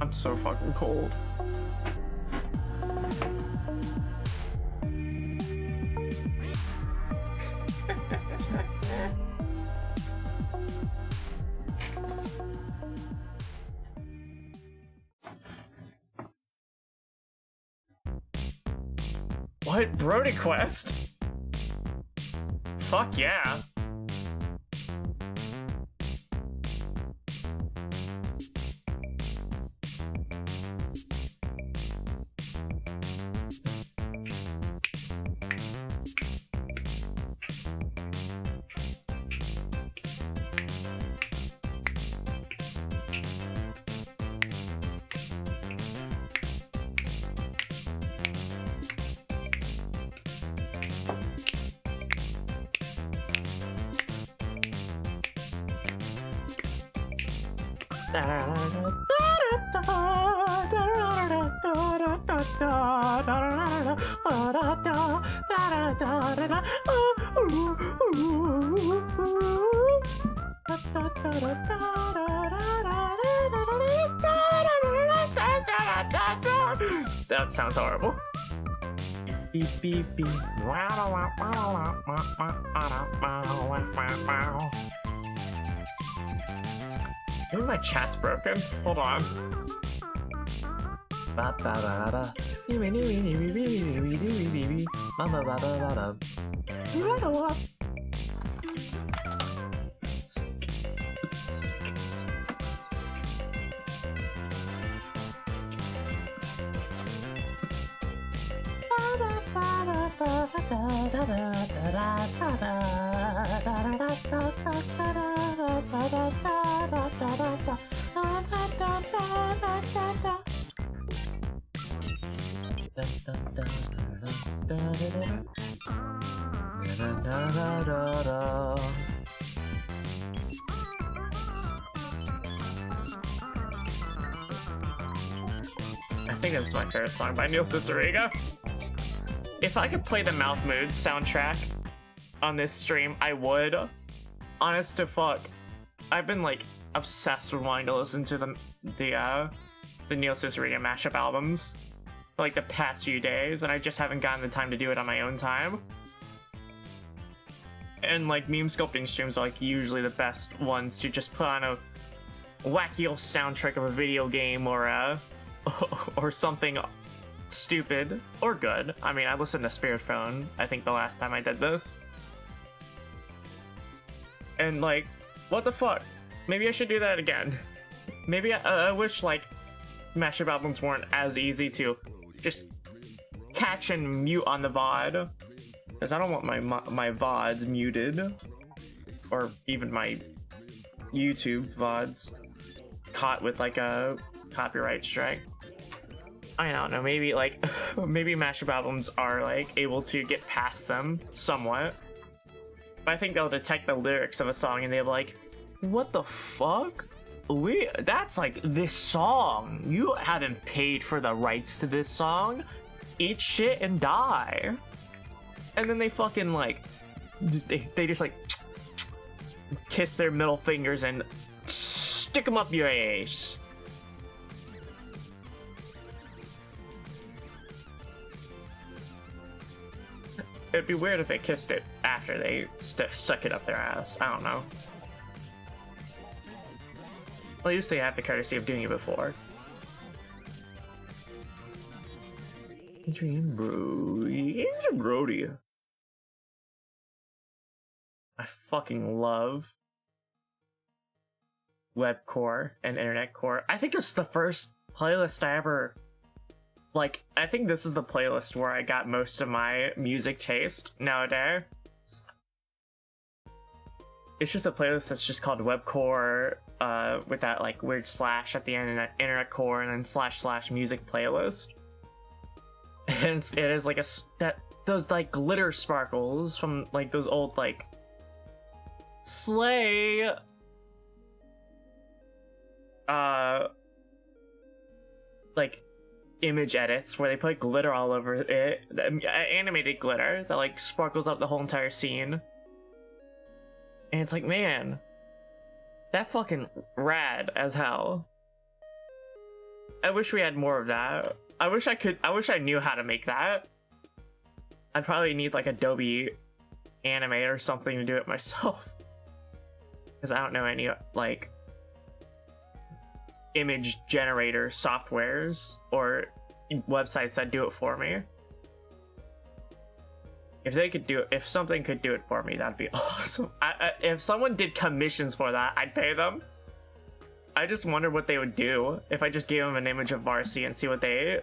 I'm so fucking cold. What? Brody Quest? Fuck yeah. That sounds horrible. Beep beep beep. Maybe my chat's broken. Hold on. I think this is my favorite song by Neil Cicierega. If I could play the Mouth Mood soundtrack on this stream, I would. Honest to fuck, I've been like obsessed with wanting to listen to the Neil Cicierega mashup albums for like the past few days, and I just haven't gotten the time to do it on my own time. And like meme sculpting streams are like usually the best ones to just put on a wacky old soundtrack of a video game or or something stupid or good. I mean, I listened to Spirit Phone, I think the last time I did this. And like, what the fuck? Maybe I should do that again. Maybe I wish like mashup albums weren't as easy to just catch and mute on the VOD. Because I don't want my VODs muted. Or even my YouTube VODs caught with like a copyright strike. I don't know, maybe like maybe mashup albums are like able to get past them somewhat. But I think they'll detect the lyrics of a song and they'll be like, what the fuck? That's like this song. You haven't paid for the rights to this song. Eat shit and die. And then they fucking like they just like kiss their middle fingers and stick them up your ass. It'd be weird if they kissed it after they stuck it up their ass. I don't know. At least they have the courtesy of doing it before. Adrian Brody. Brody. I fucking love webcore and internet core. I think this is the first playlist I ever... Like, I think this is the playlist where I got most of my music taste nowadays. It's just a playlist that's just called webcore, with that like weird slash at the end, and internet core, and then slash music playlist. And it is like those like glitter sparkles from like those old like Slay like image edits where they put glitter all over it, animated glitter that like sparkles up the whole entire scene. And it's like, man, that fucking rad as hell. I wish we had more of that. I wish I knew how to make that. I'd probably need like Adobe Animate or something to do it myself. Because I don't know any like image generator softwares or websites that do it for me. If they could do it, if something could do it for me, that'd be awesome. If someone did commissions for that, I'd pay them. I just wonder what they would do if I just gave them an image of Marcy and see what they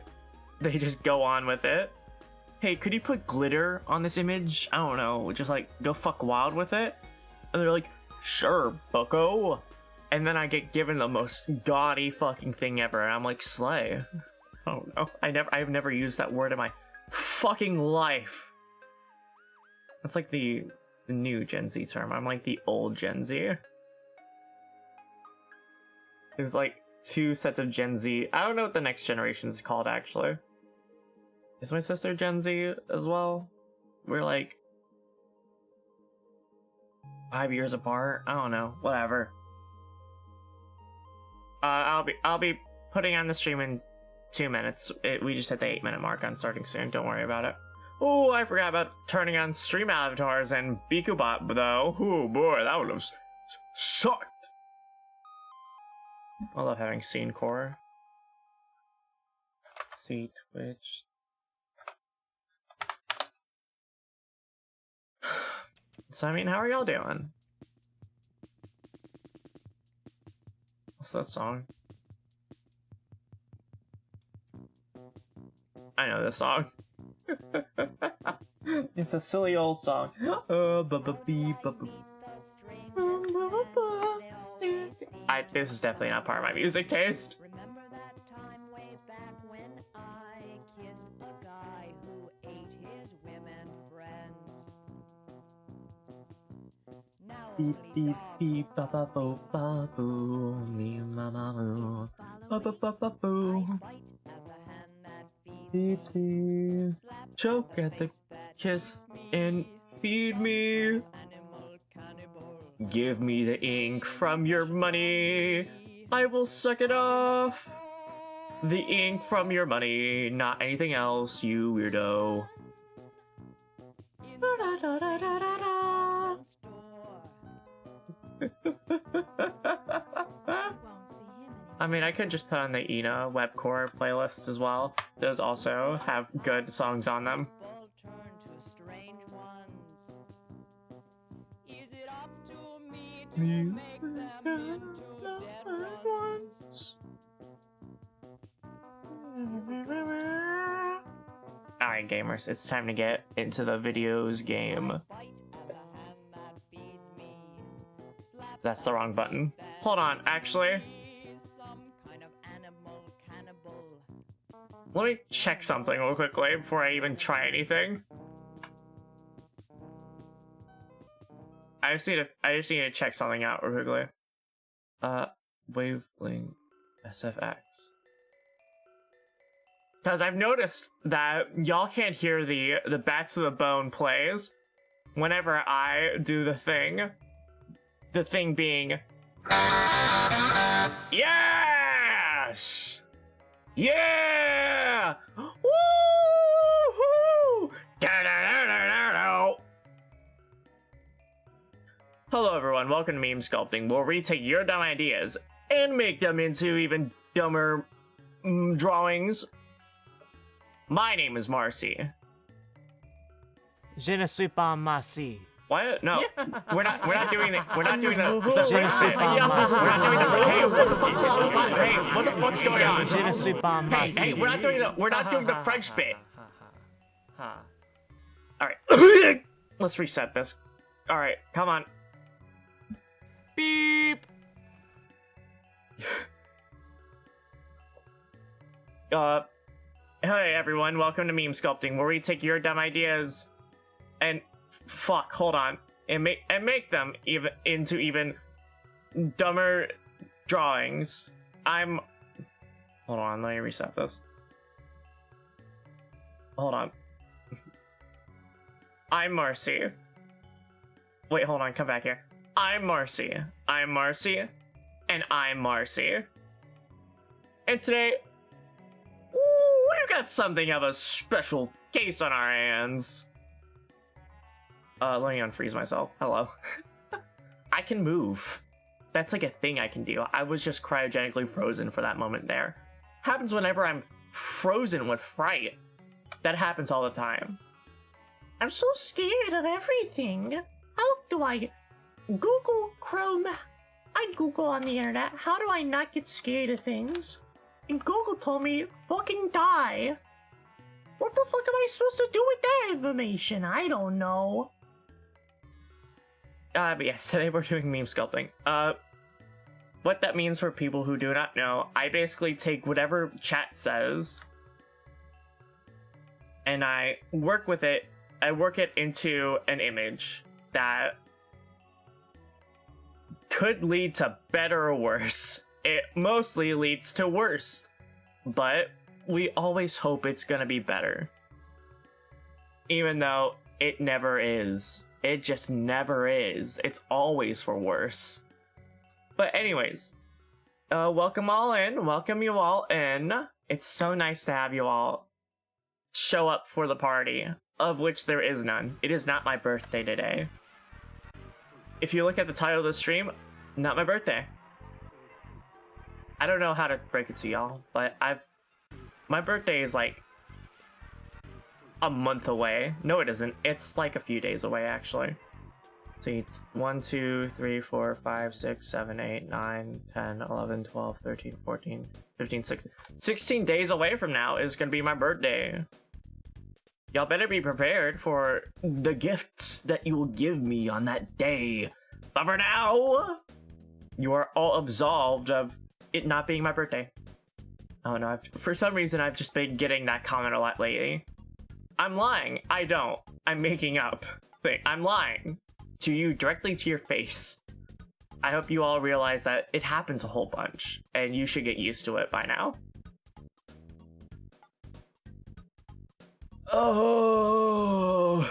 just go on with it. Hey, could you put glitter on this image? I don't know, just like go fuck wild with it. And they're like, sure, bucko. And then I get given the most gaudy fucking thing ever, and I'm like, slay. I don't know. I've never used that word in my fucking life. That's like the new Gen Z term. I'm like the old Gen Z. There's like two sets of Gen Z. I don't know what the next generation is called, actually. Is my sister Gen Z as well? We're like 5 years apart. I don't know. Whatever. I'll be putting on the stream in 2 minutes. We just hit the 8-minute mark on starting soon. Don't worry about it. Oh, I forgot about turning on stream avatars and Bikubot though. Oh boy, that would have sucked. I love having scene core. See Twitch. So I mean, how are y'all doing? What's that song? I know this song. It's a silly old song. This is definitely not part of my music taste. Remember that time way back when I kissed a guy who ate his women friends? Now Beep beep beep ba ba boo ba boo me ma ma moo ba ba ba ba boo. Feeds me, choke at the kiss and feed me. Give me the ink from your money. I will suck it off. The ink from your money, not anything else, you weirdo. I mean, I could just put on the Ina webcore playlist as well. Those also have good songs on them. Alright, gamers, it's time to get into the videos game. That's the wrong button. Hold on, actually. Some kind of animal cannibal. Let me check something real quickly before I even try anything. I just need to check something out real quickly. Wavelength SFX. Because I've noticed that y'all can't hear the Bats to the Bone plays whenever I do the thing. The thing being... Yes! Yeah! Woo-hoo! Da-da-da-da-da-da! Hello everyone, welcome to Meme Sculpting, where we take your dumb ideas and make them into even dumber drawings. My name is Marcy. Je ne suis pas Marcy. What? No, we're not doing the French bit. Je We're ne suis pas not doing the Hey, what the fuck's going on? Hey, what the fuck's going on? Je ne suis pas Hey, Marcy. we're not doing the French bit. All right, let's reset this. All right, come on. Beep. Hey everyone, welcome to Meme Sculpting, where we take your dumb ideas and hold on, and make them into even dumber drawings. Hold on, let me reset this. Hold on. I'm Marcy. Wait, hold on, come back here. I'm Marcy. I'm Marcy. And I'm Marcy. And today, we've got something of a special case on our hands. Let me unfreeze myself. Hello. I can move. That's like a thing I can do. I was just cryogenically frozen for that moment there. Happens whenever I'm frozen with fright. That happens all the time. I'm so scared of everything. How do I Google Chrome? I Google on the internet. How do I not get scared of things? And Google told me, fucking die. What the fuck am I supposed to do with that information? I don't know. But yes, today we're doing meme sculpting. What that means for people who do not know, I basically take whatever chat says and I work with it. I work it into an image that could lead to better or worse. It mostly leads to worse, but we always hope it's gonna be better. Even though it never is. It just never is. It's always for worse. But anyways, welcome you all in. It's so nice to have you all show up for the party, of which there is none. It is not my birthday today. If you look at the title of the stream, not my birthday. I don't know how to break it to y'all, but my birthday is like a month away. No, it isn't. It's like a few days away, actually. See, 1, 2, 3, 4, 5, 6, 7, 8, 9, 10, 11, 12, 13, 14, 15, 16. 16 days away from now is gonna be my birthday. Y'all better be prepared for the gifts that you will give me on that day. But for now, you are all absolved of it not being my birthday. Oh no, for some reason I've just been getting that comment a lot lately. I'm lying. I don't. I'm making up. I'm lying to you, directly to your face. I hope you all realize that it happens a whole bunch, and you should get used to it by now. Oh.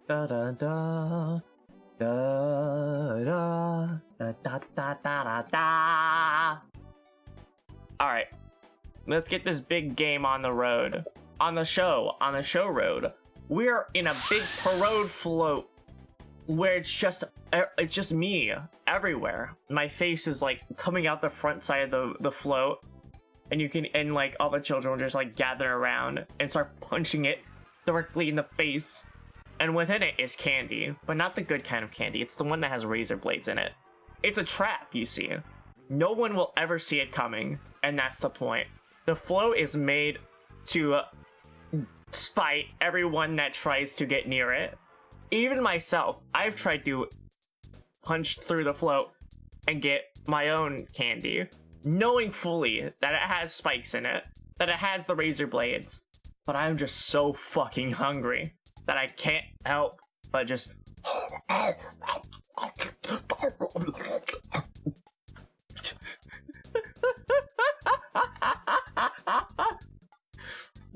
Da da da. Da da da da da da da. All right, let's get this big game on the road. On the show road. We're in a big parade float where it's just me everywhere. My face is like coming out the front side of the float, and like all the children will just like gather around and start punching it directly in the face. And within it is candy, but not the good kind of candy. It's the one that has razor blades in it. It's a trap, you see. No one will ever see it coming, and that's the point. The float is made to spite everyone that tries to get near it. even myself, I've tried to punch through the float and get my own candy, knowing fully that it has spikes in it, that it has the razor blades, but I'm just so fucking hungry that I can't help but just...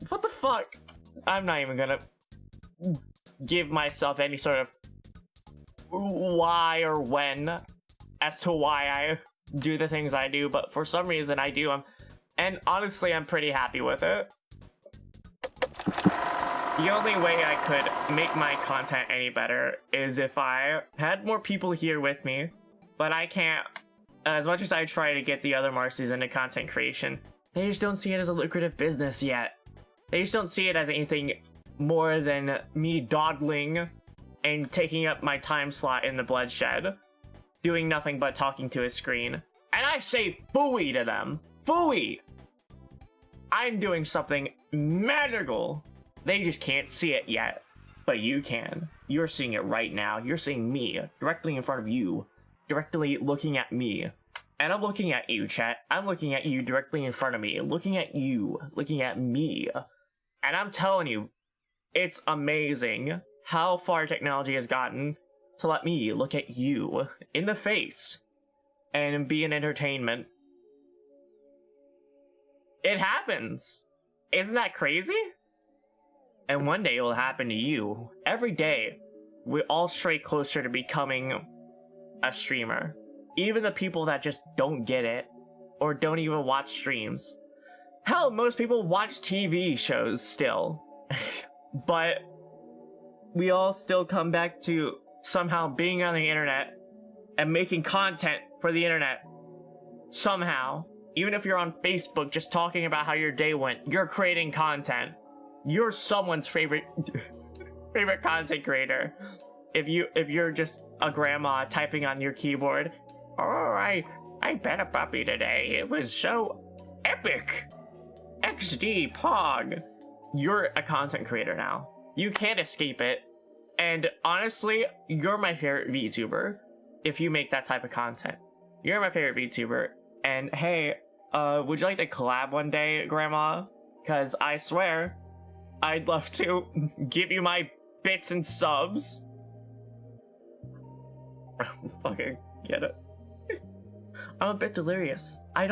What the fuck? I'm not even gonna give myself any sort of why or when as to why I do the things I do, but for some reason I do them, and honestly I'm pretty happy with it. The only way I could make my content any better is if I had more people here with me, but I can't. As much as I try to get the other Marcys into content creation, they just don't see it as a lucrative business yet. They just don't see it as anything more than me dawdling and taking up my time slot in the bloodshed, doing nothing but talking to a screen. And I say phooey to them. Phooey! I'm doing something magical. They just can't see it yet, but you can. You're seeing it right now. You're seeing me directly in front of you, directly looking at me. And I'm looking at you, chat. I'm looking at you directly in front of me, looking at you, looking at me. And I'm telling you, it's amazing how far technology has gotten to let me look at you in the face and be an entertainment. It happens. Isn't that crazy? And one day it will happen to you. Every day, we all stray closer to becoming a streamer. Even the people that just don't get it, or don't even watch streams. Hell, most people watch TV shows still. But we all still come back to somehow being on the internet and making content for the internet. Somehow. Even if you're on Facebook just talking about how your day went, you're creating content. You're someone's favorite content creator. If you're just a grandma typing on your keyboard, oh, I bet a puppy today. It was so epic. XD Pog. You're a content creator now. You can't escape it. And honestly, you're my favorite VTuber if you make that type of content. You're my favorite VTuber. And hey, would you like to collab one day, Grandma? Because I swear, I'd love to give you my bits and subs. Okay, get it. I'm a bit delirious. I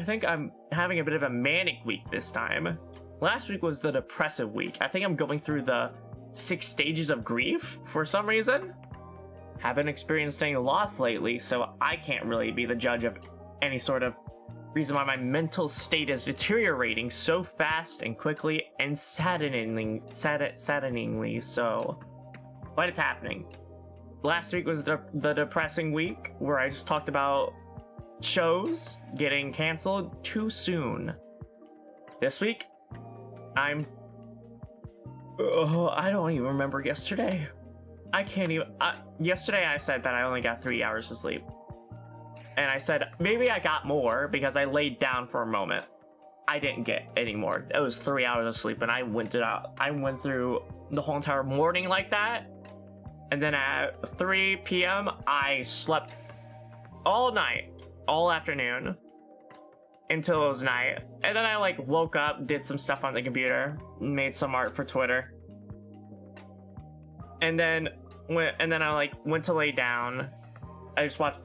think I'm having a bit of a manic week this time. Last week was the depressive week. I think I'm going through the 6 stages of grief for some reason. Haven't experienced any loss lately, so I can't really be the judge of any sort of reason why my mental state is deteriorating so fast and quickly and saddeningly so. But it's happening. Last week was the depressing week where I just talked about shows getting canceled too soon. This week, I don't even remember yesterday. I can't even. Yesterday I said that I only got 3 hours of sleep. And I said, maybe I got more because I laid down for a moment. I didn't get any more. It was 3 hours of sleep and I went through the whole entire morning like that. And then at 3 p.m. I slept all night, all afternoon, until it was night. And then I woke up, did some stuff on the computer, made some art for Twitter. And then I went to lay down. I just watched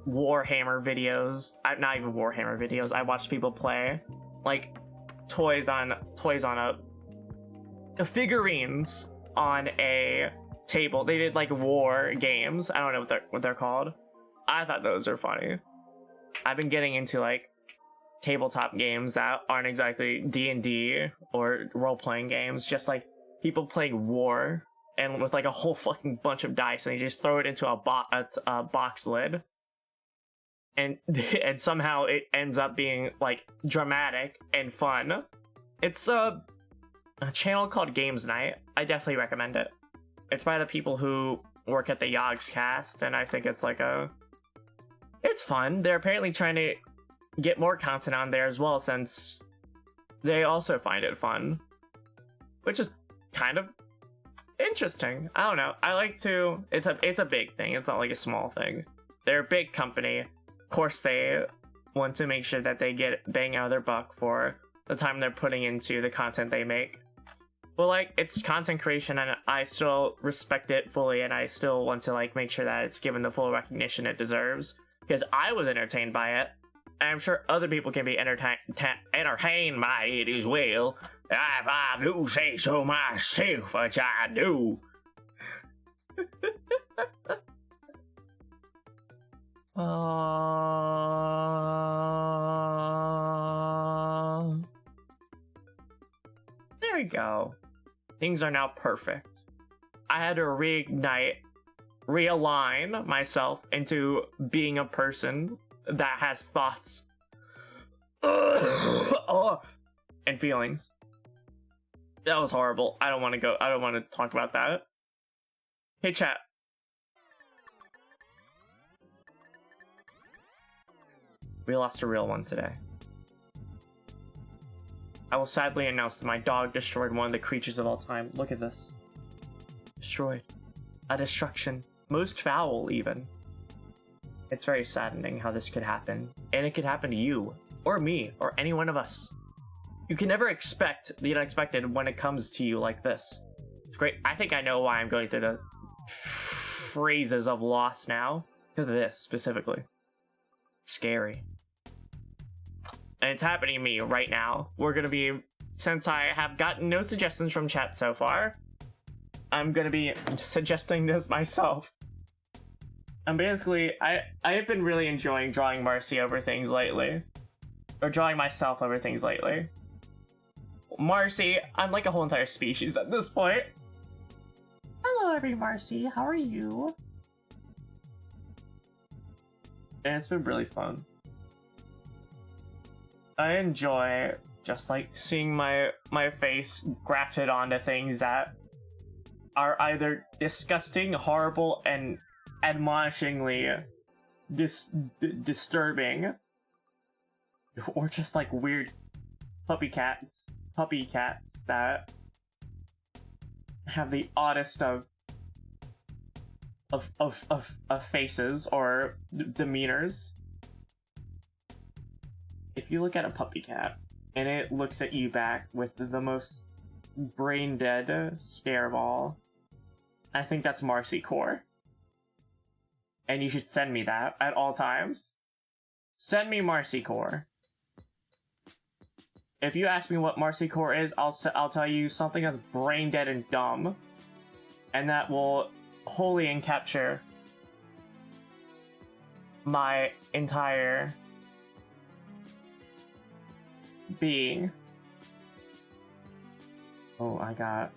Warhammer videos. Not even Warhammer videos. I watched people play toys on a figurines on a table. They did war games. I don't know what they're called. I thought those are funny. I've been getting into tabletop games that aren't exactly D&D or role-playing games, just people playing war and with a whole fucking bunch of dice, and you just throw it into a box lid. And somehow it ends up being dramatic and fun. It's a channel called Games Night. I definitely recommend it. It's by the people who work at the Yogscast, and I think it's it's fun. They're apparently trying to get more content on there as well, since they also find it fun, which is kind of interesting. I don't know. I like to. It's a big thing. It's not like a small thing. They're a big company. Of course, they want to make sure that they get bang out of their buck for the time they're putting into the content they make. But like, it's content creation, and I still respect it fully, and I still want to like make sure that it's given the full recognition it deserves, because I was entertained by it, and I'm sure other people can be entertained by it as well. If I do say so myself, which I do. There we go. Things are now perfect. I had to realign myself into being a person that has thoughts and feelings. That was horrible. I don't want to talk about that. Hey, chat. We lost a real one today. I will sadly announce that my dog destroyed one of the creatures of all time. Look at this. Destroyed. A destruction. Most foul, even. It's very saddening how this could happen. And it could happen to you, or me, or any one of us. You can never expect the unexpected when it comes to you like this. It's great. I think I know why I'm going through the phrases of loss now. Because of this, specifically. It's scary. And it's happening to me right now. We're gonna be, since I have gotten no suggestions from chat so far, I'm gonna be suggesting this myself. And basically, I have been really enjoying drawing Marcy over things lately. Or drawing myself over things lately. Marcy, I'm like a whole entire species at this point. Hello, RigorMarcy, how are you? And it's been really fun. I enjoy just like seeing my face grafted onto things that are either disgusting, horrible, and admonishingly disturbing, or just like weird puppy cats that have the oddest of faces or demeanors. If you look at a puppy cat and it looks at you back with the most brain dead stare of all, I think that's Marcy core. And you should send me that at all times. Send me Marcy core. If you ask me what Marcy core is, I'll tell you something that's brain dead and dumb, and that will wholly encapture my entire being. Oh, I got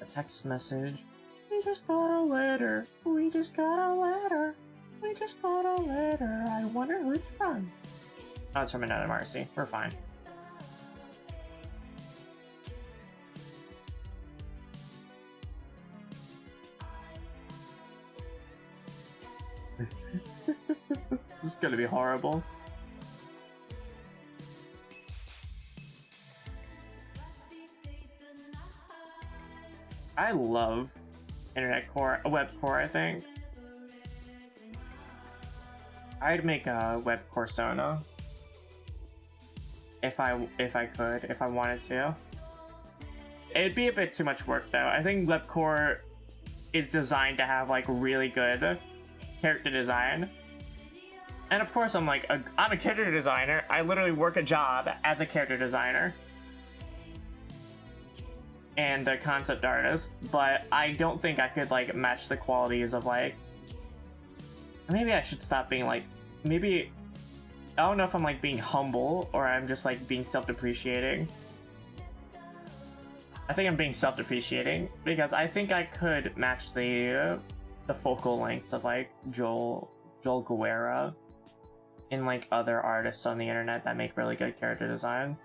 a text message. We just got a letter. We just got a letter. We just got a letter. I wonder who it's from. Oh, it's from another Marcy. We're fine. This is gonna be horrible. I love internet core, web core, I think. I'd make a web core Sona. If I could, if I wanted to. It'd be a bit too much work though. I think web core is designed to have like really good character design. And of course I'm a character designer. I literally work a job as a character designer and a concept artist, but I don't think I could like match the qualities of like, maybe I should stop being like, maybe, I don't know if I'm like being humble or I'm just like being self-depreciating. I think I'm being self-depreciating because I think I could match the focal lengths of like Joel Guerra and like other artists on the internet that make really good character design.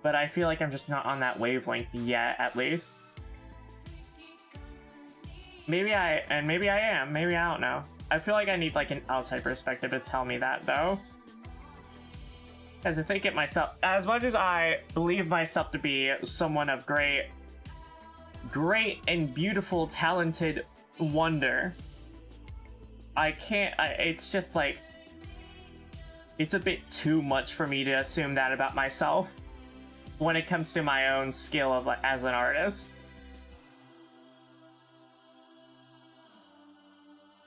But I feel like I'm just not on that wavelength yet, at least. Maybe I am, maybe I don't know. I feel like I need like an outside perspective to tell me that though. As I think it myself, as much as I believe myself to be someone of great great and beautiful, talented wonder. It's just like, it's a bit too much for me to assume that about myself when it comes to my own skill of as an artist.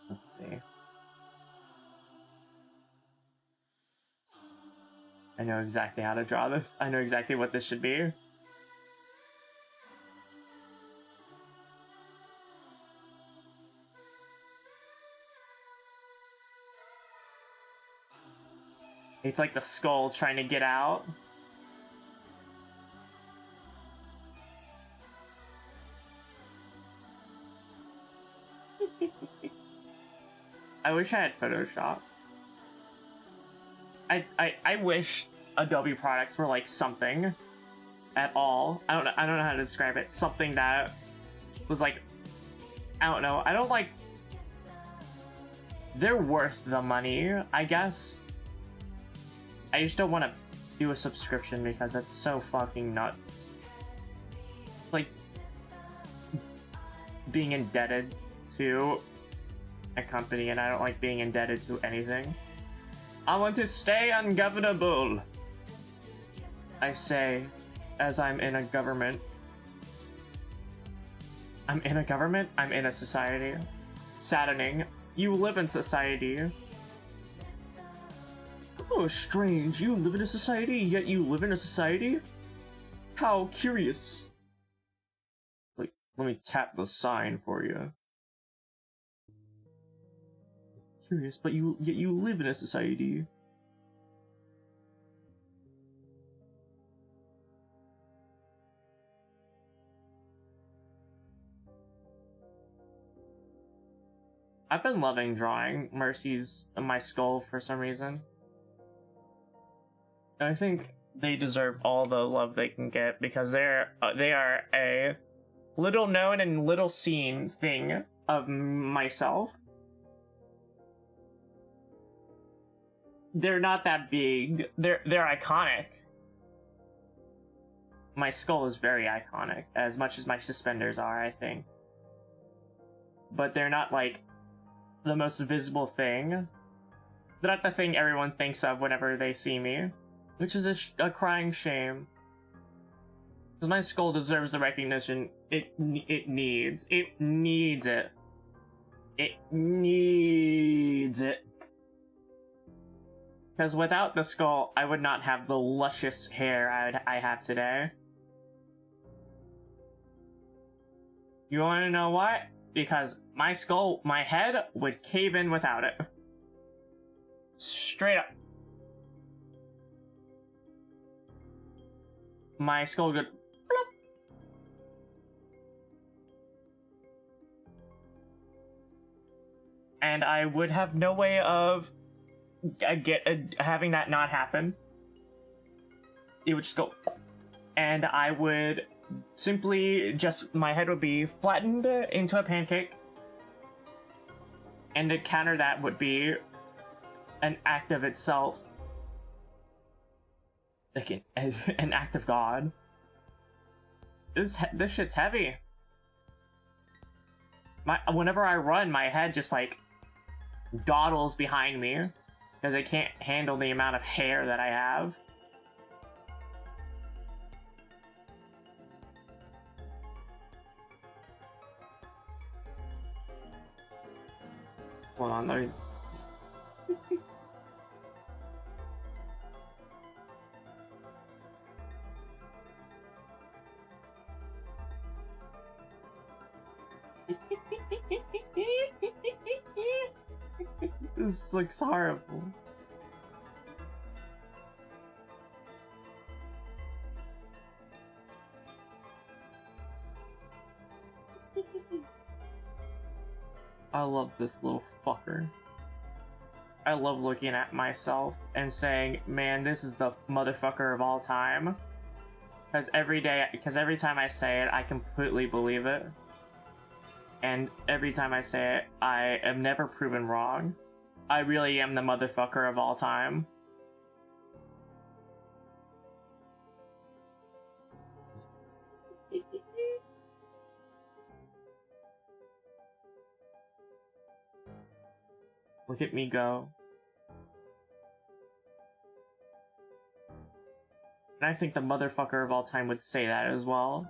Let's see. I know exactly how to draw this. I know exactly what this should be. It's like the skull trying to get out. I wish I had Photoshop. I wish Adobe products were like something at all. I don't know how to describe it. Something that was like, I don't know. I don't like. They're worth the money, I guess. I just don't want to do a subscription because that's so fucking nuts. Like being indebted to a company, and I don't like being indebted to anything. I want to stay ungovernable, I say, as I'm in a government. I'm in a government? I'm in a society. Saddening. You live in society. Oh, strange. You live in a society, yet you live in a society? How curious. Like, let me tap the sign for you. Curious, but yet you live in a society. I've been loving drawing Mercy's my skull for some reason. I think they deserve all the love they can get because they are a little known and little seen thing of myself. They're not that big. They're iconic. My skull is very iconic, as much as my suspenders are, I think. But they're not like the most visible thing. They're not the thing everyone thinks of whenever they see me. Which is a crying shame. Because my skull deserves the recognition it needs. It needs it. It needs it. Because without the skull, I would not have the luscious hair I have today. You want to know why? Because my skull, my head, would cave in without it. Straight up. My skull would plop. And I would have no way of having that not happen. It would just go, and I would simply just, my head would be flattened into a pancake, and to counter that would be an act of itself. Like an act of God. This shit's heavy. Whenever I run, my head just like dawdles behind me because I can't handle the amount of hair that I have. Hold on, let me. This looks horrible. I love this little fucker. I love looking at myself and saying, man, this is the motherfucker of all time. Because every time I say it, I completely believe it. And every time I say it, I am never proven wrong. I really am the motherfucker of all time. Look at me go. And I think the motherfucker of all time would say that as well.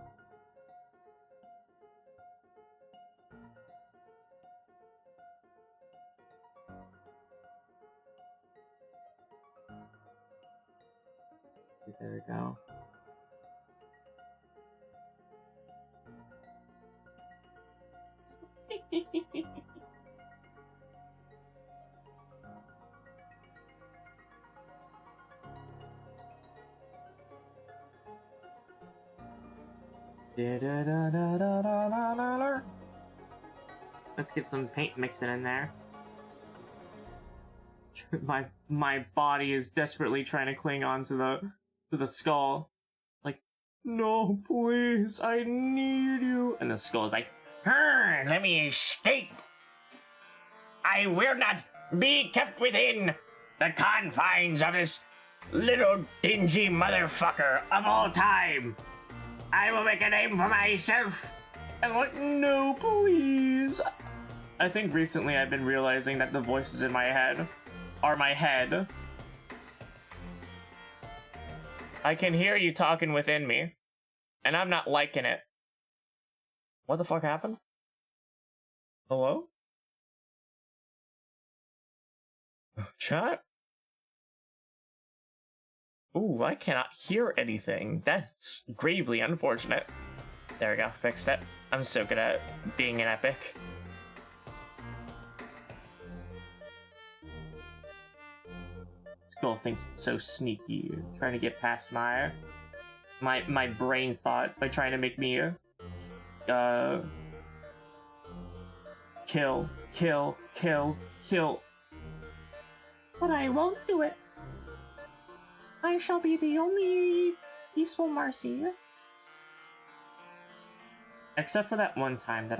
There we go. Let's get some paint mixing in there. My body is desperately trying to cling on to the skull. Like, no, please, I need you. And the skull is like, let me escape. I will not be kept within the confines of this little dingy motherfucker of all time. I will make a name for myself. I'm like, no, please. I think recently I've been realizing that the voices in my head are my head. I can hear you talking within me, and I'm not liking it. What the fuck happened? Hello? Chat? Ooh, I cannot hear anything. That's gravely unfortunate. There we go, fixed it. I'm so good at being an epic. Skull thinks it's so sneaky, trying to get past my brain thoughts by trying to make me kill. But I won't do it. I shall be the only peaceful Marcy. Except for that one time that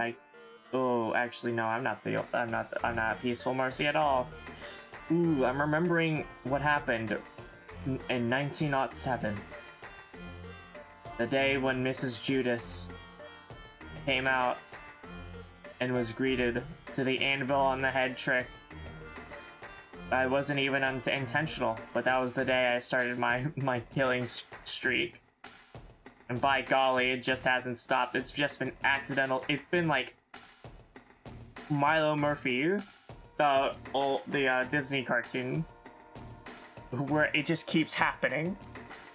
oh, actually no, I'm not peaceful Marcy at all. Ooh, I'm remembering what happened in 1907. The day when Mrs. Judas came out and was greeted to the anvil on the head trick. I wasn't even intentional, but that was the day I started my killing streak. And by golly, it just hasn't stopped. It's just been accidental. It's been like Milo Murphy, the Disney cartoon, where it just keeps happening.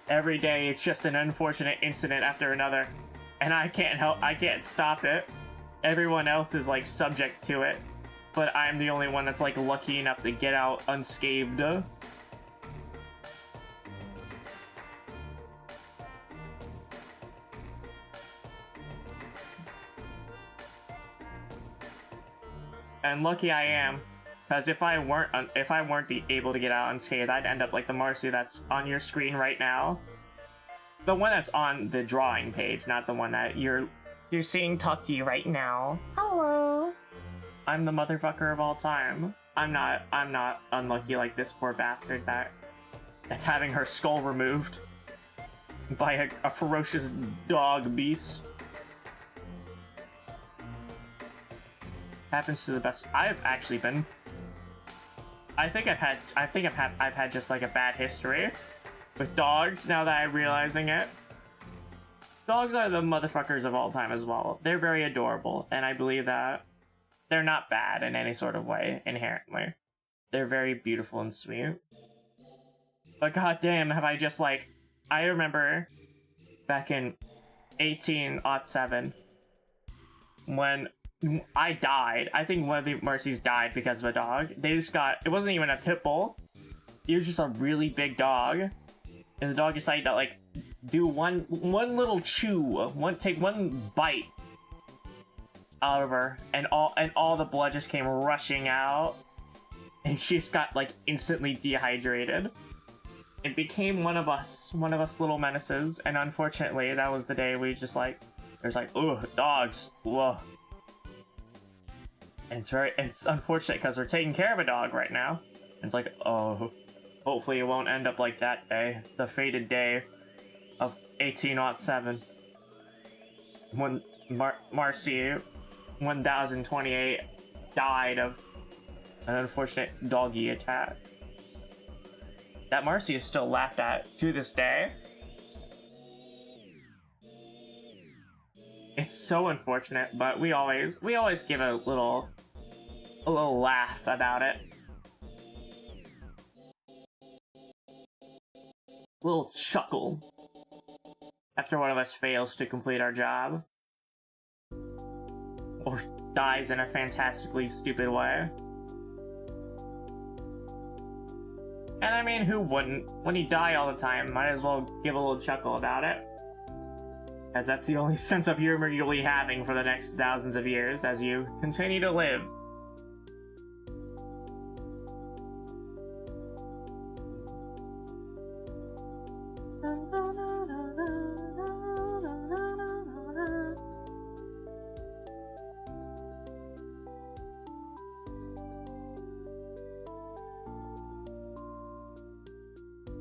Every day, it's just an unfortunate incident after another, and I can't stop it. Everyone else is like subject to it, but I'm the only one that's like lucky enough to get out unscathed. And lucky I am, because if I weren't able to get out unscathed, I'd end up like the Marcy that's on your screen right now. The one that's on the drawing page, not the one that you're seeing talk to you right now. Hello. I'm the motherfucker of all time. I'm not unlucky like this poor bastard that's having her skull removed by a ferocious dog beast. Happens to the best. I've actually been. I've had just like a bad history with dogs. Now that I'm realizing it, dogs are the motherfuckers of all time as well. They're very adorable, and I believe that they're not bad in any sort of way inherently. They're very beautiful and sweet. But goddamn, have I just like? I remember back in 1807 when I died. I think one of the Marcys died because of a dog. They just got, it wasn't even a pit bull. It was just a really big dog. And the dog decided to like do one little chew, take one bite out of her, and all the blood just came rushing out. And she just got like instantly dehydrated. It became one of us little menaces, and unfortunately that was the day we just like, there's like, ooh, dogs, whoa. And it's unfortunate because we're taking care of a dog right now. And it's like, oh, hopefully it won't end up like that day. The fated day of 1807. When Marcy 1028 died of An unfortunate doggy attack. That Marcy is still laughed at to this day. It's so unfortunate, but we always give a little laugh about it. Little chuckle after one of us fails to complete our job. Or dies in a fantastically stupid way. And I mean, who wouldn't? When you die all the time, might as well give a little chuckle about it. As that's the only sense of humor you'll be having for the next thousands of years as you continue to live.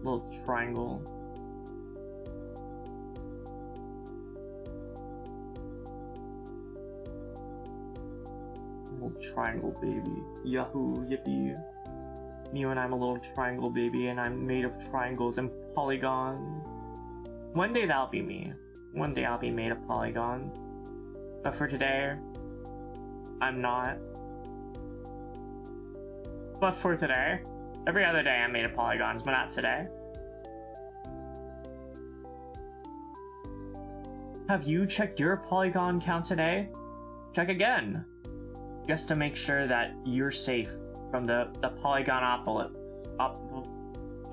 Little triangle. Little triangle baby. Yahoo, yippee. Me when I'm a little triangle baby and I'm made of triangles and polygons. One day that'll be me. One day I'll be made of polygons. But for today, I'm not. But for today, every other day I'm made of polygons, but not today. Have you checked your polygon count today? Check again. Just to make sure that you're safe from the polygonopolis.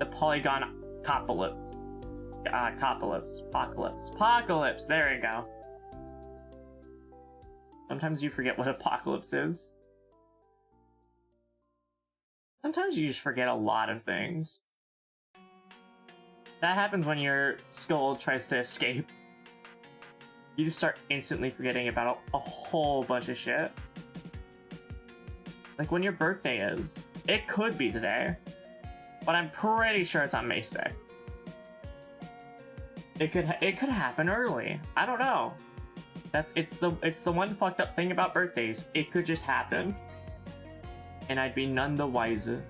The polygonopolis. Apocalypse. There you go. Sometimes you forget what apocalypse is. Sometimes you just forget a lot of things. That happens when your skull tries to escape. You just start instantly forgetting about a whole bunch of shit. Like when your birthday is. It could be today, but I'm pretty sure it's on May 6th. It could happen early. I don't know. It's the one fucked up thing about birthdays. It could just happen. And I'd be none the wiser.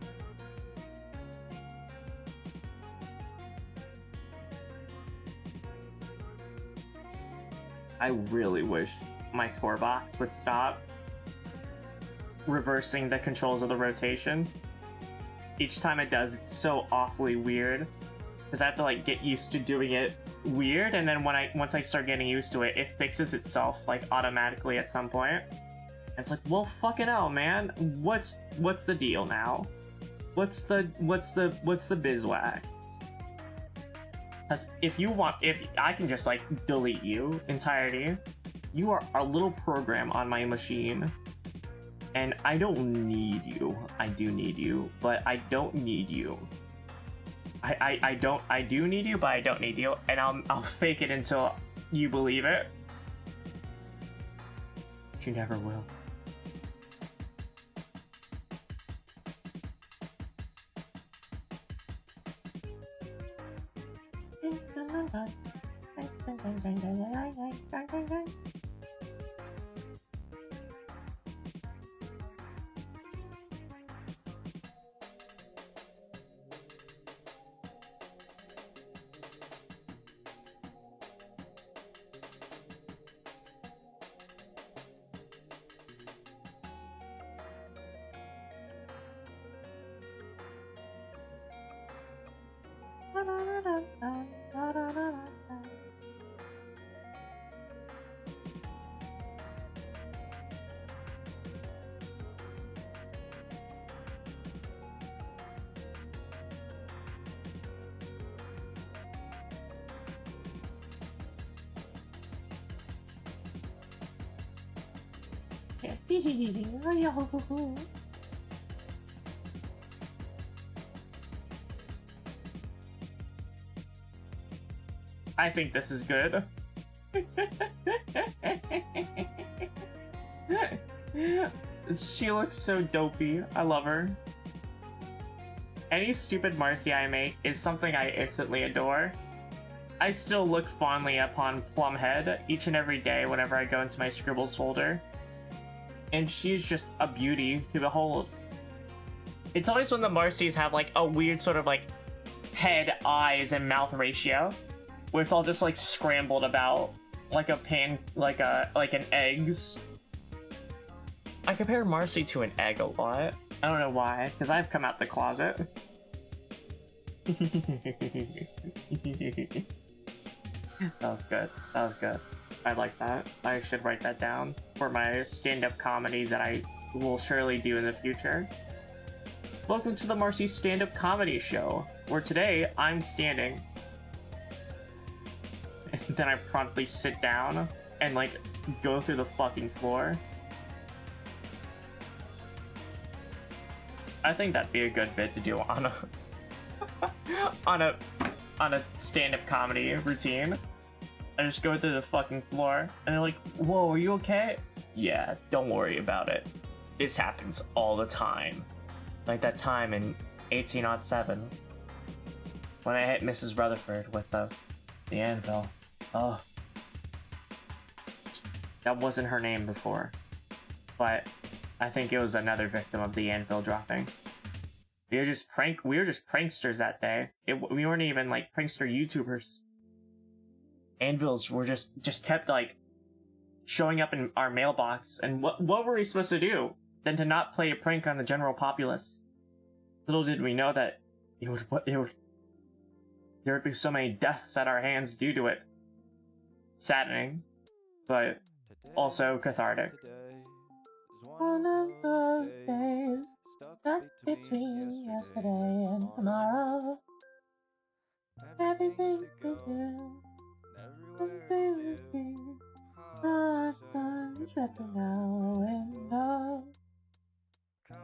I really wish my tour box would stop reversing the controls of the rotation. Each time it does, it's so awfully weird. Because I have to like get used to doing it weird, and then once I start getting used to it, it fixes itself like automatically at some point. It's like, well, fucking hell, man. What's the deal now? What's the bizwax? Because if I can just like delete you entirety, you are a little program on my machine, and I don't need you. I do need you, but I don't need you. I do need you, but I don't need you, and I'll fake it until you believe it. But you never will. I think this is good. She looks so dopey. I love her. Any stupid Marcy I make is something I instantly adore. I still look fondly upon Plumhead each and every day whenever I go into my scribbles folder. And she's just a beauty to behold. It's always when the Marcys have like a weird sort of like head, eyes, and mouth ratio, where it's all just like scrambled about like an eggs. I compare Marcy to an egg a lot. I don't know why, because I've come out the closet. That was good. That was good. I like that. I should write that down for my stand-up comedy that I will surely do in the future. Welcome to the Marcy stand-up comedy show, where today I'm standing. And then I promptly sit down and like go through the fucking floor. I think that'd be a good bit to do on a on a stand-up comedy routine. I just go through the fucking floor and they're like, "Whoa, are you okay?" Yeah, don't worry about it. This happens all the time. Like that time in 1807 when I hit Mrs. Rutherford with the anvil. Oh, that wasn't her name before, but I think it was another victim of the anvil dropping. We were just pranksters that day. We weren't even like prankster YouTubers. Anvils were just kept like showing up in our mailbox, and what were we supposed to do than to not play a prank on the general populace? Little did we know that there would be so many deaths at our hands due to it. Saddening, but also cathartic. One of those days stuck between yesterday and tomorrow. Everything we do, everything we see, the sun dripping out the window.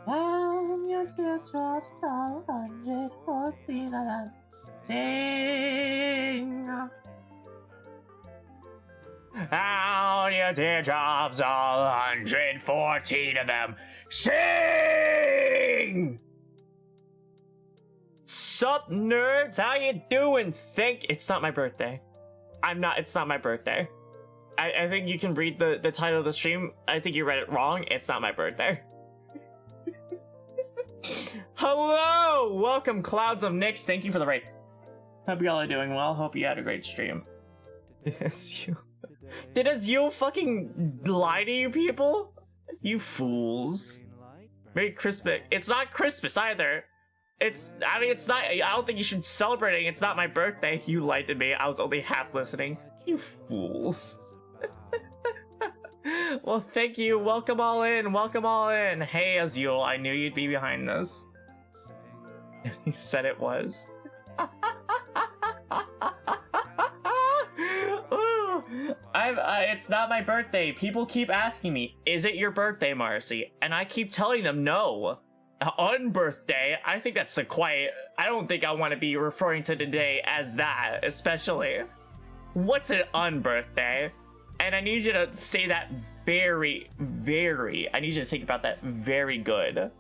Down your teardrops, all 114 of them. Sing. Down your teardrops, all 114 of them. Sing! Sup, nerds? How you doing? It's not my birthday. It's not my birthday. I think you can read the title of the stream. I think you read it wrong. It's not my birthday. Hello! Welcome, Clouds of Nyx. Thank you for the raid. Hope y'all are doing well. Hope you had a great stream. Did Azul fucking lie to you people? You fools. Merry Christmas. It's not Christmas either. It's not, I don't think you should celebrate it. It's not my birthday. You lied to me. I was only half listening. You fools. Well, thank you. Welcome all in. Welcome all in. Hey, Azul. I knew you'd be behind this. He said it was. It's not my birthday. People keep asking me, is it your birthday, Marcy? And I keep telling them no. Unbirthday? I think that's the quiet. I don't think I want to be referring to today as that, especially. What's an unbirthday? And I need you to say that I need you to think about that very good.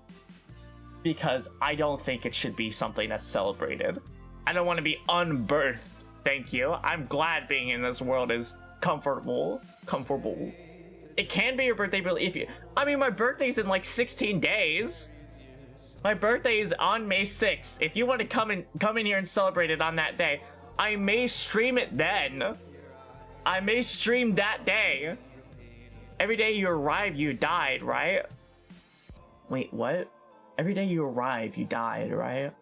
Because I don't think it should be something that's celebrated. I don't want to be unbirthed, thank you. I'm glad being in this world is comfortable. It can be your birthday, but my birthday's in like 16 days. My birthday is on May 6th. If you want to come in here and celebrate it on that day, I may stream it then. I may stream that day. Every day you arrive, you died, right? Wait, what? Every day you arrive, you died, right?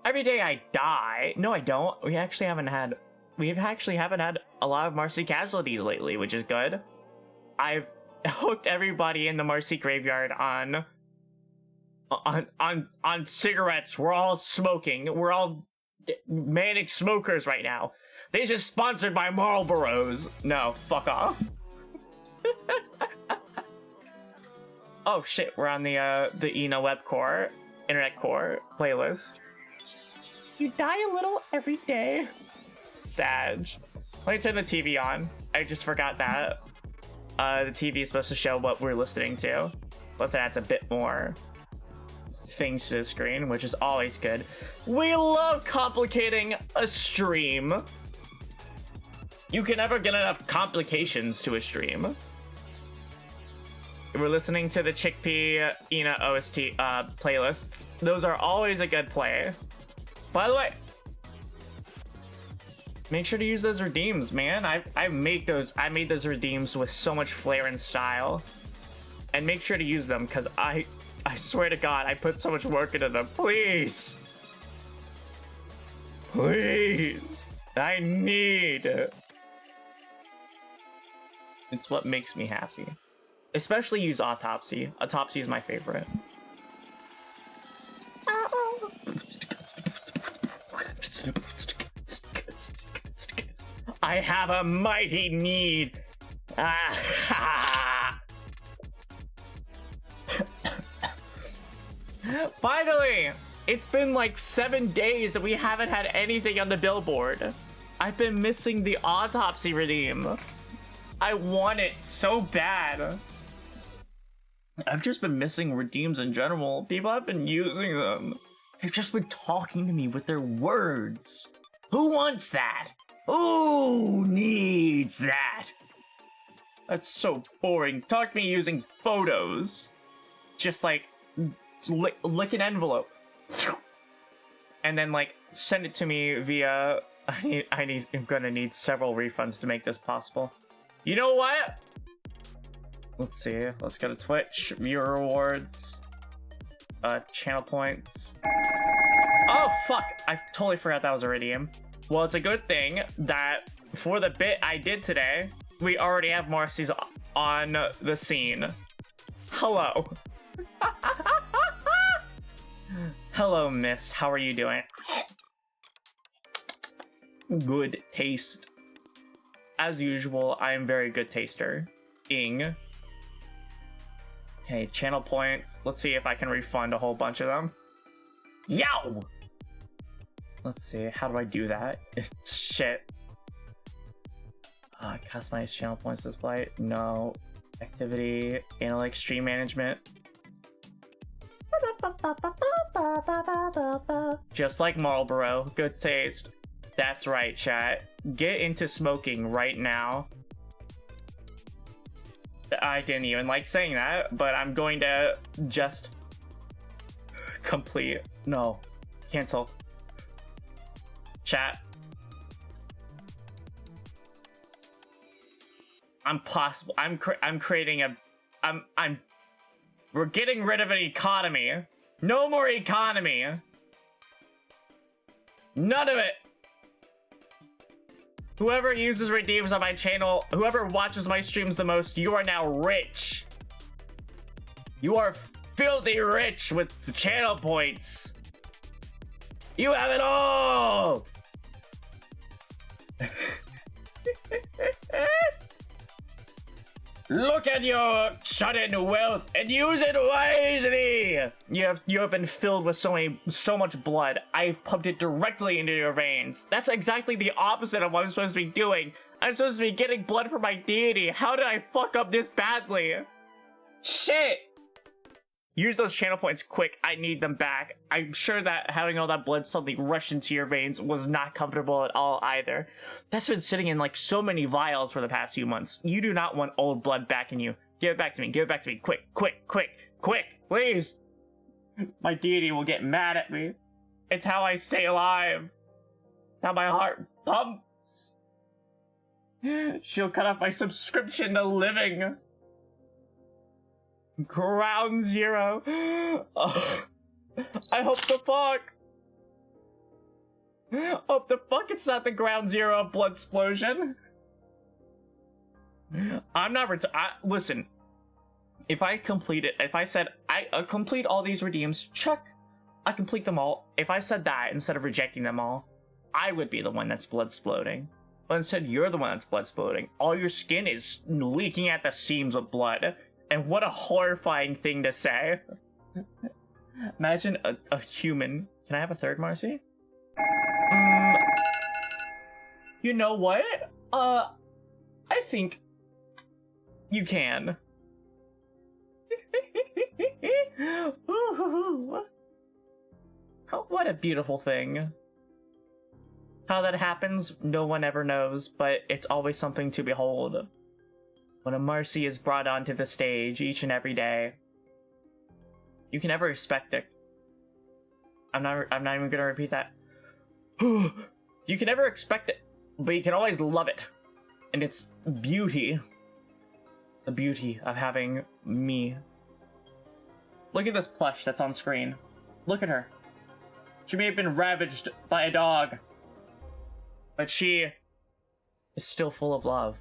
Every day I die. No, I don't. We actually haven't had a lot of Marcy casualties lately, which is good. I've hooked everybody in the Marcy graveyard on cigarettes. We're all smoking. We're all manic smokers right now. They just sponsored by Marlboros. No, fuck off. Oh shit, we're on the ENA web core, internet core playlist. You die a little every day. Sag. Let me turn the TV on. I just forgot that. The TV is supposed to show what we're listening to. Plus it adds a bit more things to the screen, which is always good. We love complicating a stream. You can never get enough complications to a stream. We're listening to the Chickpea Ina OST playlists. Those are always a good play. By the way, make sure to use those redeems, man. I made those redeems with so much flair and style. And make sure to use them, because I swear to God, I put so much work into them. Please. Please. I need it. It's what makes me happy. Especially use Autopsy. Autopsy is my favorite. I have a mighty need. Finally! It's been like 7 days that we haven't had anything on the billboard. I've been missing the Autopsy redeem. I want it so bad. I've just been missing redeems in general. People have been using them. They've just been talking to me with their words. Who wants that? Who needs that? That's so boring. Talk to me using photos. Just like, lick an envelope. And then like, send it to me via... I'm gonna need several refunds to make this possible. You know what? Let's see. Let's go to Twitch. Viewer rewards. Channel points. Oh, fuck. I totally forgot that was a redeem. Well, it's a good thing that for the bit I did today, we already have Marcy's on the scene. Hello. Hello, miss. How are you doing? Good taste. As usual, I am very good taster. Ing. Okay, channel points. Let's see if I can refund a whole bunch of them. Yow! Let's see, how do I do that? Shit. Customize channel points display. No. Activity. Analytics stream management. Just like Marlboro. Good taste. That's right, chat. Get into smoking right now. I didn't even like saying that, but I'm going to just complete. No. Cancel. Chat. I'm creating a... We're getting rid of an economy. No more economy. None of it. Whoever uses redeems on my channel, whoever watches my streams the most, you are now rich. You are filthy rich with channel points. You have it all. Look at your sudden wealth and use it wisely. You have been filled with so much blood. I've pumped it directly into your veins. That's exactly the opposite of what I'm supposed to be doing. I'm supposed to be getting blood from my deity. How did I fuck up this badly? Shit. Use those channel points quick. I need them back. I'm sure that having all that blood suddenly rush into your veins was not comfortable at all either. That's been sitting in like so many vials for the past few months. You do not want old blood back in you. Give it back to me. Give it back to me. Quick, quick, quick, quick, please. My deity will get mad at me. It's how I stay alive. How my heart pumps. She'll cut off my subscription to living. Ground Zero. Oh, I hope the fuck. Hope the fuck it's not the Ground Zero of blood explosion. I'm not listen. If I complete it, if I said I complete all these redeems, check. I complete them all. If I said that instead of rejecting them all, I would be the one that's blood exploding. But instead, you're the one that's blood exploding. All your skin is leaking at the seams with blood. And what a horrifying thing to say. Imagine a human. Can I have a third, Marcy? You know what? I think you can. Ooh. Oh, what a beautiful thing. How that happens, no one ever knows, but it's always something to behold. when a Marcy is brought onto the stage each and every day, you can never expect it. I'm not even gonna repeat that. You can never expect it, but you can always love it. And it's beauty. The beauty of having me. Look at this plush that's on screen. Look at her. She may have been ravaged by a dog, but she is still full of love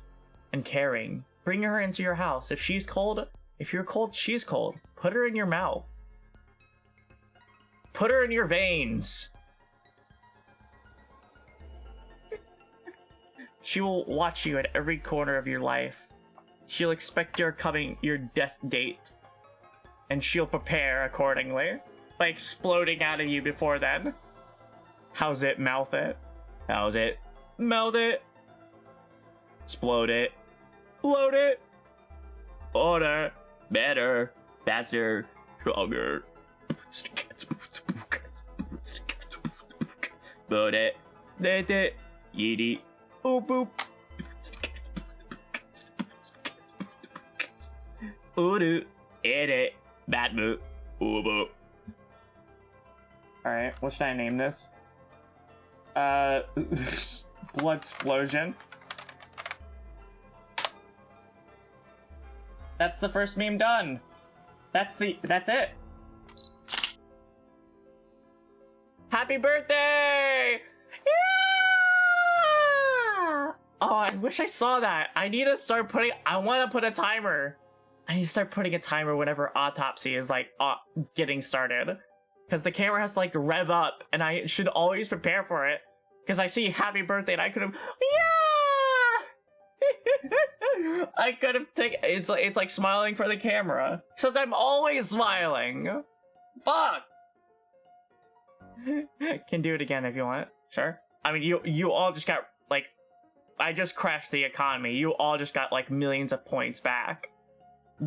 and caring. Bring her into your house. If she's cold, if you're cold, she's cold. Put her in your mouth. Put her in your veins. She will watch you at every corner of your life. She'll expect your death date. And she'll prepare accordingly. By exploding out of you before then. How's it? Mouth it. How's it? Mouth it. Explode it. Load it. Order. Better. Faster. Stronger. Load it. Let it. Yeet it. Boop boop. Ooh-doo. Eat it. Bad boop. Ooh boop. Alright, what should I name this? Blood explosion. That's the first meme done. That's it. Happy birthday! Yeah! Oh, I wish I saw that. I need to start putting, I want to put a timer. I need to start putting a timer whenever autopsy is like getting started. Because the camera has to like rev up and I should always prepare for it. Because I see happy birthday and I could have, yeah! I could have taken, it's like smiling for the camera. Except I'm always smiling. Fuck! Can do it again if you want. Sure. I mean, you all just got, like, I just crashed the economy. You all just got, like, millions of points back.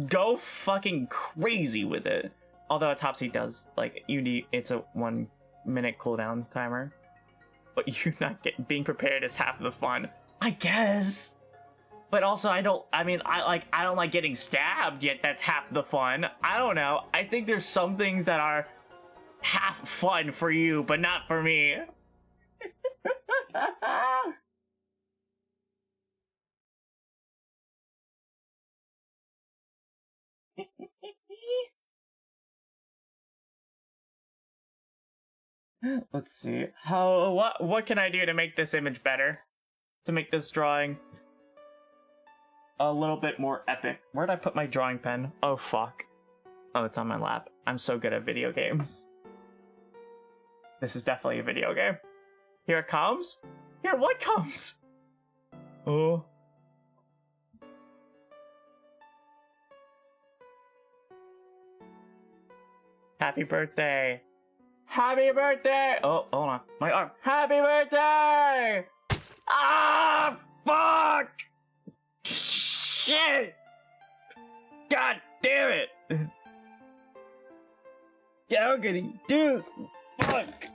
Go fucking crazy with it. Although autopsy does, like, it's a 1 minute cooldown timer. But you not being prepared is half the fun. I guess. But also, I don't like getting stabbed, yet that's half the fun. I don't know. I think there's some things that are half fun for you, but not for me. Let's see. What can I do to make this image better? To make this drawing a little bit more epic. Where'd I put my drawing pen? Oh fuck. Oh, it's on my lap. I'm so good at video games. This is definitely a video game. Here it comes. Here, what comes? Oh. Happy birthday. Happy birthday! Oh, hold on. My arm. Happy birthday! Ah, fuck! Shit! God damn it! How can he do this? Fuck!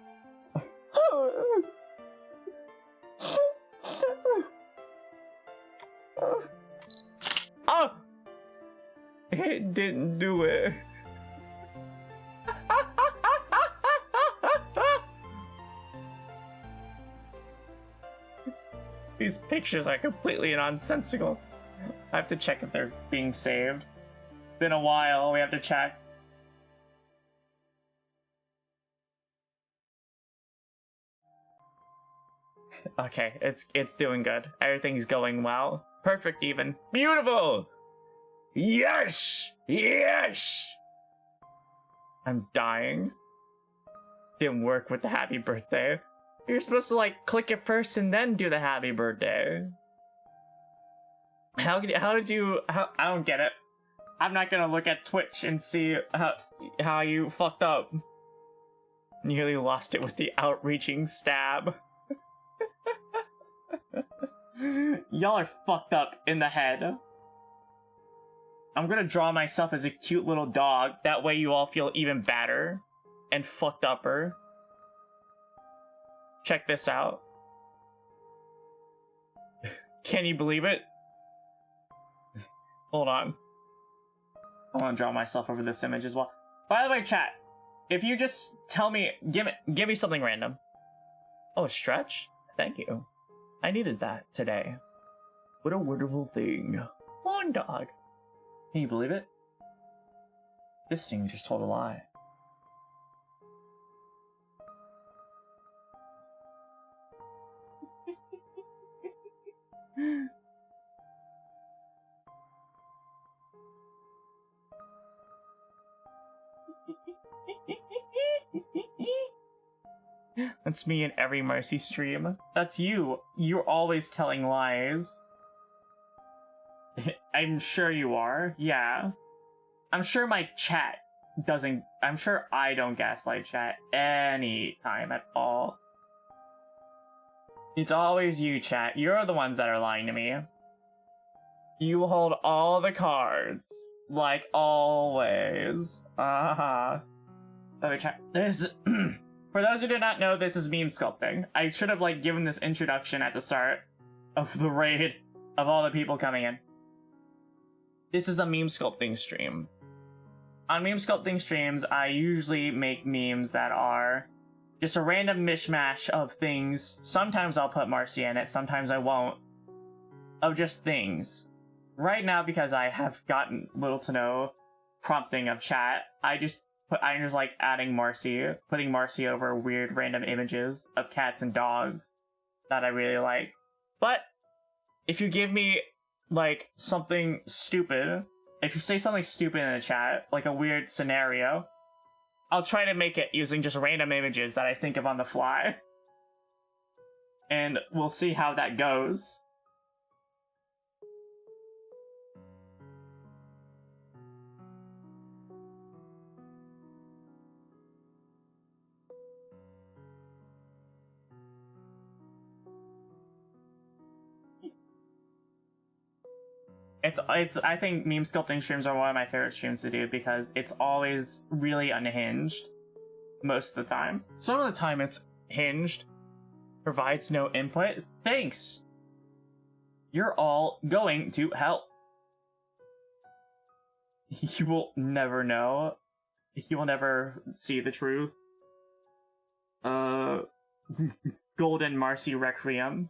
Oh! It didn't do it. These pictures are completely nonsensical. I have to check if they're being saved. Been a while, we have to check. Okay, it's doing good. Everything's going well. Perfect even. Beautiful! Yes! Yes! I'm dying. Didn't work with the happy birthday. You're supposed to like click it first and then do the happy birthday. How did you, I don't get it. I'm not gonna look at Twitch and see how you fucked up. Nearly lost it with the outreaching stab. Y'all are fucked up in the head. I'm gonna draw myself as a cute little dog. That way you all feel even badder and fucked upper. Check this out. Can you believe it? Hold on. I want to draw myself over this image as well. By the way, chat, if you just tell me, give me something random. Oh, stretch? Thank you. I needed that today. What a wonderful thing. Lawn dog. Can you believe it? This thing just told a lie. That's me in every Marcy stream. That's you. You're always telling lies. I'm sure you are. Yeah. I'm sure my chat doesn't... I'm sure I don't gaslight chat any time at all. It's always you, chat. You're the ones that are lying to me. You hold all the cards. Like always. This... For those who do not know, this is meme sculpting. I should have, like, given this introduction at the start of the raid of all the people coming in. This is a meme sculpting stream. On meme sculpting streams, I usually make memes that are just a random mishmash of things. Sometimes I'll put Marcy in it, sometimes I won't. Of just things. Right now, because I have gotten little to no prompting of chat, I'm just like adding Marcy, putting Marcy over weird random images of cats and dogs that I really like. But if you give me like something stupid, if you say something stupid in the chat, like a weird scenario, I'll try to make it using just random images that I think of on the fly. And we'll see how that goes. I think meme sculpting streams are one of my favorite streams to do because it's always really unhinged most of the time. Some of the time it's hinged, provides no input. Thanks! You're all going to help. You will never know. You will never see the truth. Golden Marcy Requiem.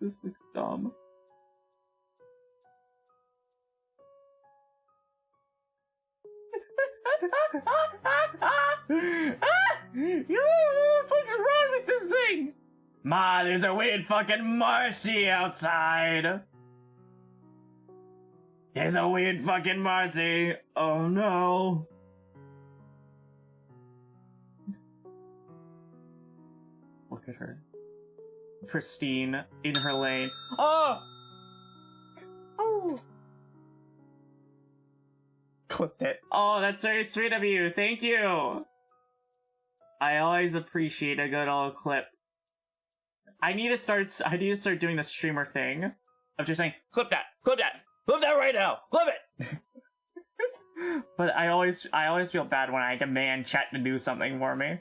This looks dumb. What's wrong with this thing? Ma, there's a weird fucking Marcy outside. There's a weird fucking Marcy. Oh no. Look at her. Pristine in her lane. Oh! Oh! Clipped it. Oh, that's very sweet of you. Thank you. I always appreciate a good old clip. I need to start doing the streamer thing of just saying, clip that right now, clip it. But I always feel bad when I demand chat to do something for me.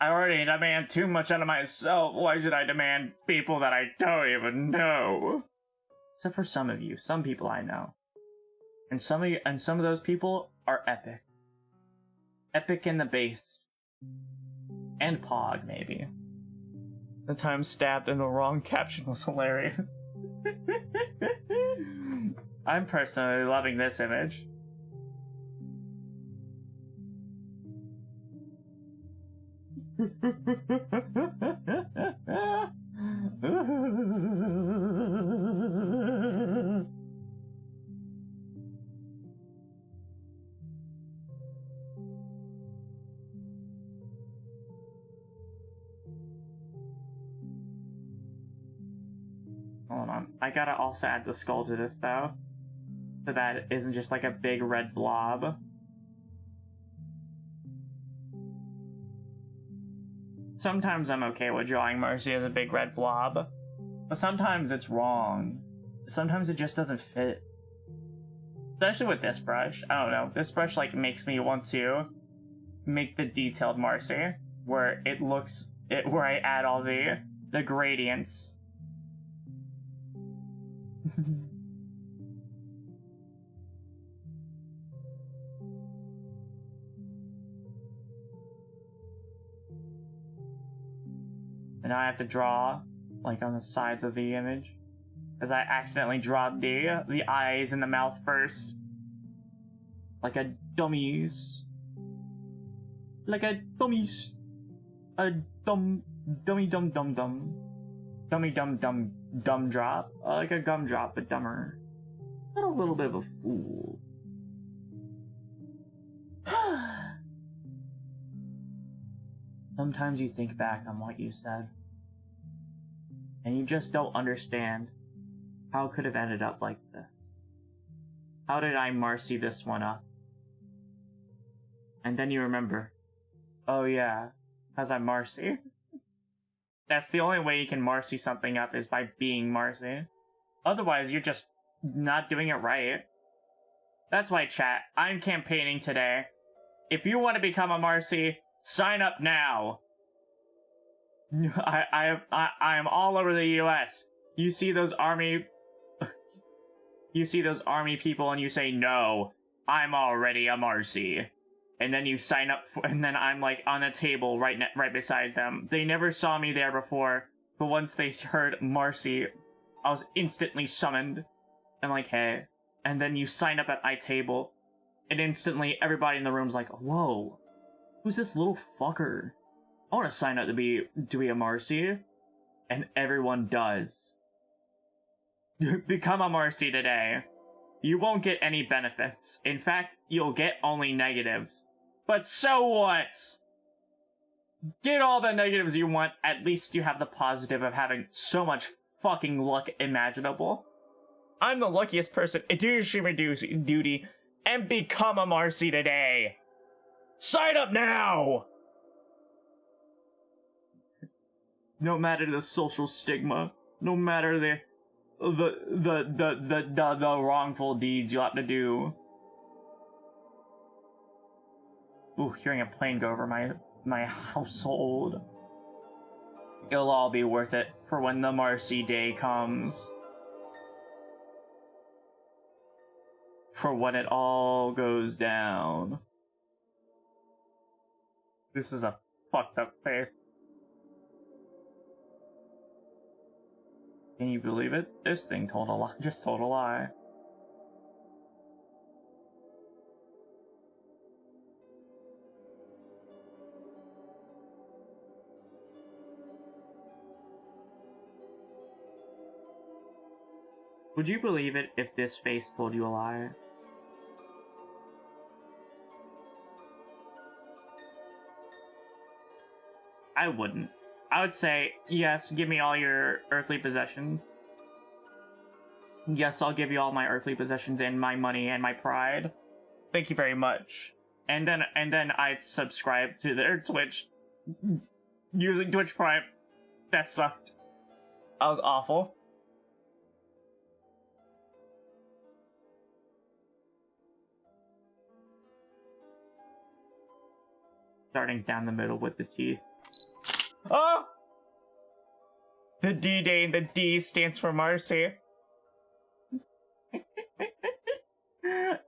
I already demand too much out of myself. Why should I demand people that I don't even know? Except for some of you, some people I know. And some of those people are epic. Epic in the base. And Pog, maybe. The time stabbed in the wrong caption was hilarious. I'm personally loving this image. Hold on. I gotta also add the skull to this, though. So that it isn't just like a big red blob. Sometimes I'm okay with drawing Marcy as a big red blob. But sometimes it's wrong. Sometimes it just doesn't fit. Especially with this brush. I don't know. This brush, like, makes me want to make the detailed Marcy where where I add all the gradients. And now I have to draw, like, on the sides of the image, because I accidentally dropped the eyes and the mouth first. Like a dummies. Like a dummies. A dummy dum dum dum. Dummy dumb drop. Like a gumdrop, but dumber. But a little bit of a fool. Sometimes you think back on what you said, and you just don't understand how it could have ended up like this. How did I Marcy this one up? And then you remember, oh yeah, because I'm Marcy. That's the only way you can Marcy something up, is by being Marcy. Otherwise, you're just not doing it right. That's why, chat, I'm campaigning today. If you want to become a Marcy, sign up now. I am all over the U.S. You see those army people and you say, no, I'm already a Marcy. And then you sign up for, and then I'm like on a table right beside them. They never saw me there before, but once they heard Marcy, I was instantly summoned. I'm like, hey. And then you sign up at my table, and instantly everybody in the room's like, whoa, who's this little fucker? I want to sign up to be a Marcy. And everyone does. Become a Marcy today. You won't get any benefits. In fact, you'll get only negatives. But so what? Get all the negatives you want, at least you have the positive of having so much fucking luck imaginable. I'm the luckiest person to do your streamer duty and become a Marcy today. Sign up now! No matter the social stigma, no matter the wrongful deeds you have to do. Ooh, hearing a plane go over my household. It'll all be worth it for when the Marcy day comes. For when it all goes down. This is a fucked up face. Can you believe it? This thing told a lie. Just told a lie. Would you believe it if this face told you a lie? I wouldn't. I would say, yes, give me all your earthly possessions. Yes, I'll give you all my earthly possessions and my money and my pride. Thank you very much. And then I'd subscribe to their Twitch using Twitch Prime. That sucked. That was awful. Starting down the middle with the teeth. Oh! The D-Day, and the D stands for Marcy.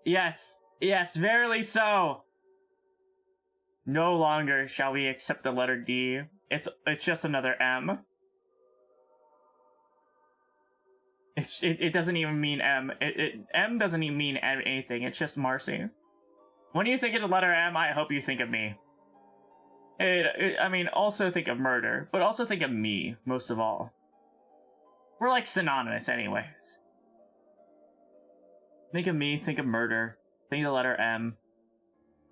Yes, verily so. No longer shall we accept the letter D. It's just another M. It doesn't even mean M. M doesn't even mean anything. It's just Marcy. When you think of the letter M, I hope you think of me. I mean, also think of murder, but also think of me, most of all. We're like synonymous anyways. Think of me, think of murder, think of the letter M,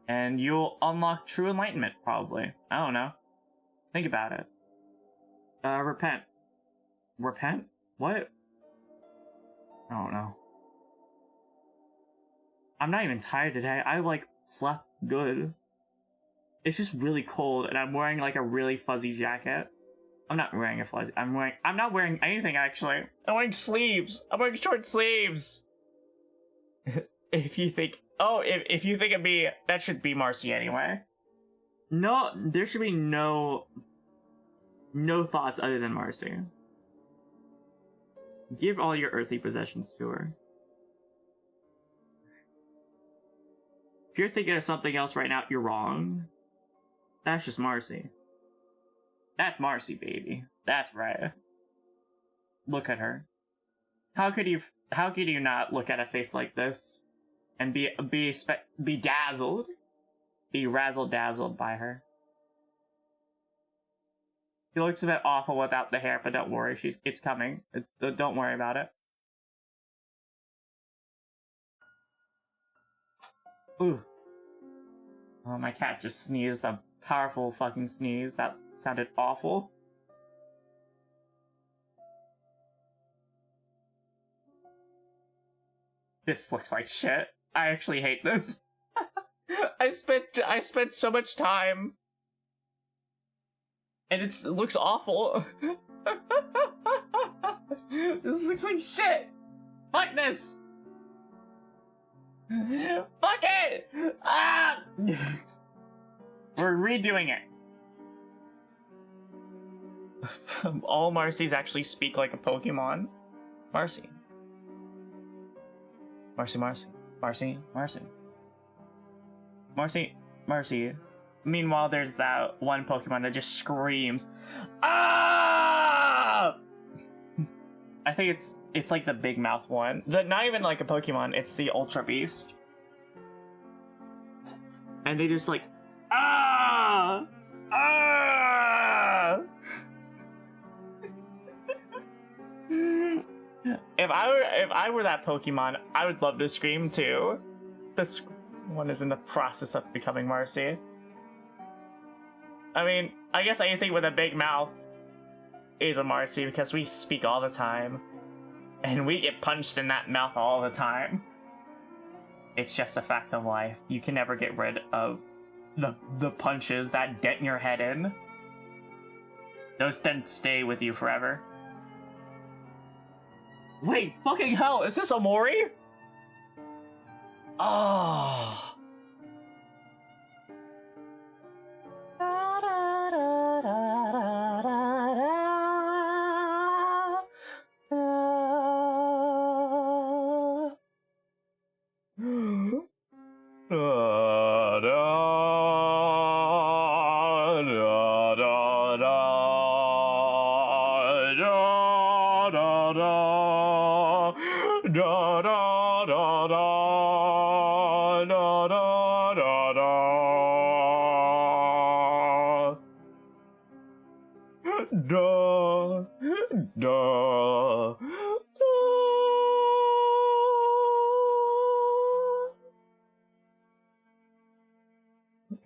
and you'll unlock true enlightenment, probably. I don't know. Think about it. Repent. Repent? What? I don't know. I'm not even tired today. I, slept good. It's just really cold, and I'm wearing, a really fuzzy jacket. I'm not wearing a fuzzy... I'm not wearing anything, actually. I'm wearing sleeves. I'm wearing short sleeves. If you think... Oh, if you think of me, that should be Marcy anyway. No, there should be no thoughts other than Marcy. Give all your earthly possessions to her. If you're thinking of something else right now, you're wrong. That's just Marcy. That's Marcy, baby. That's right. Look at her. How could you not look at a face like this and be dazzled, be razzle-dazzled by her? She looks a bit awful without the hair, but don't worry, it's coming. Don't worry about it. Ooh. Oh, my cat just sneezed a powerful fucking sneeze. That sounded awful. This looks like shit. I actually hate this. I spent so much time, and it looks awful. This looks like shit. Fuck this. Fuck it. Ah. We're redoing it. All Marcys actually speak like a Pokemon. Marcy. Marcy, Marcy. Marcy, Marcy. Marcy, Marcy. Meanwhile, there's that one Pokemon that just screams, ah! I think it's like the big mouth one. Not even like a Pokemon, it's the Ultra Beast. And they just like, ah! Ah! If I were that Pokemon, I would love to scream too. This one is in the process of becoming Marcy. I mean, I guess anything with a big mouth is a Marcy because we speak all the time. And we get punched in that mouth all the time. It's just a fact of life. You can never get rid of the punches that dent your head in. Those dents stay with you forever. Wait, fucking hell, is this Omori? Oh.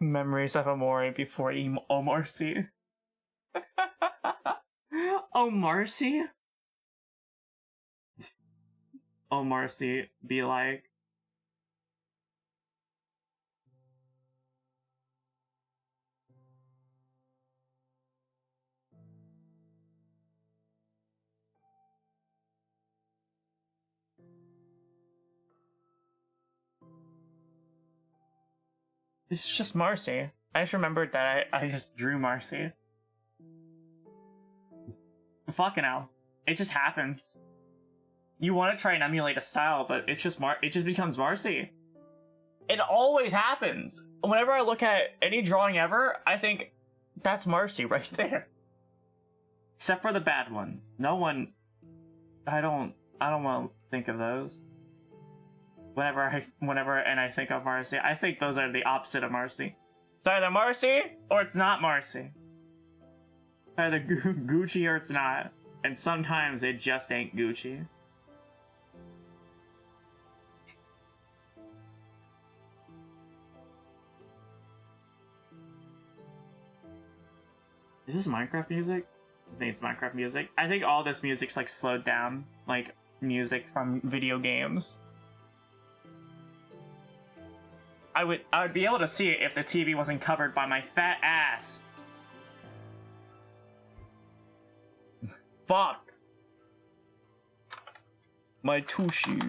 Memories of Omori before Omarcy. Omarcy? Omarcy be like. This is just Marcy. I just remembered that I just drew Marcy. Fucking hell. It just happens. You want to try and emulate a style, but it's just it just becomes Marcy. It always happens. Whenever I look at any drawing ever, I think that's Marcy right there. Except for the bad ones. No one I don't want to think of those. Whenever I think of Marcy, I think those are the opposite of Marcy. It's either Marcy or it's not Marcy. It's either Gucci or it's not. And sometimes it just ain't Gucci. Is this Minecraft music? I think it's Minecraft music. I think all this music's like slowed down, like music from video games. I would be able to see it if the TV wasn't covered by my fat ass. Fuck. My tushy.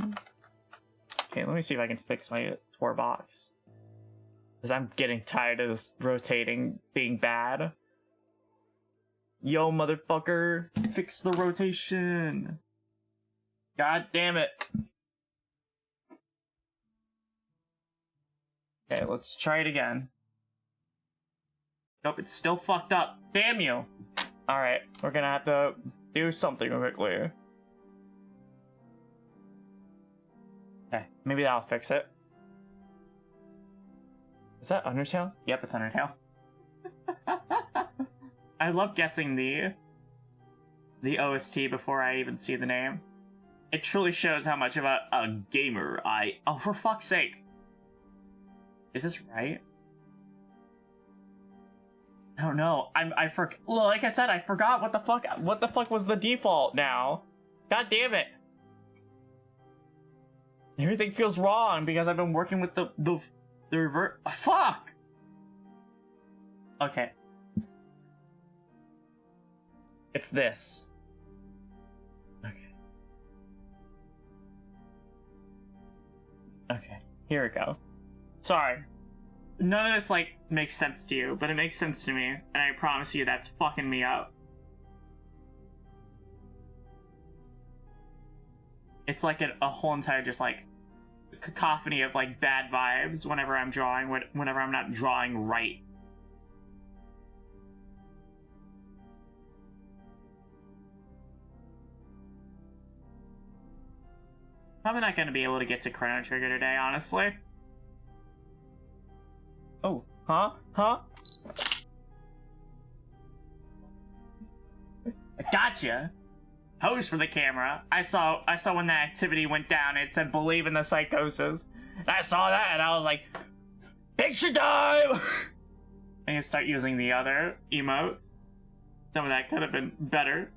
Okay, let me see if I can fix my tour box. Because I'm getting tired of this rotating being bad. Yo, motherfucker, fix the rotation. God damn it. Okay, let's try it again. Nope, it's still fucked up. Damn you. Alright, we're gonna have to do something quickly. Okay, maybe that'll fix it. Is that Undertale? Yep, it's Undertale. I love guessing the OST before I even see the name. It truly shows how much of a gamer I... Oh, for fuck's sake. Is this right? I don't know. Well, like I said, I forgot what the fuck was the default now. God damn it. Everything feels wrong because I've been working with the revert. Fuck! Okay. It's this. Okay. Okay. Here we go. Sorry. None of this, like, makes sense to you, but it makes sense to me, and I promise you that's fucking me up. It's like a whole entire, just, like, cacophony of, like, bad vibes whenever I'm drawing, whenever I'm not drawing right. Probably not going to be able to get to Chrono Trigger today, honestly. Oh, huh? I gotcha! Pose for the camera. I saw when that activity went down, it said believe in the psychosis. And I saw that and I was like, picture time! I need to start using the other emotes. Some of that could have been better.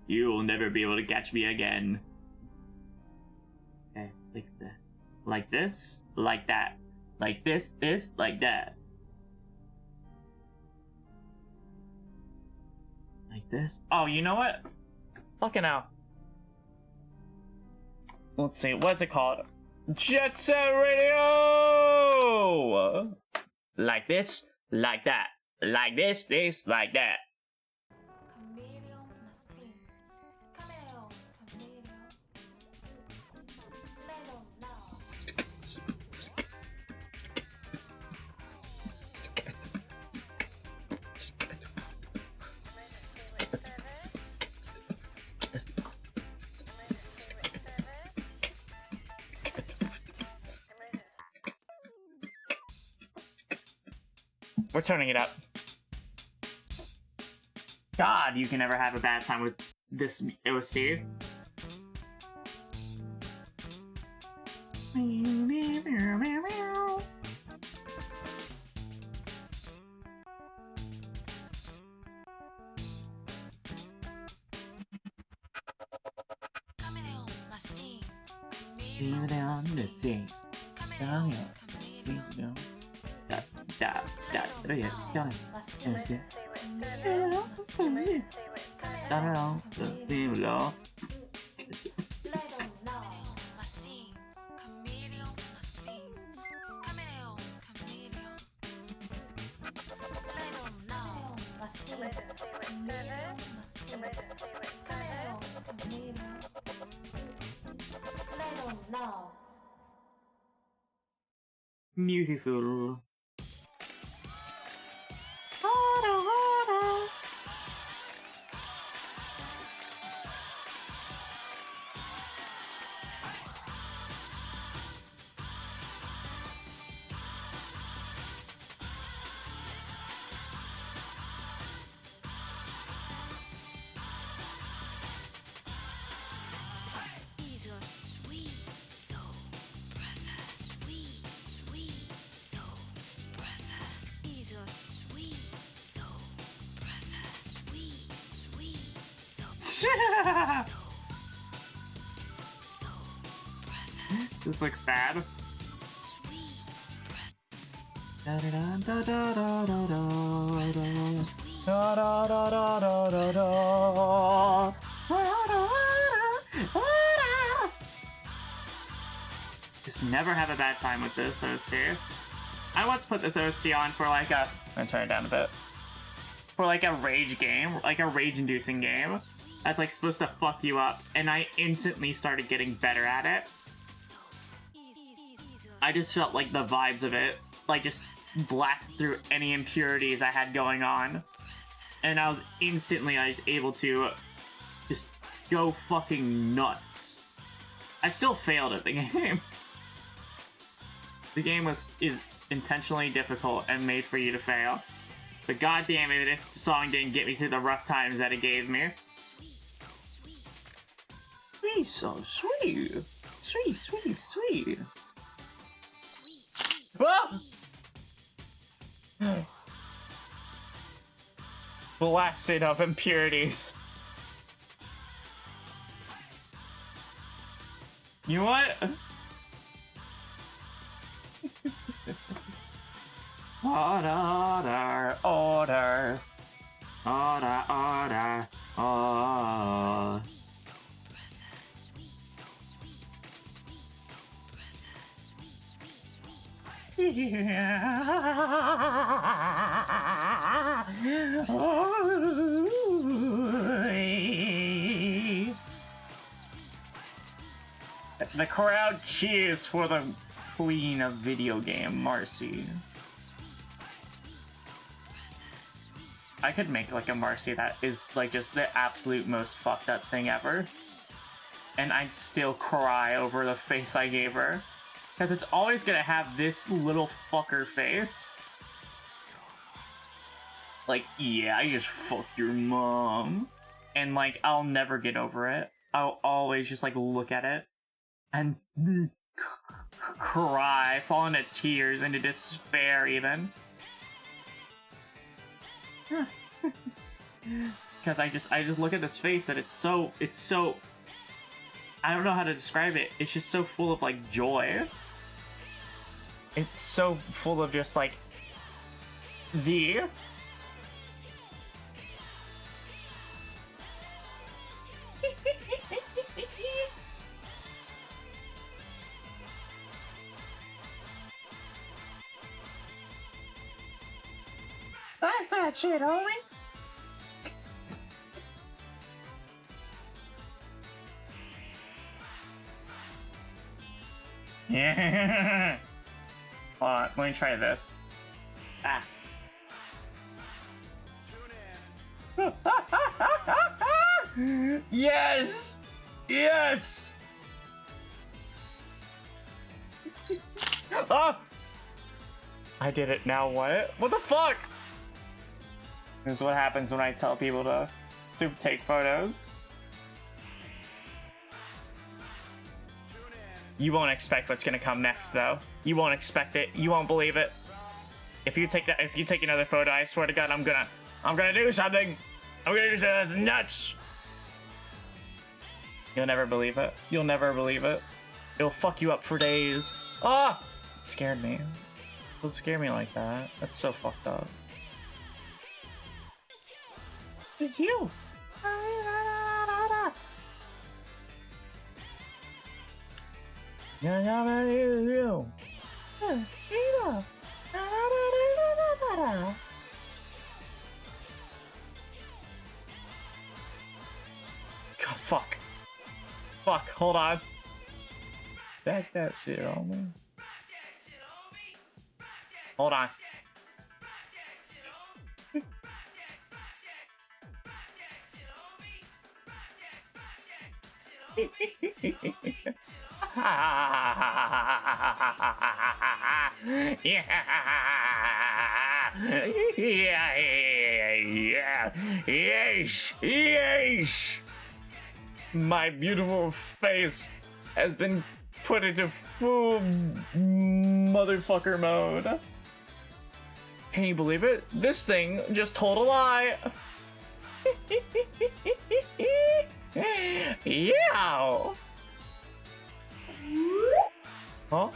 You'll never be able to catch me again. Okay, like this. Like this, like that. Like this, like that. Like this. Oh, you know what? Fucking hell. Let's see, what's it called? Jet Set Radio! Like this, like that. Like this, like that. We're turning it up. God, you can never have a bad time with this OST. Beautiful. This looks bad. Just never have a bad time with this OST. I once put this OST on for like a... I'm gonna turn it down a bit. For like a rage game, like a rage-inducing game. That's like supposed to fuck you up, and I instantly started getting better at it. I just felt like the vibes of it, like just blast through any impurities I had going on. And I was able to just go fucking nuts. I still failed at the game. The game is intentionally difficult and made for you to fail. But goddamn it, this song didn't get me through the rough times that it gave me. He's so sweet. Sweet, sweet, sweet. Ah! Blasted of impurities. You know what? Order, order, order, order, order. The crowd cheers for the queen of video game, Marcy. I could make like a Marcy that is like just the absolute most fucked up thing ever. And I'd still cry over the face I gave her. Because it's always gonna have this little fucker face. Like, yeah, I just fucked your mom. And like, I'll never get over it. I'll always just like look at it and cry, fall into tears, into despair even. Because I just look at this face and it's so I don't know how to describe it. It's just so full of like joy. It's so full of just like the That's that shit, homie. Yeah. Hold on, let me try this. Ah. Yes! Yes! Oh! I did it, now what? What the fuck? This is what happens when I tell people to take photos. You won't expect what's gonna come next, though. You won't expect it. You won't believe it. If you take another photo, I swear to God, I'm gonna do something. I'm gonna do something that's nuts. You'll never believe it. You'll never believe it. It'll fuck you up for days. Ah! It scared me. Don't scare me like that. That's so fucked up. It's you. God, fuck. Fuck, hold on. Back that shit on me. Hold on. Yes. My beautiful face has been put into full motherfucker mode. Can you believe it? This thing just told a lie. Yeah. Huh?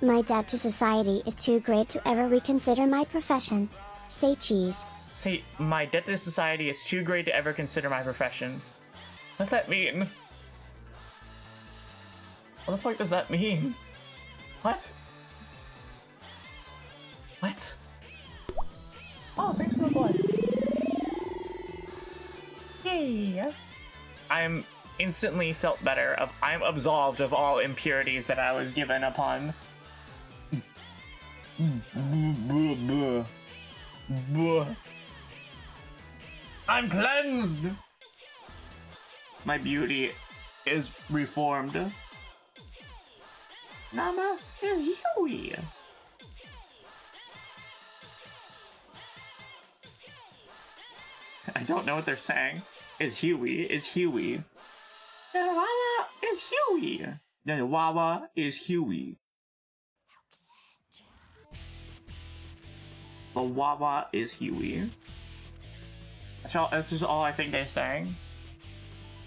My debt to society is too great to ever reconsider my profession. Say cheese. Say, my debt to society is too great to ever consider my profession. What's that mean? What the fuck does that mean? What? What? Oh, thanks for the blood. Yay! I'm instantly felt better. I'm absolved of all impurities that I was given upon. I'm cleansed! My beauty is reformed. Nama is Huey. I don't know what they're saying. Is Huey. The Wawa is Huey. The Wawa is Huey. The Wawa is Huey. That's just all I think they're saying.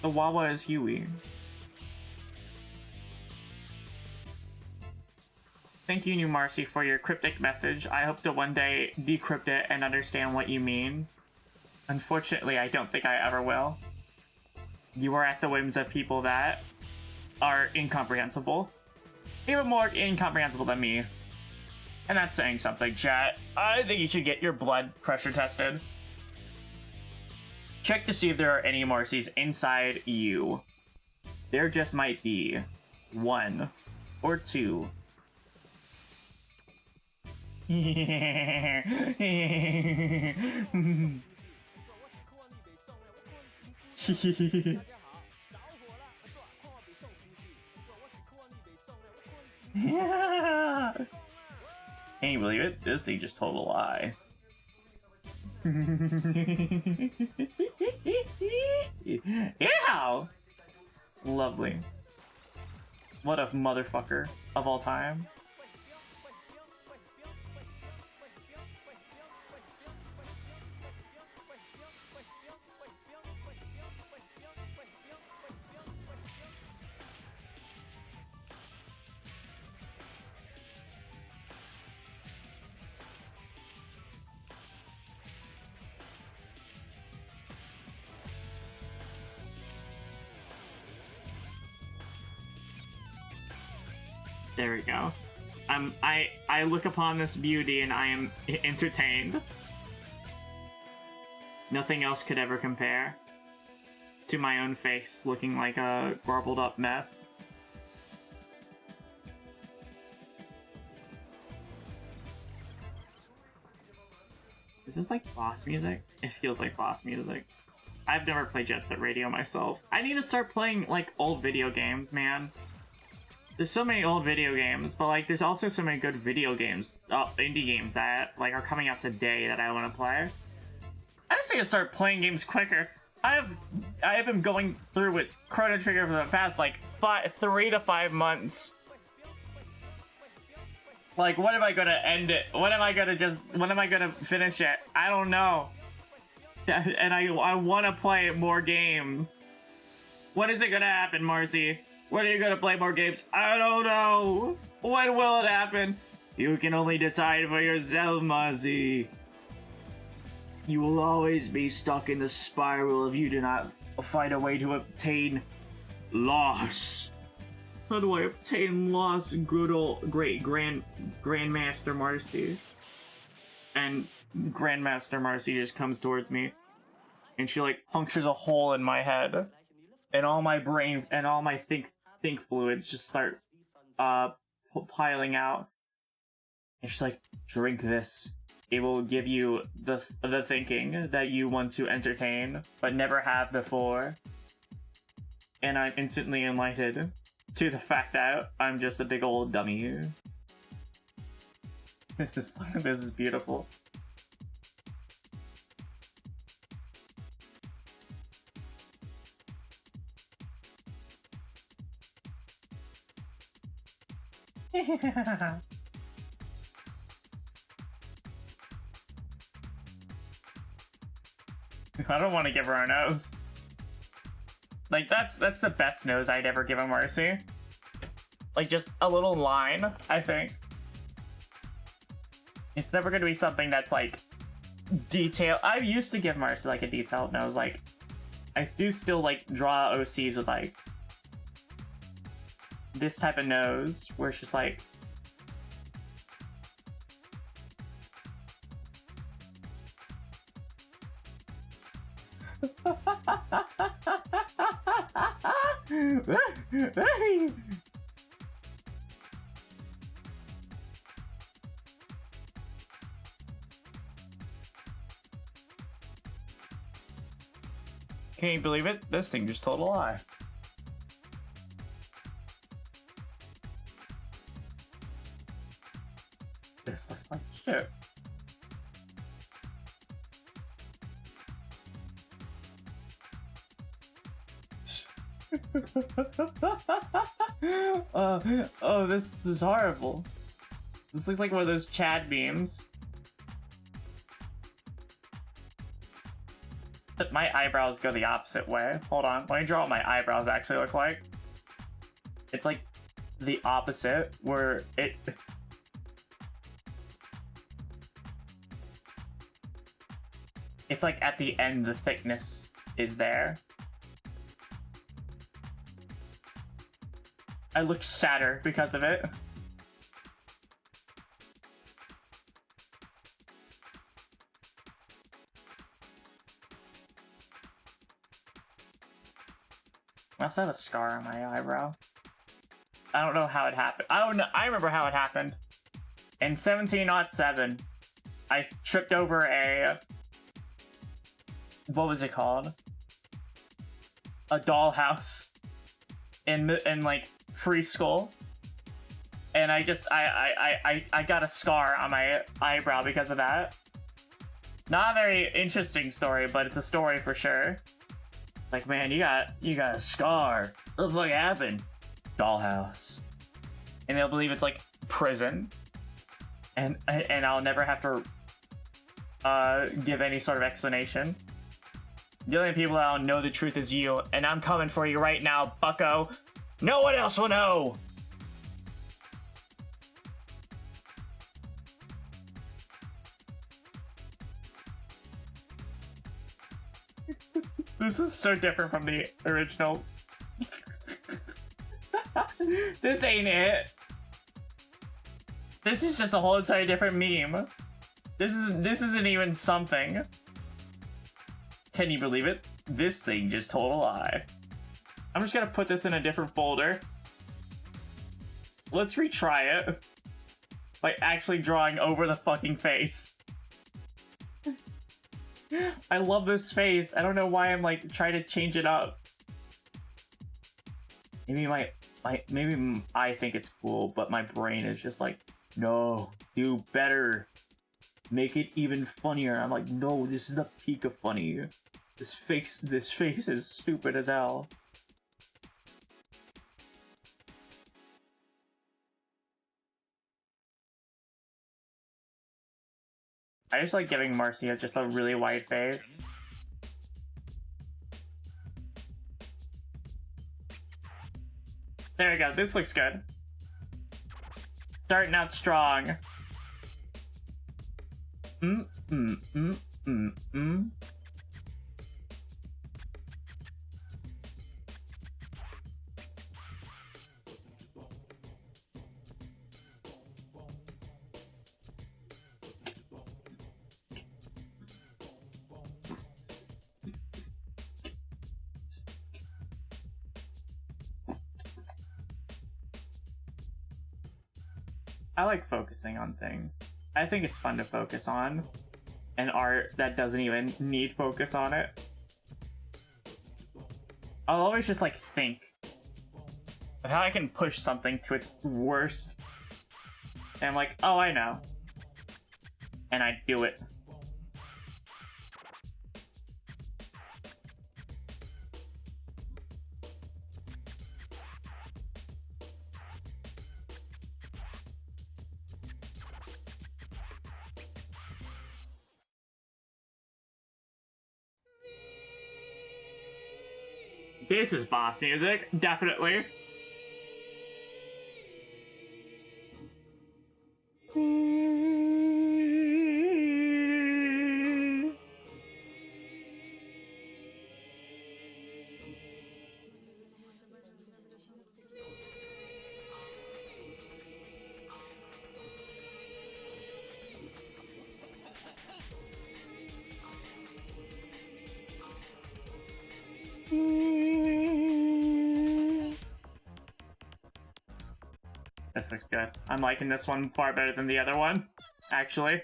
The Wawa is Huey. Thank you, RigorMarcy, for your cryptic message. I hope to one day decrypt it and understand what you mean. Unfortunately, I don't think I ever will. You are at the whims of people that are incomprehensible. Even more incomprehensible than me. And that's saying something, chat. I think you should get your blood pressure tested. Check to see if there are any Marcies inside you. There just might be 1 or 2. Yeah. Can you believe it? This thing just told a lie. Yeah! Lovely. What a motherfucker of all time. There we go. I look upon this beauty and I am entertained. Nothing else could ever compare to my own face looking like a garbled up mess. Is this like boss music? It feels like boss music. I've never played Jet Set Radio myself. I need to start playing like old video games, man. There's so many old video games, but like there's also so many good video games, indie games that like are coming out today that I want to play. I just need to start playing games quicker. I have been going through with Chrono Trigger for the past like 3 to 5 months. Like, when am I gonna end it? When am I gonna finish it? I don't know. And I want to play more games. When is it gonna happen, Marcy? When are you gonna play more games? I don't know. When will it happen? You can only decide for yourself, Marcy. You will always be stuck in the spiral if you do not find a way to obtain loss. How do I obtain loss, good old great Grandmaster Marcy? And Grandmaster Marcy just comes towards me, and she like punctures a hole in my head, and all my brain and all my think fluids just start piling out. And she's like, "Drink this. It will give you the thinking that you want to entertain but never have before." And I'm instantly enlightened to the fact that I'm just a big old dummy. This is beautiful. Yeah. I don't want to give her a nose. Like, that's the best nose I'd ever give a Marcy. Like, just a little line, I think. It's never gonna be something that's like detailed. I used to give Marcy like a detailed nose. Like, I do still like draw OCs with like this type of nose where it's just like Can you believe it? This thing just told a lie. This looks like shit. Oh, this is horrible. This looks like one of those Chad memes. My eyebrows go the opposite way. Hold on, let me draw what my eyebrows actually look like. It's like the opposite, where it's like at the end the thickness is there. I look sadder because of it. I also have a scar on my eyebrow. I don't know how it happened. I remember how it happened. In 1707, I tripped over a... what was it called? A dollhouse in like preschool, and I got a scar on my eyebrow because of that. Not a very interesting story, but it's a story for sure. Like, man, you got a scar. What the fuck happened? Dollhouse. And they'll believe it's like prison, and I'll never have to give any sort of explanation. The only people that'll know the truth is you, and I'm coming for you right now, bucko. No one else will know. This is so different from the original. This ain't it. This is just a whole entire different meme. This isn't even something. Can you believe it? This thing just told a lie. I'm just gonna put this in a different folder. Let's retry it by actually drawing over the fucking face. I love this face. I don't know why I'm like trying to change it up. Maybe maybe I think it's cool, but my brain is just like, no, do better. Make it even funnier. I'm like, no, this is the peak of funny. This face is stupid as hell. I just like giving Marcy just a really wide face. There we go, this looks good. Starting out strong. I like focusing on things. I think it's fun to focus on an art that doesn't even need focus on it. I'll always just like think of how I can push something to its worst. And I'm like, oh, I know. And I do it. This is boss music, definitely. This looks good. I'm liking this one far better than the other one, actually.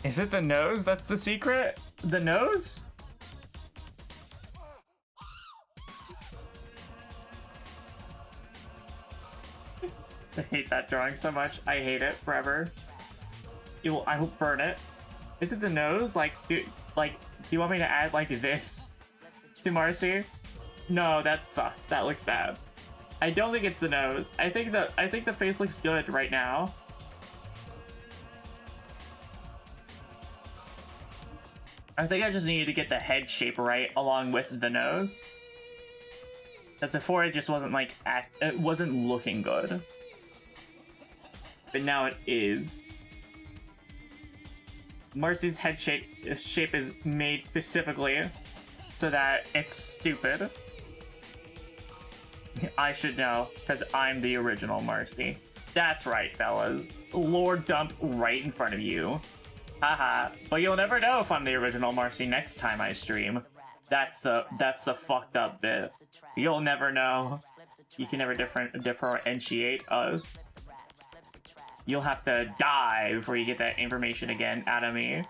Is it the nose that's the secret? The nose? I hate that drawing so much. I hate it forever. I will burn it. Is it the nose? Like, do you want me to add like this to Marcy? No, that sucks. That looks bad. I don't think it's the nose. I think the face looks good right now. I think I just needed to get the head shape right along with the nose. Because before it just wasn't like it wasn't looking good. But now it is. Marcy's head shape is made specifically so that it's stupid. I should know, because I'm the original Marcy. That's right, fellas. Lore dump right in front of you. Haha. But you'll never know if I'm the original Marcy next time I stream. That's the fucked up bit. You'll never know. You can never differentiate us. You'll have to die before you get that information again out of me.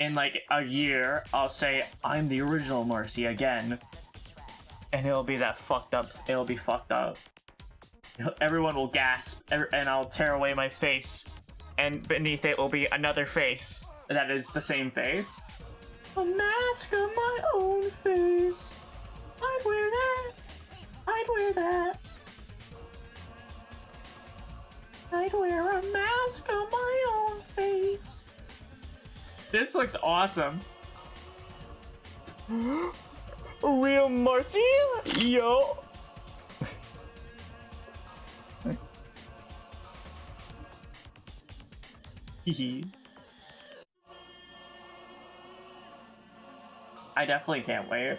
In like a year, I'll say, I'm the original Marcy again. And it'll be that fucked up. It'll be fucked up. Everyone will gasp, and I'll tear away my face. And beneath it will be another face. That is the same face. A mask of my own face. I'd wear that. I'd wear that. I'd wear a mask on my own face. This looks awesome. Real Marcy? Yo. I definitely can't wait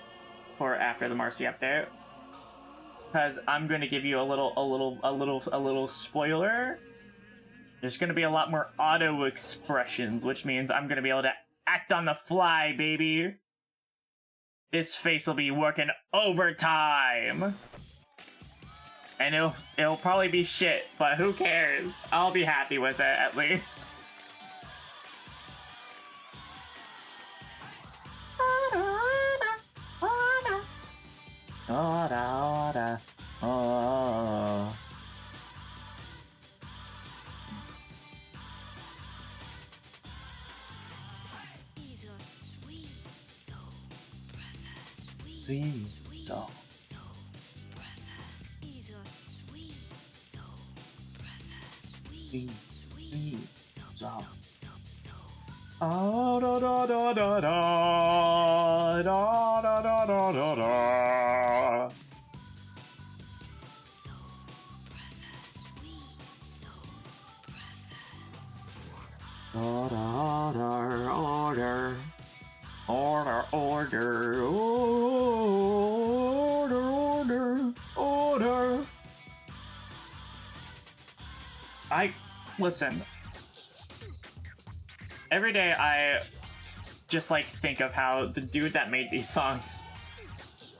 for after the Marcy update. Because I'm going to give you a little spoiler. There's going to be a lot more auto expressions, which means I'm going to be able to act on the fly, baby. This face will be working overtime. And it'll probably be shit, but who cares? I'll be happy with it, at least. Oh. Sweet soul. Sweet soul. Oh, da da da da da da da da da da da. Order. Listen. Every day I just like think of how the dude that made these songs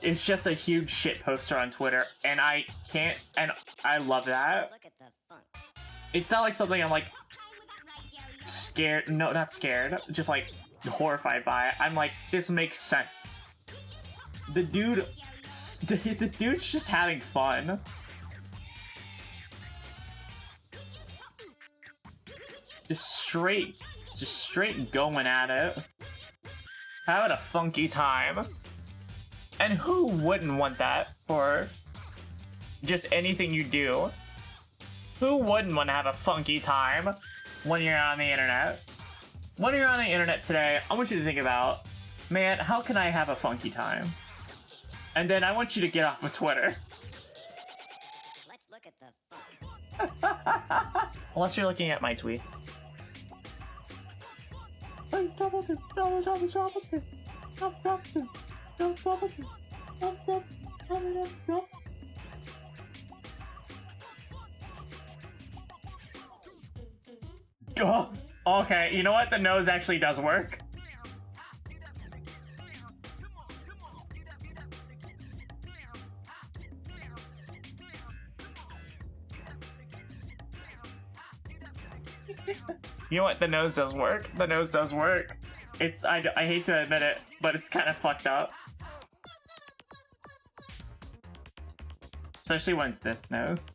is just a huge shit poster on Twitter, and I love that. It's not like something I'm like scared, no, not scared, just like horrified by. I'm like, this makes sense. The dude's just having fun. Just straight going at it. Having a funky time. And who wouldn't want that for just anything you do? Who wouldn't want to have a funky time when you're on the internet? When you're on the internet today, I want you to think about, man, how can I have a funky time? And then I want you to get off of Twitter. Let's look at the fun. Unless you're looking at my tweets. Oh, okay, you know what? The nose actually does work. You know what? The nose does work. The nose does work. It's I hate to admit it, but it's kind of fucked up. Especially when it's this nose.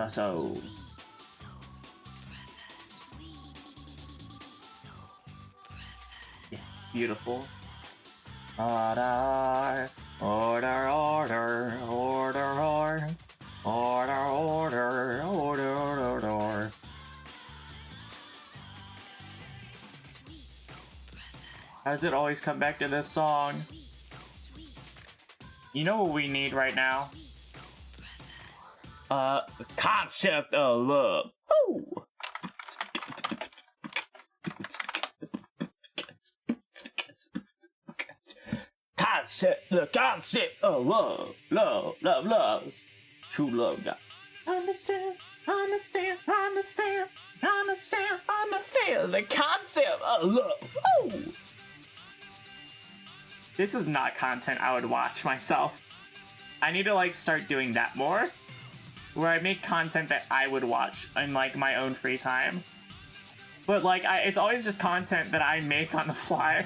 So. Yeah, beautiful. Order, order, order, order, order, order, order, order, order. How does it always come back to this song? You know what we need right now? Concept of love. Ooh. The concept of love, love, love, love. True love, God. Understand, understand, understand, understand, understand the concept of love. Ooh. This is not content I would watch myself. I need to like start doing that more. Where I make content that I would watch in like my own free time. But like it's always just content that I make on the fly.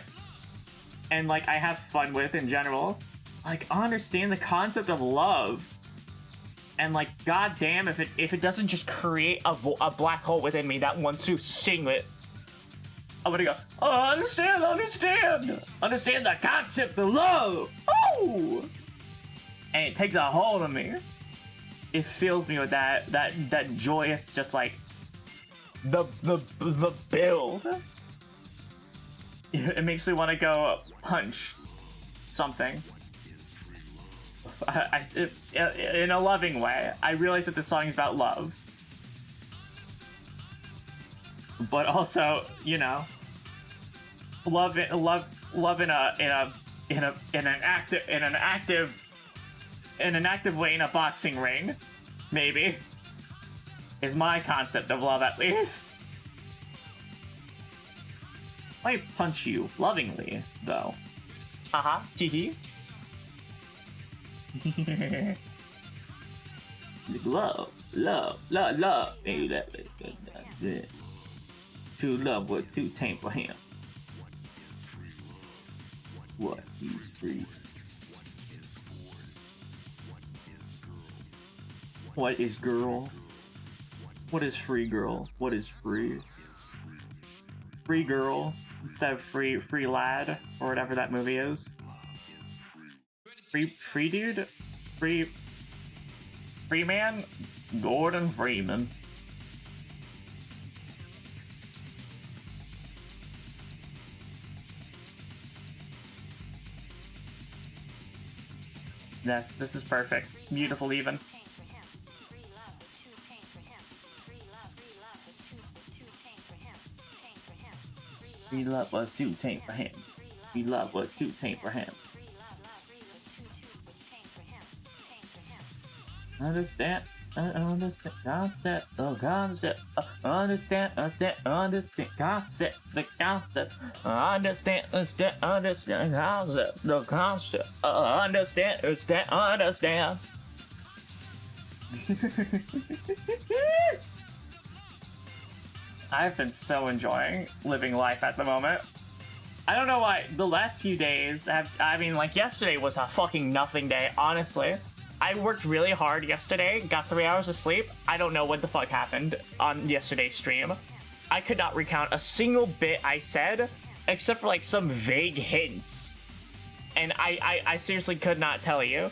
And like I have fun with in general. Like I understand the concept of love. And like goddamn if it doesn't just create a black hole within me that wants to sing it. I'm gonna go, oh, understand the concept of love. Oh! And it takes a hold of me. It fills me with that joyous, just like the build. It makes me want to go punch something. In a loving way. I realize that this song is about love, but also, you know, love in an active way in a boxing ring, maybe, is my concept of love, at least. I punch you lovingly, though. Uh-huh, teehee. Love, love, love, love. Maybe that's it. True love was too tame for him. What? He's free. What is girl? What is free girl? What is free? Free girl instead of free lad or whatever that movie is. Free dude? Free man? Gordon Freeman. Yes, this is perfect. Beautiful even. Free love was too tame for him. Free love was too tame for him. Understand concept, understand concept, the concept, understand concept, the concept, understand understand. I've been so enjoying living life at the moment. I don't know why the last few days like yesterday was a fucking nothing day, honestly. I worked really hard yesterday, got 3 hours of sleep. I don't know what the fuck happened on yesterday's stream. I could not recount a single bit I said, except for like some vague hints. And I seriously could not tell you.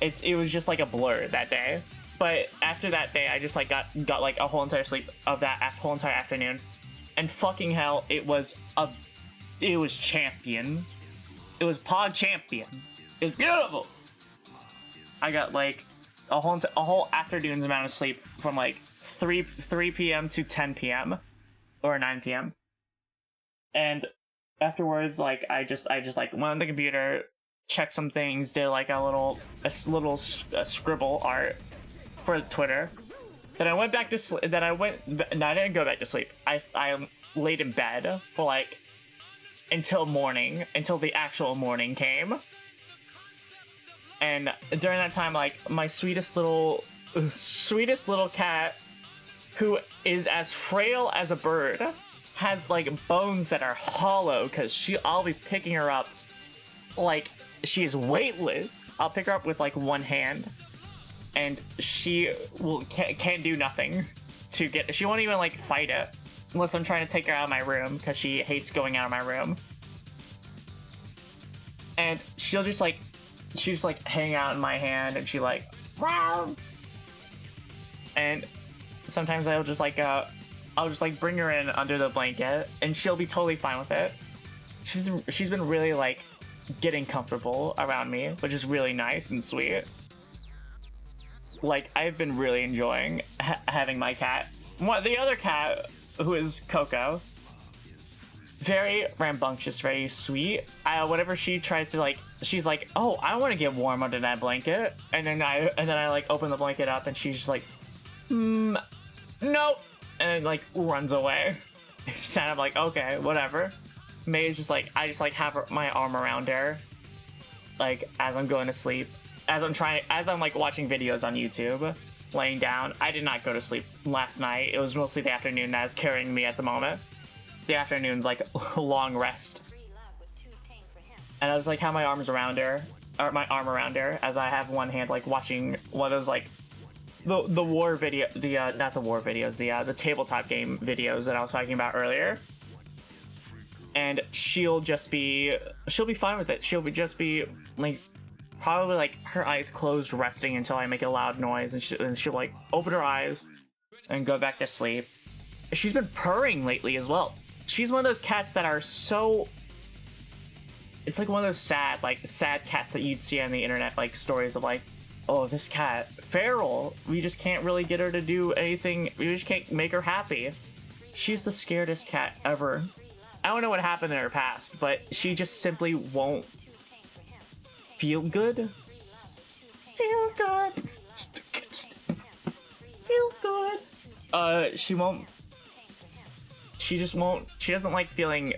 It was just like a blur that day. But after that day, I just like got like a whole entire sleep of that whole entire afternoon, and fucking hell, it was champion. It was pod champion. It was beautiful. I got like a whole afternoon's amount of sleep from like 3 p.m. to 10 p.m. or 9 p.m. And afterwards, like I just like went on the computer, checked some things, did like a little scribble art for Twitter. Then I went back to sleep. Then I didn't go back to sleep. I laid in bed for like until the actual morning came. And during that time, like my sweetest little cat, who is as frail as a bird, has like bones that are hollow because I'll be picking her up like she is weightless. I'll pick her up with like one hand, and she can't do nothing to get. She won't even like fight it unless I'm trying to take her out of my room because she hates going out of my room. And she'll just like hang out in my hand, and she like, wow. And sometimes I'll just like bring her in under the blanket, and she'll be totally fine with it. She's been really like getting comfortable around me, which is really nice and sweet. Like I've been really enjoying having my cats. The other cat, who is Coco, very rambunctious, very sweet. Whenever she tries to like, she's like, "Oh, I want to get warm under that blanket," and then I like open the blanket up, and she's just like, nope, and like runs away. And I'm like, okay, whatever. May is just like, I just like have my arm around her, like as I'm going to sleep, as I'm like watching videos on YouTube, laying down. I did not go to sleep last night. It was mostly the afternoon that is carrying me at the moment. The afternoon's like a long rest, and I was like have my arm around her as I have one hand like watching one of those like the war video, not the war videos, the tabletop game videos that I was talking about earlier. And she'll be fine with it. She'll just be like probably like her eyes closed, resting until I make a loud noise, and she'll like open her eyes and go back to sleep. She's been purring lately as well. She's one of those cats that are so, it's like one of those sad cats that you'd see on the internet, like stories of like, oh, this cat feral, we just can't really get her to do anything, we just can't make her happy. She's the scaredest cat ever. I don't know what happened in her past, but she just simply won't feel good. Feel good. Feel good. She doesn't like feeling,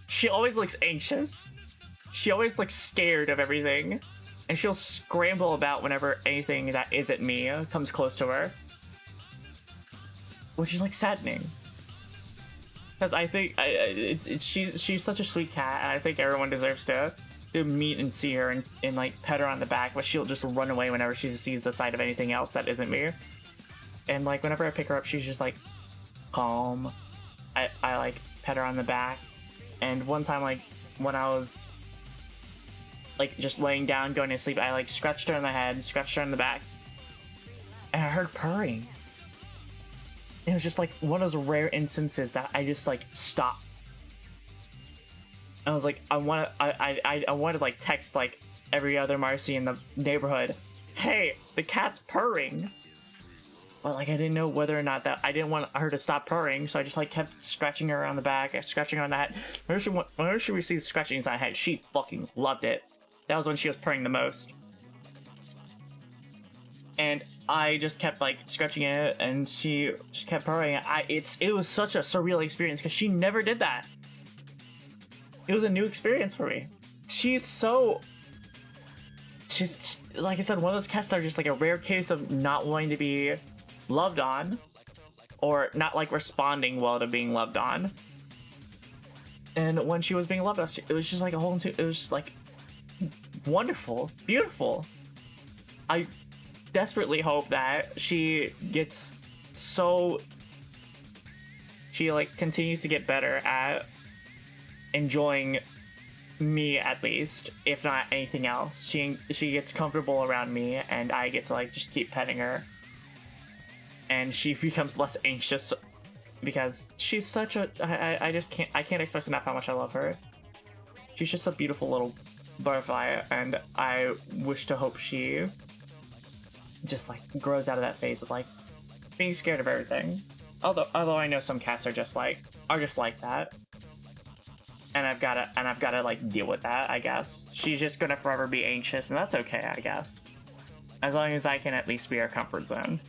she always looks anxious. She always looks scared of everything. And she'll scramble about whenever anything that isn't me comes close to her. Which is like saddening. Because I think she's such a sweet cat, and I think everyone deserves to meet and see her and like pet her on the back, but she'll just run away whenever she sees the sight of anything else that isn't me. And like whenever I pick her up, she's just like calm. I like pet her on the back, and one time like when I was like just laying down going to sleep, I like scratched her in the head, scratched her in the back, and I heard purring. It was just like one of those rare instances that I just like stopped. I was like, I want to like text like every other Marcy in the neighborhood, hey, the cat's purring. But like I didn't know whether or not that I didn't want her to stop purring, so I just like kept scratching her on the back, scratching her on the head. Whenever she received scratchings on the head, she fucking loved it. That was when she was purring the most. And I just kept like scratching it, and she just kept purring. It was such a surreal experience because she never did that. It was a new experience for me. She's like I said, one of those cats that are just like a rare case of not wanting to be loved on, or not like responding well to being loved on. And when she was being loved on, it was just like it was just like wonderful, beautiful. I desperately hope that she like continues to get better at enjoying me at least, if not anything else. She gets comfortable around me, and I get to like just keep petting her, and she becomes less anxious because she's such a I can't express enough how much I love her. She's just a beautiful little butterfly, and I wish to hope she just like grows out of that phase of like being scared of everything. Although I know some cats are just like that. And I've gotta like deal with that, I guess. She's just gonna forever be anxious, and that's okay, I guess. As long as I can at least be her comfort zone.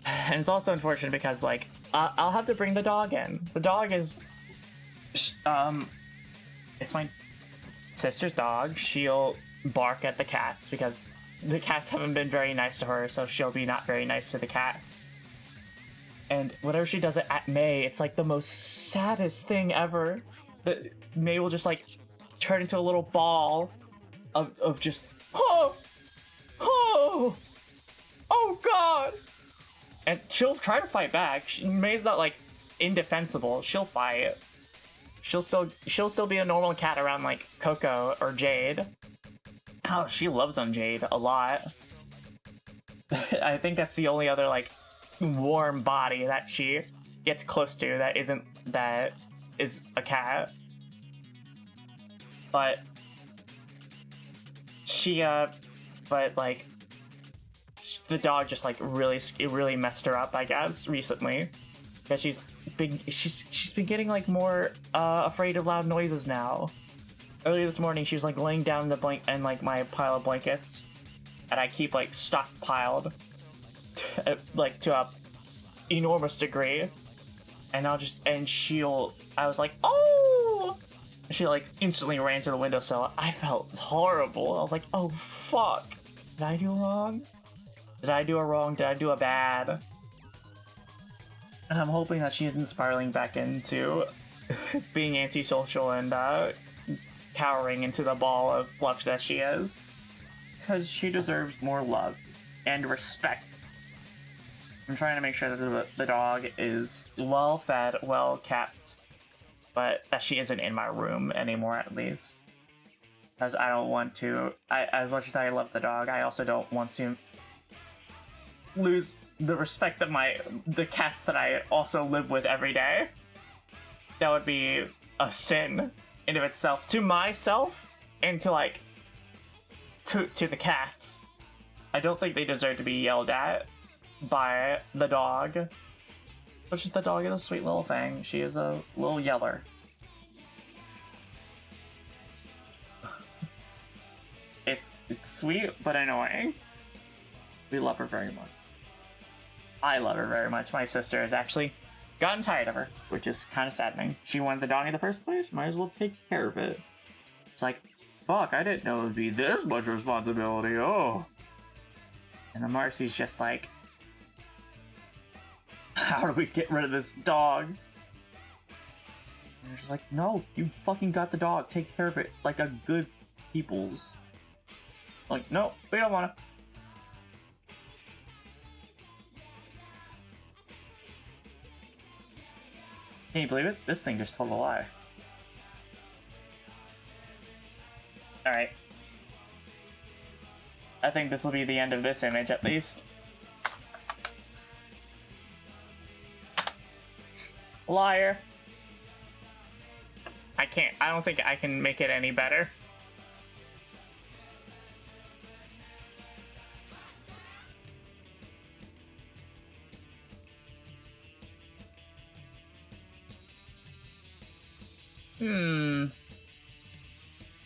And it's also unfortunate because like I'll have to bring the dog in. The dog is it's my sister's dog. She'll bark at the cats because the cats haven't been very nice to her, so she'll be not very nice to the cats. And whenever she does it at May, it's like the most saddest thing ever. That May will just like turn into a little ball of just oh god, and she'll try to fight back. May's not like indefensible. She'll fight. She'll still be a normal cat around like Coco or Jade. Oh, she loves on Jade a lot. I think that's the only other like warm body that she gets close to that is a cat. But like the dog just like really messed her up, I guess, recently, because she's been getting like more afraid of loud noises now. Earlier this morning, she was like laying down in like my pile of blankets, and I keep like stockpiled like to a enormous degree, and I was like, oh, she like instantly ran to the windowsill. I felt horrible. I was like, oh fuck, did I do wrong? Did I do a wrong? Did I do a bad? And I'm hoping that she isn't spiraling back into being antisocial and cowering into the ball of fluff that she is, because she deserves more love and respect. I'm trying to make sure that the dog is well fed, well kept, but that she isn't in my room anymore, at least. Because I don't want to, as much as I love the dog, I also don't want to lose the respect of the cats that I also live with every day. That would be a sin in of itself, to myself and to like to the cats. I don't think they deserve to be yelled at by the dog. Which is, the dog is a sweet little thing. She is a little yeller. It's sweet but annoying. We love her very much. I love her very much. My sister has actually gotten tired of her, which is kind of saddening. She wanted the dog in the first place, might as well take care of it. It's like, fuck, I didn't know it would be this much responsibility, oh. And then Marcy's just like, how do we get rid of this dog? And she's like, no, you fucking got the dog, take care of it like a good people's. Like, no, we don't wanna. Can you believe it? This thing just told a lie. Alright. I think this will be the end of this image, at least. Liar. I don't think I can make it any better.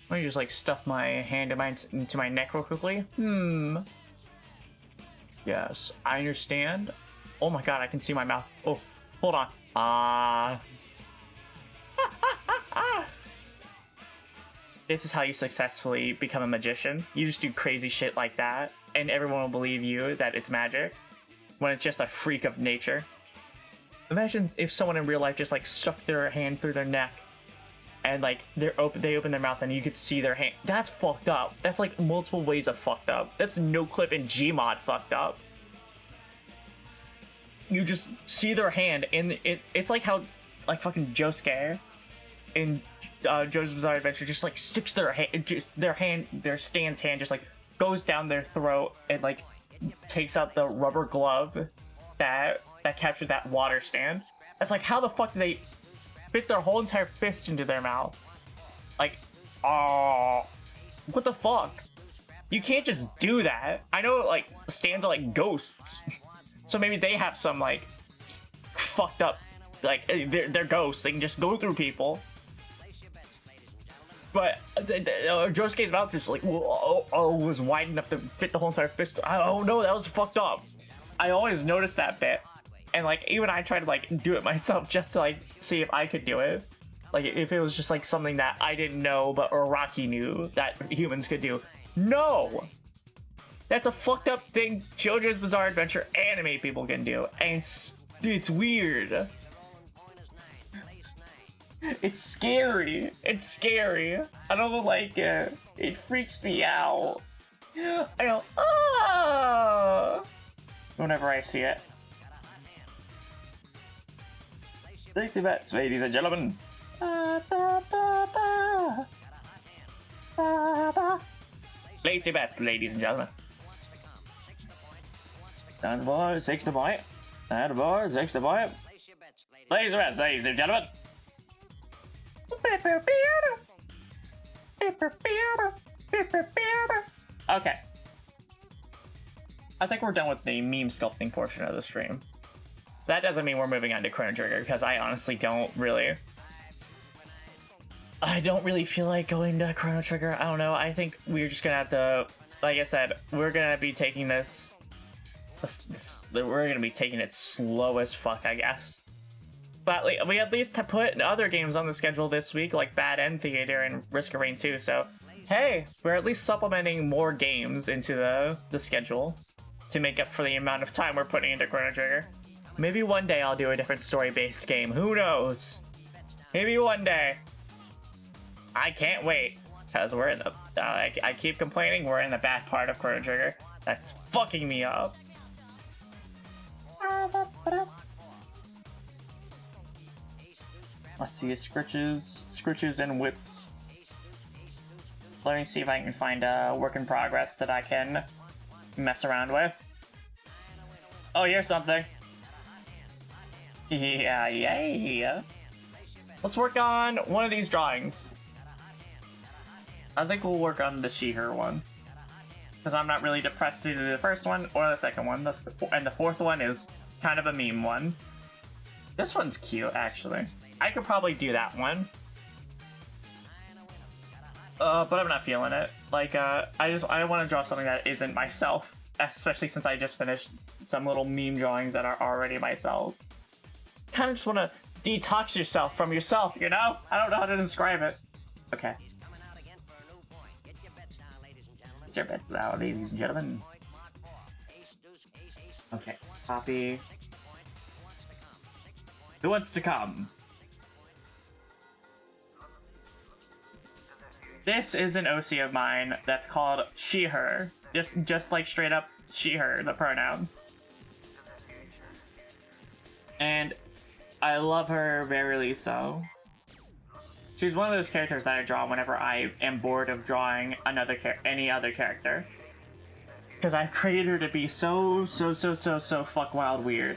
Let me just like stuff my hand into my neck real quickly. Yes, I understand. Oh my god, I can see my mouth. Oh, hold on. This is how you successfully become a magician. You just do crazy shit like that, and everyone will believe you that it's magic, when it's just a freak of nature. Imagine if someone in real life just like stuck their hand through their neck, and like they open their mouth and you could see their hand. That's fucked up. That's like multiple ways of fucked up. That's no clip in Gmod fucked up. You just see their hand, and it's like how like fucking Josuke in JoJo's Bizarre Adventure just like sticks their hand, their Stan's hand just like goes down their throat and like takes out the rubber glove that captured that water stand. It's like, how the fuck did they fit their whole entire fist into their mouth? Like, oh, what the fuck? You can't just do that. I know like stands are like ghosts, so maybe they have some like fucked up, like they're ghosts. They can just go through people. But Josuke's mouth just like was wide enough to fit the whole entire fist. Oh no, that was fucked up. I always noticed that bit, and like even I tried to like do it myself just to like see if I could do it. Like if it was just like something that I didn't know but Araki knew that humans could do. No! That's a fucked up thing JoJo's Bizarre Adventure anime people can do. And it's weird. It's scary. It's scary. I don't like it. It freaks me out. I go, ah! Whenever I see it. Sexy bets, ladies and gentlemen. Ba, ba, ba, ba. Ba, ba. Lazy bets, ladies and gentlemen. Down the board, 60 point. Down the board, 60 point. Lazy bets, ladies and gentlemen. Okay. I think we're done with the meme sculpting portion of the stream. That doesn't mean we're moving on to Chrono Trigger, because I honestly don't really feel like going to Chrono Trigger. I don't know. I think we're just gonna have to, like I said, we're gonna be taking this we're gonna be taking it slow as fuck, I guess. But like, we at least have put other games on the schedule this week, like Bad End Theater and Risk of Rain 2. So, hey, we're at least supplementing more games into the schedule to make up for the amount of time we're putting into Chrono Trigger. Maybe one day I'll do a different story-based game. Who knows? Maybe one day. I can't wait, because we're in the... I keep complaining we're in the bad part of Chrono Trigger. That's fucking me up. Let's see, scritches and whips. Let me see if I can find a work in progress that I can mess around with. Oh, here's something. Yeah. Let's work on one of these drawings. I think we'll work on the She-Her one, because I'm not really depressed to do the first one or the second one. And the fourth one is kind of a meme one. This one's cute, actually. I could probably do that one. But I'm not feeling it. Like, I want to draw something that isn't myself, especially since I just finished some little meme drawings that are already myself. Kind of just want to detox yourself from yourself, you know? I don't know how to describe it. Okay. It's your bets now, ladies and gentlemen. Okay, copy. Who wants to come? This is an OC of mine that's called She-Her. Just like straight up She-Her, the pronouns. And I love her very so. She's one of those characters that I draw whenever I am bored of drawing any other character. Because I've created her to be so fuck wild weird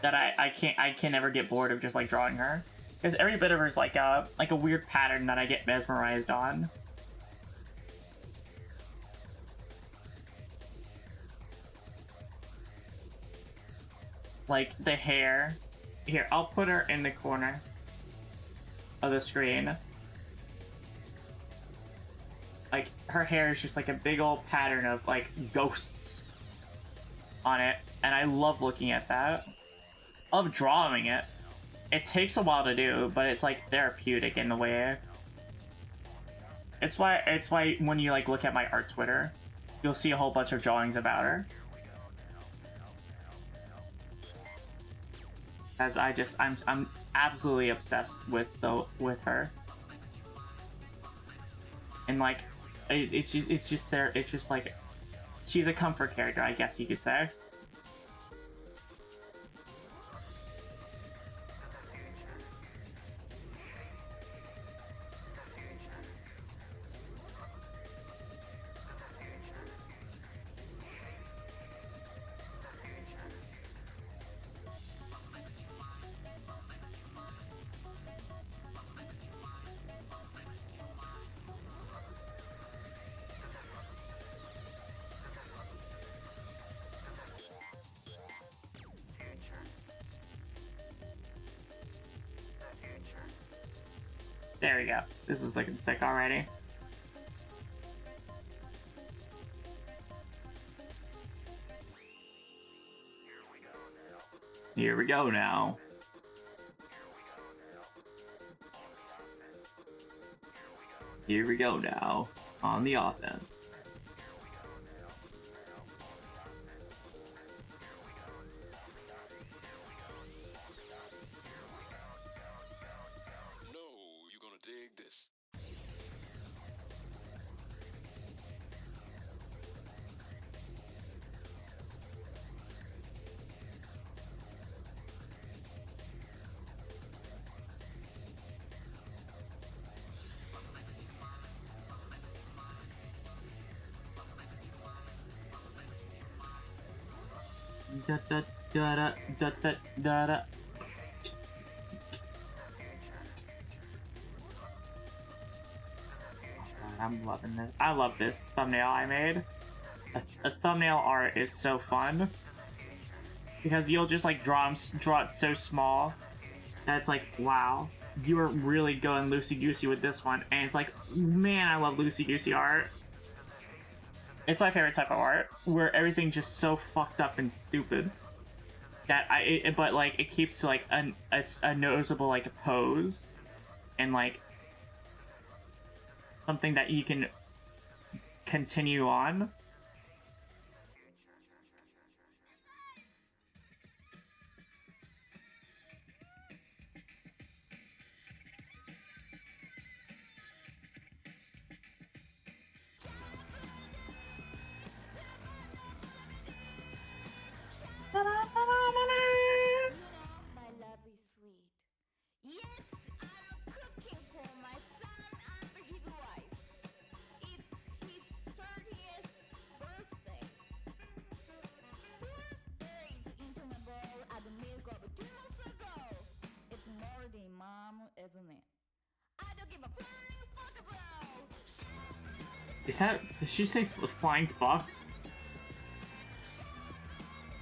that I can never get bored of just like drawing her. Because every bit of her is like a weird pattern that I get mesmerized on. Like the hair. Here, I'll put her in the corner of the screen. Like, her hair is just like a big old pattern of like ghosts on it, and I love looking at that. I love drawing it. It takes a while to do, but it's like therapeutic in the way. It's why when you like look at my art Twitter, you'll see a whole bunch of drawings about her. As I'm absolutely obsessed with her. And like it's just like she's a comfort character, I guess you could say. There we go. This is looking sick already. Here we go now. Here we go now on the offense. Da da da da da da da da. I'm loving this. I love this thumbnail I made. A thumbnail art is so fun because you'll just like draw it so small that it's like, wow, you were really going loosey goosey with this one, and it's like, man, I love loosey goosey art. It's my favorite type of art, where everything's just so fucked up and stupid that but like it keeps to like a noticeable like pose and like something that you can continue on. My love is sweet. Yes, I'm cooking for my son and his wife. It's his 30th birthday. Poor berries into my bowl at the milk of 2 months ago. It's more than mom, isn't it? I don't give a flying fuck about. Is that? Did she say flying fuck?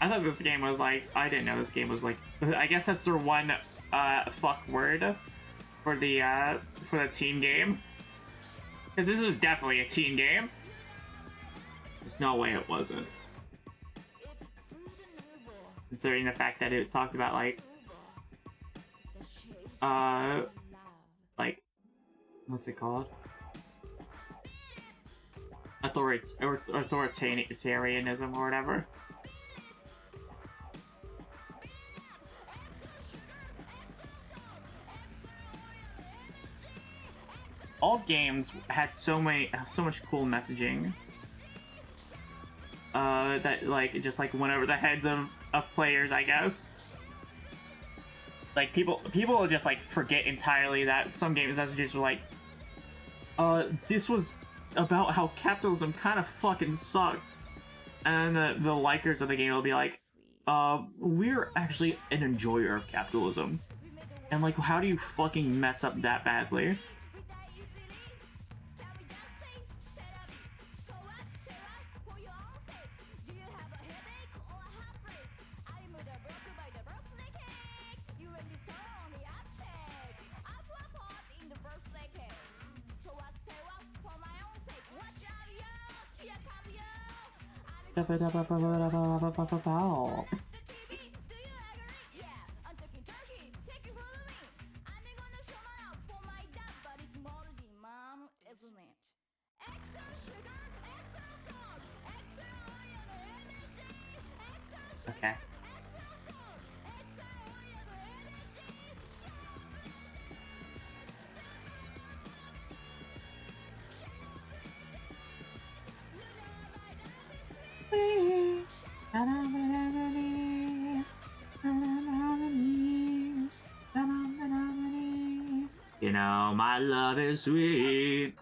I thought this game was like, I didn't know this game was like, I guess that's their one fuck word for the teen game. Because this is definitely a teen game. There's no way it wasn't. Considering the fact that it talked about like what's it called? Authoritarianism or whatever. All games had so much cool messaging that like just like went over the heads of players, I guess. Like people will just like forget entirely that some games messages were like, this was about how capitalism kind of fucking sucks, and the likers of the game will be like, we're actually an enjoyer of capitalism, and like, how do you fucking mess up that badly? Okay. You know, my love is sweet.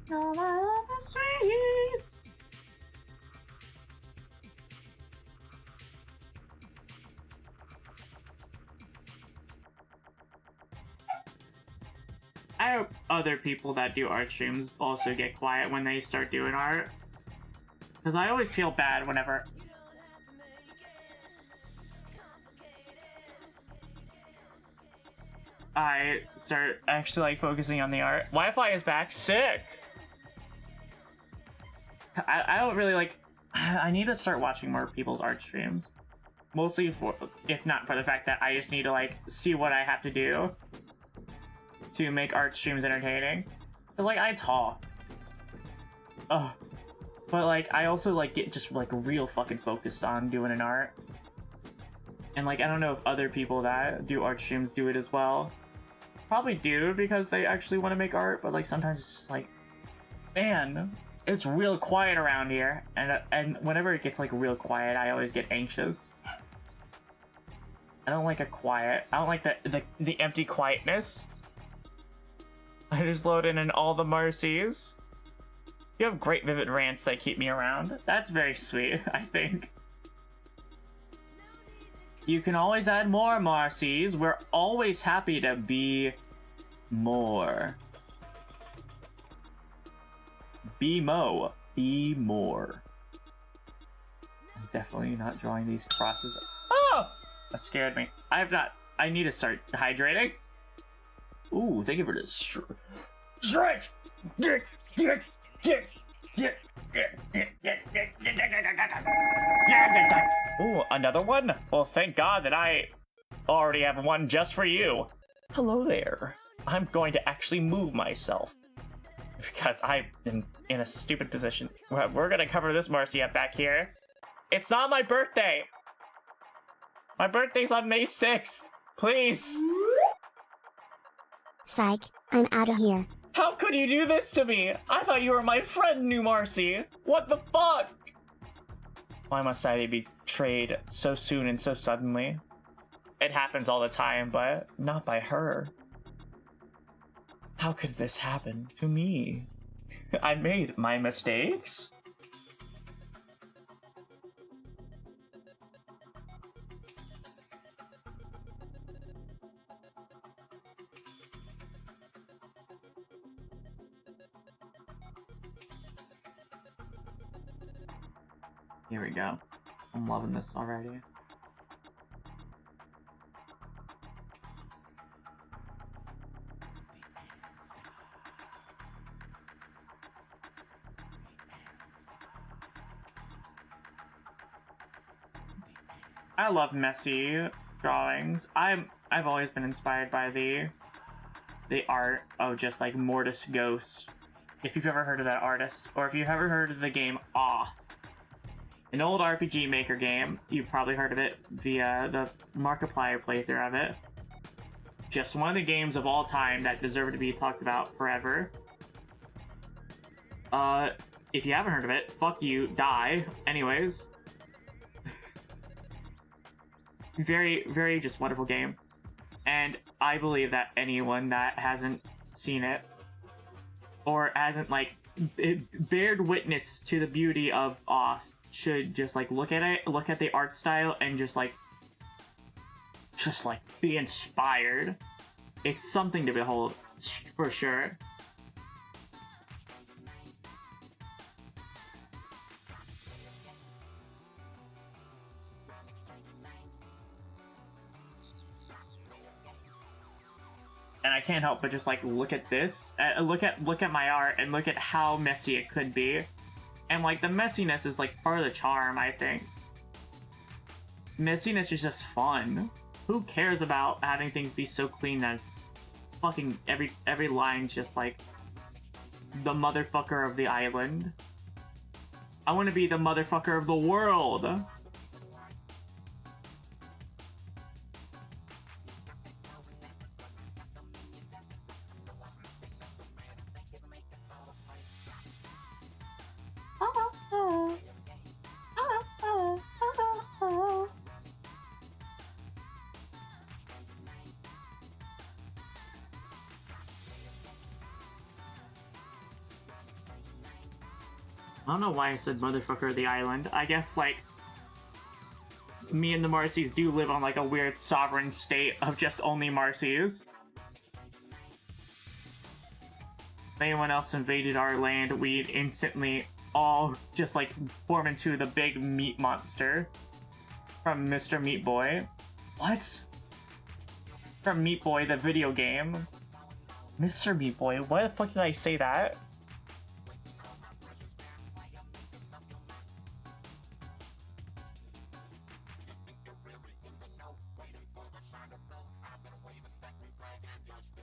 No, my love is sweet. I hope other people that do art streams also get quiet when they start doing art. Because I always feel bad whenever I start actually like focusing on the art. Wi-Fi is back. Sick! I don't really like... I need to start watching more people's art streams. Mostly for, if not for the fact that I just need to like see what I have to do to make art streams entertaining. Cause like I talk. Ugh. But like I also like get just like real fucking focused on doing an art. And like I don't know if other people that do art streams do it as well. Probably do because they actually want to make art, but like sometimes it's just like, man, it's real quiet around here. And whenever it gets like real quiet, I always get anxious. I don't like a quiet. I don't like the empty quietness. I just load in all the Marcies. You have great vivid rants that keep me around. That's very sweet, I think. You can always add more Marcies. We're always happy to be more. Be mo. Be more. I'm definitely not drawing these crosses. Oh! That scared me. I need to start hydrating. Ooh, thank you for this stretch. Ooh, another one? Well, thank God that I already have one just for you. Hello there. I'm going to actually move myself because I'm in a stupid position. We're gonna cover this Marcy up back here. It's not my birthday. My birthday's on May 6th. Please. Psych, I'm out of here. How could you do this to me? I thought you were my friend, New Marcy. What the fuck? Why must I be betrayed so soon and so suddenly? It happens all the time, but not by her. How could this happen to me? I made my mistakes? Here we go. I'm loving this already. I love messy drawings. I've always been inspired by the art of just like Mortis Ghost. If you've ever heard of that artist, or if you've ever heard of the game Aw. An old RPG Maker game. You've probably heard of it via the Markiplier playthrough of it. Just one of the games of all time that deserve to be talked about forever. If you haven't heard of it, fuck you, die. Anyways. Very, very just wonderful game. And I believe that anyone that hasn't seen it, or hasn't, like, bared witness to the beauty of Aw, should just like look at it, look at the art style, and just like be inspired. It's something to behold for sure. And I can't help but just like look at this, look at my art, and look at how messy it could be. And, like, the messiness is, like, part of the charm, I think. Messiness is just fun. Who cares about having things be so clean that fucking every line's just, like, the motherfucker of the island? I want to be the motherfucker of the world! I don't know why I said motherfucker of the island. I guess, like, me and the Marcys do live on, like, a weird sovereign state of just only Marcys. If anyone else invaded our land, we'd instantly all just, like, form into the big meat monster from Mr. Meat Boy. What? From Meat Boy, the video game. Mr. Meat Boy? Why the fuck did I say that?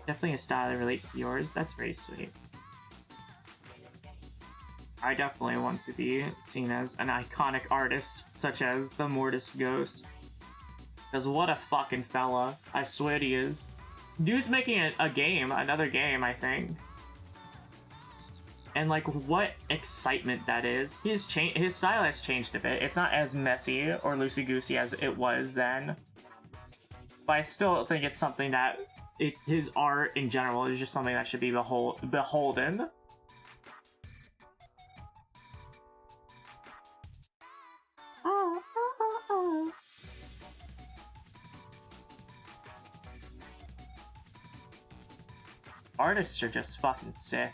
Definitely a style that relates to yours. That's very sweet. I definitely want to be seen as an iconic artist, such as the Mortis Ghost. Because what a fucking fella. I swear he is. Dude's making a game, another game, I think. And like, what excitement that is. His style has changed a bit. It's not as messy or loosey-goosey as it was then. But I still think it's something that his art in general is just something that should be beholden. Artists are just fucking sick.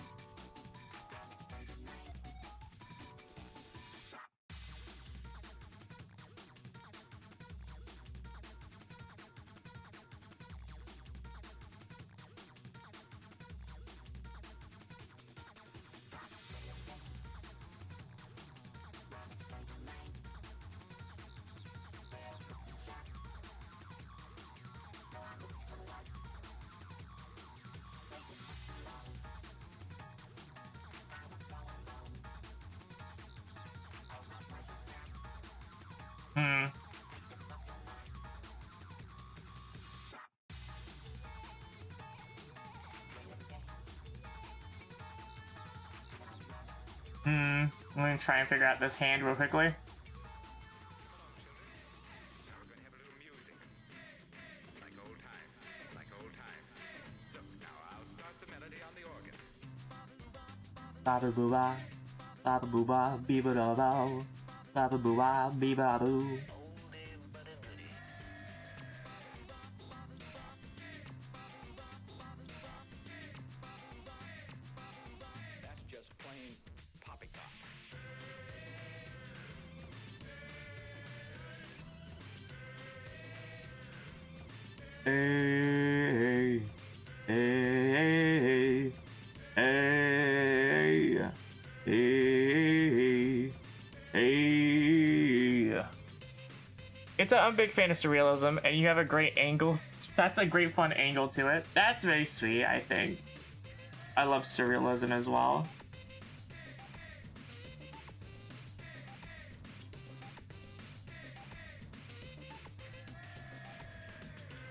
I'm gonna try and figure out this hand real quickly. Baba booba, baba booba, beeba da bow, baba booba, beeba boo. That's just plain poppycock. Hey, hey, hey, hey, hey. I'm a big fan of surrealism, and you have a great angle. That's a great fun angle to it. That's very sweet, I think. I love surrealism as well.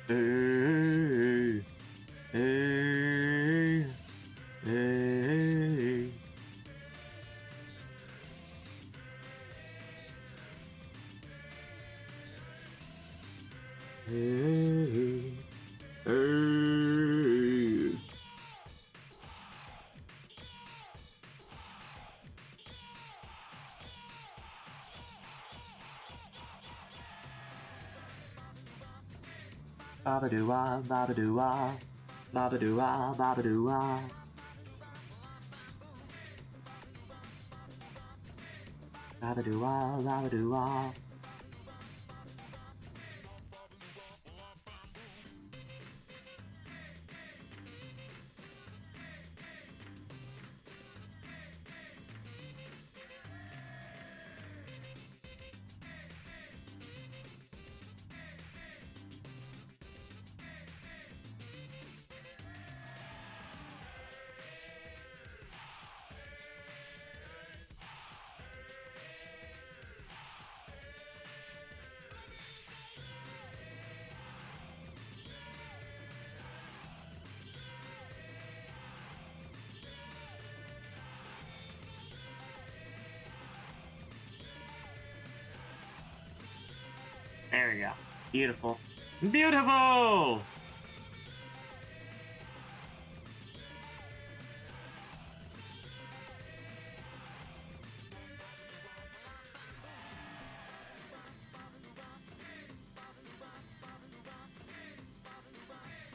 Hey, hey, hey. Hey, hey. Baba doo ah, baba doo ah, baba doo ah, baba doo ah. Baba doo ah, baba doo ah. There we go. Beautiful. Beautiful!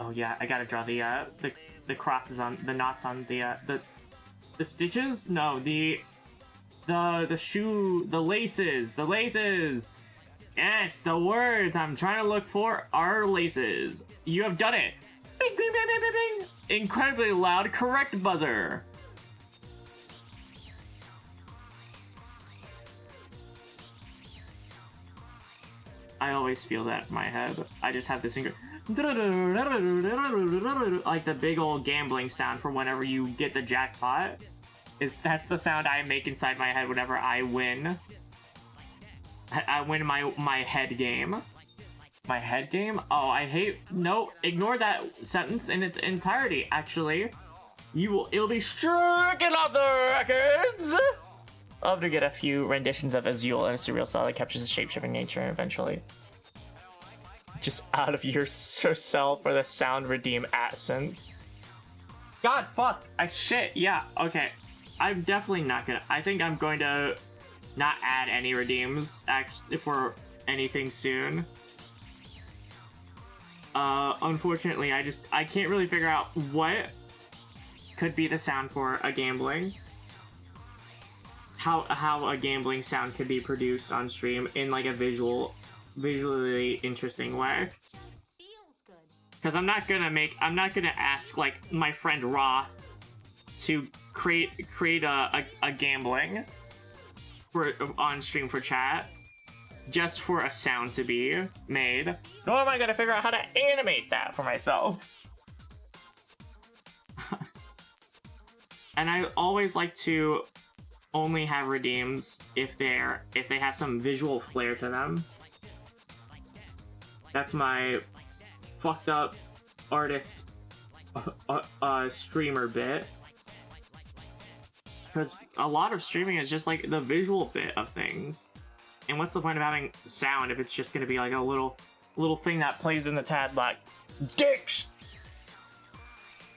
Oh yeah, I gotta draw the crosses on the knots on the stitches. No, the shoe, the laces. Yes, the words I'm trying to look for are laces. You have done it. Bing, bing, bing, bing, bing, bing. Incredibly loud, correct buzzer. I always feel that in my head. I just have this like the big old gambling sound for whenever you get the jackpot. That's the sound I make inside my head whenever I win. I win my head game. My head game? Oh, I hate... No, ignore that sentence in its entirety, actually. It'll be stricken off the records! I'll have to get a few renditions of Azul in a surreal style that captures the shape-shifting nature and eventually just out of yourself for the sound redeem essence. God, fuck! Shit, yeah, okay. I'm definitely not gonna... I think I'm going to not add any redeems for anything soon. Unfortunately, I can't really figure out what could be the sound for a gambling. How a gambling sound could be produced on stream in like a visually interesting way. Because I'm not gonna ask like my friend Roth to create a gambling for on stream for chat just for a sound to be made. Nor am I gonna figure out how to animate that for myself. And I always like to only have redeems if they have some visual flair to them. That's my fucked up artist streamer bit. Because a lot of streaming is just like the visual bit of things. And what's the point of having sound if it's just gonna be like a little thing that plays in the tab like dicks?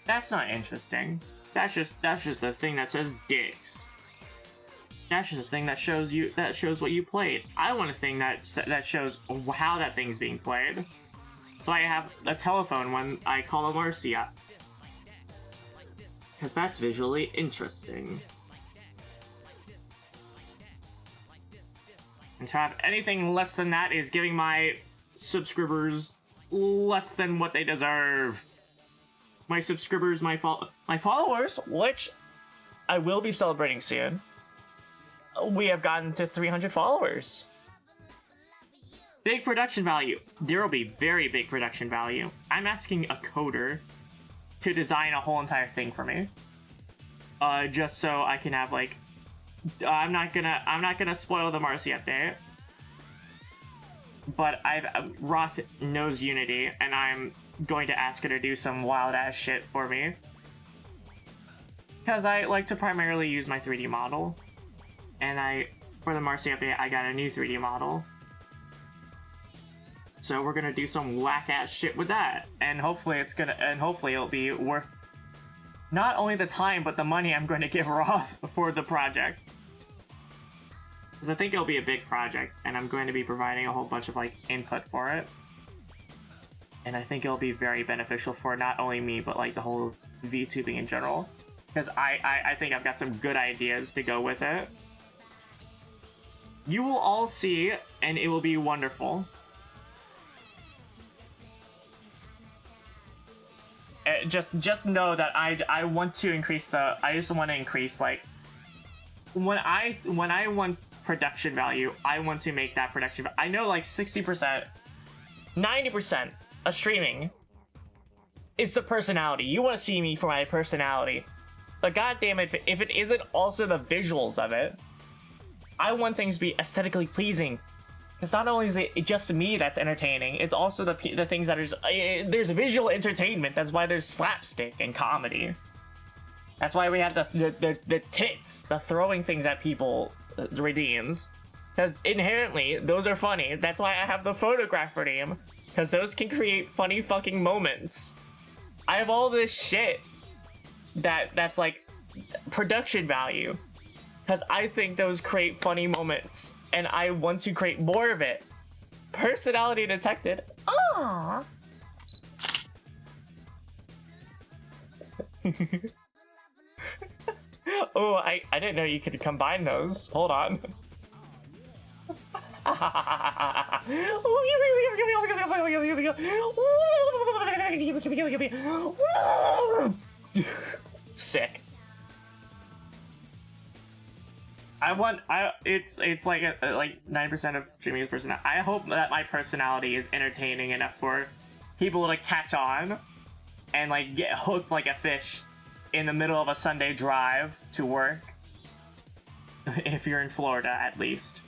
That's not interesting. That's just the thing that says dicks. That's just a thing that shows what you played. I want a thing that shows how that thing's being played. So I have a telephone when I call a Marcy up. Because that's visually interesting. And to have anything less than that is giving my subscribers less than what they deserve. My subscribers, my followers, which I will be celebrating soon. We have gotten to 300 followers. Big production value. There will be very big production value. I'm asking a coder to design a whole entire thing for me. Just so I can have like... I'm not gonna spoil the Marcy update. But Roth knows Unity, and I'm going to ask her to do some wild ass shit for me. Because I like to primarily use my 3D model. And for the Marcy update, I got a new 3D model. So we're gonna do some whack ass shit with that. And hopefully it'll be worth not only the time, but the money I'm going to give Roth for the project. Because I think it'll be a big project, and I'm going to be providing a whole bunch of like input for it. And I think it'll be very beneficial for not only me, but like the whole VTubing in general. Because I think I've got some good ideas to go with it. You will all see, and it will be wonderful. Just know that I want to increase I just want to increase like when I want production value, I want to make that production. I know like 60%, 90% of streaming is the personality. You want to see me for my personality, but goddamn it, if it isn't also the visuals of it, I want things to be aesthetically pleasing. Because not only is it just me that's entertaining, it's also the things that are just, there's visual entertainment. That's why there's slapstick and comedy. That's why we have the tits, the throwing things at people redeems. Because inherently, those are funny. That's why I have the photograph redeem. Because those can create funny fucking moments. I have all this shit that's like production value. Because I think those create funny moments. And I want to create more of it. Personality detected. Aww. Oh, I didn't know you could combine those. Hold on. Sick. It's like like 9% of Jimmy's personality. I hope that my personality is entertaining enough for people to catch on and like get hooked like a fish in the middle of a Sunday drive to work. If you're in Florida, at least.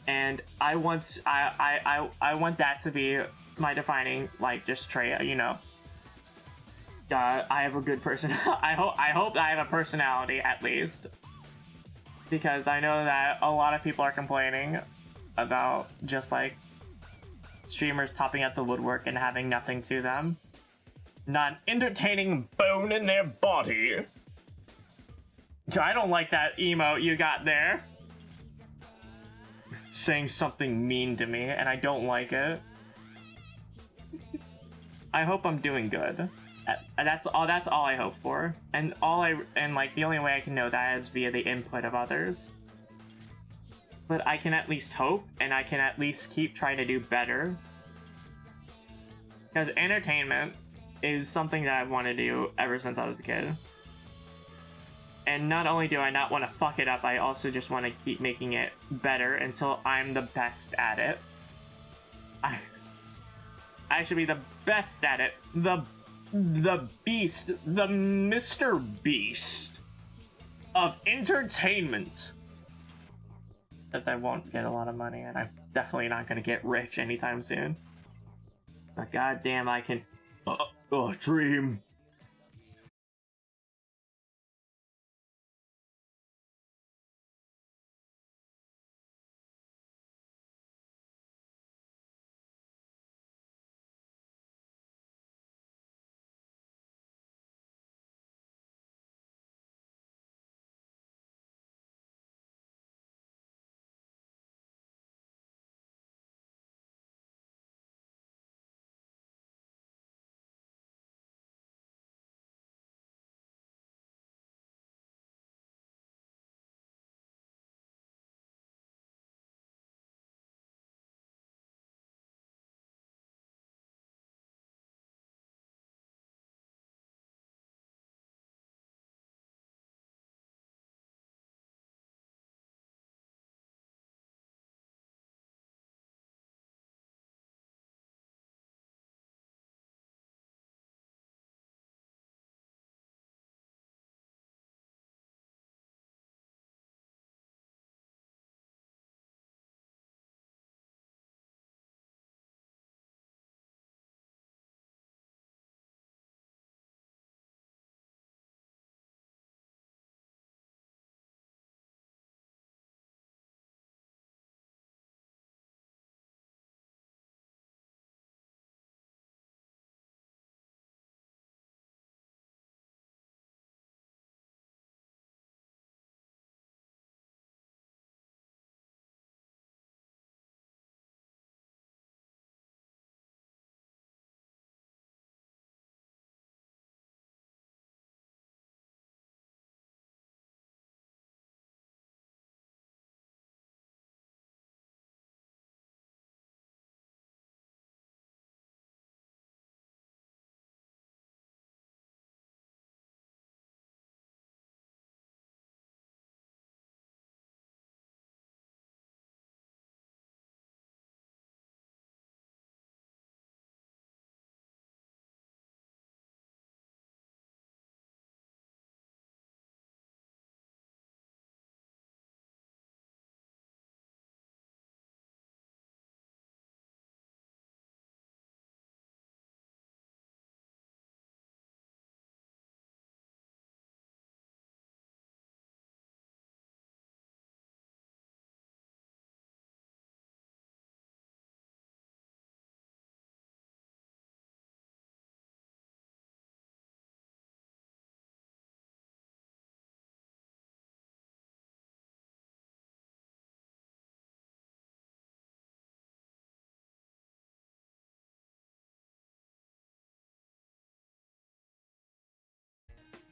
And I want that to be my defining, like, just trait, you know. I have a good person. I hope I have a personality at least, because I know that a lot of people are complaining about just like streamers popping out the woodwork and having nothing to them, not an entertaining bone in their body. I don't like that emote you got there. Saying something mean to me, and I don't like it. I hope I'm doing good. That's all I hope for. And like the only way I can know that is via the input of others. But I can at least hope, and I can at least keep trying to do better. Because entertainment is something that I've wanted to do ever since I was a kid. And not only do I not want to fuck it up, I also just want to keep making it better until I'm the best at it. I should be the best at it. The beast. The Mr. Beast of entertainment. Except I won't get a lot of money, and I'm definitely not going to get rich anytime soon. But goddamn, I can... dream.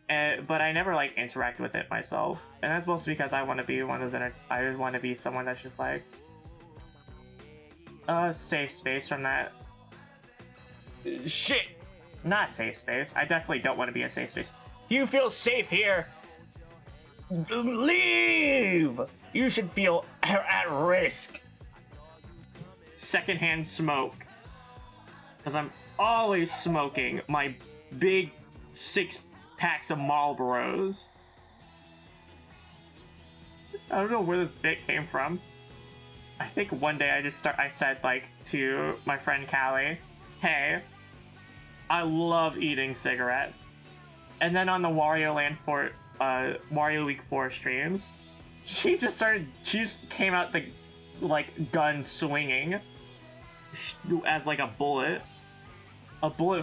but I never like interact with it myself, and that's mostly because I want to be one of those. I want to be someone that's just like a safe space from that shit. Not safe space. I definitely don't want to be a safe space. You feel safe here. Leave. You should feel at risk. Secondhand smoke, because I'm always smoking my big 6 packs of Marlboros. I don't know where this bit came from. I think one day I said like to my friend Callie, hey, I love eating cigarettes. And then on the Wario Week 4 streams, she just came out the like gun swinging as like a bullet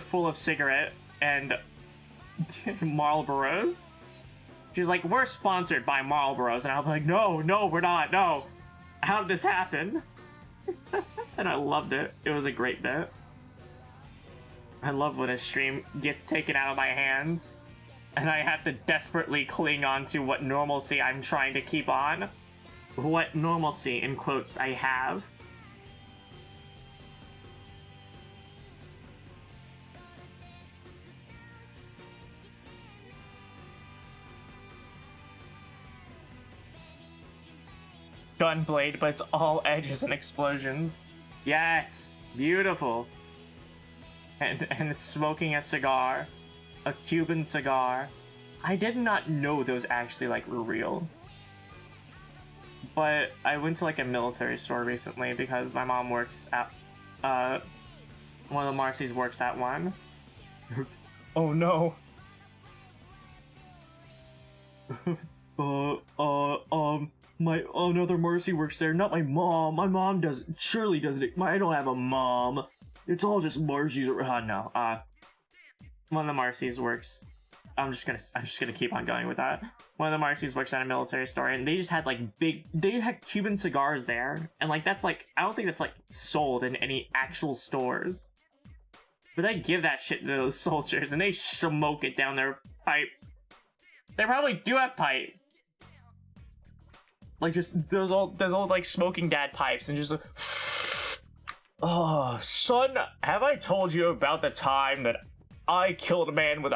full of cigarette and Marlboros. She's like, we're sponsored by Marlboros, and I'm like, no, we're not, no. How did this happen? And I loved it. It was a great bit. I love when a stream gets taken out of my hands and I have to desperately cling on to what normalcy I'm trying to keep on. What normalcy, in quotes, I have. Gunblade, but it's all edges and explosions. Yes! Beautiful! And it's smoking a cigar. A Cuban cigar. I did not know those actually, like, were real. But I went to, like, a military store recently because my mom works at, one of the Marcy's works at one. Oh no! My another Marcy works there, not my mom. My mom surely doesn't. I don't have a mom. It's all just Marcy's. No. One of the Marcy's works. I'm just gonna keep on going with that. One of the Marcy's works at a military store, and they just had like they had Cuban cigars there, and like that's like I don't think that's like sold in any actual stores. But they give that shit to those soldiers, and they smoke it down their pipes. They probably do have pipes. Like just those old like smoking dad pipes, and just like, oh son, have I told you about the time that I killed a man with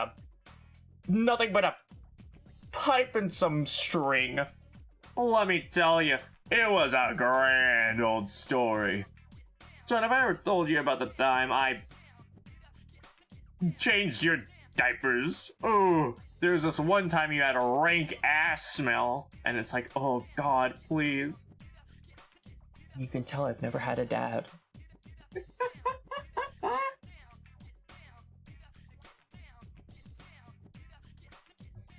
nothing but a pipe and some string? Let me tell you, it was a grand old story. Son, have I ever told you about the time I changed your diapers? Oh, there's this one time you had a rank ass smell, and it's like, oh god, please. You can tell I've never had a dad.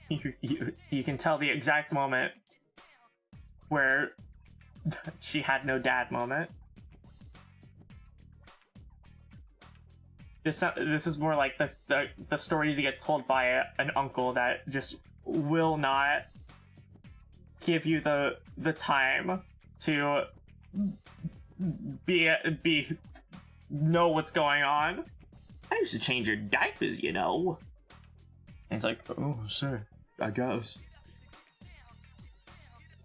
You can tell the exact moment where she had no dad moment. This is more like the stories you get told by an uncle that just will not give you the time to know what's going on. I used to change your diapers, you know. And it's like, oh, sure, I guess.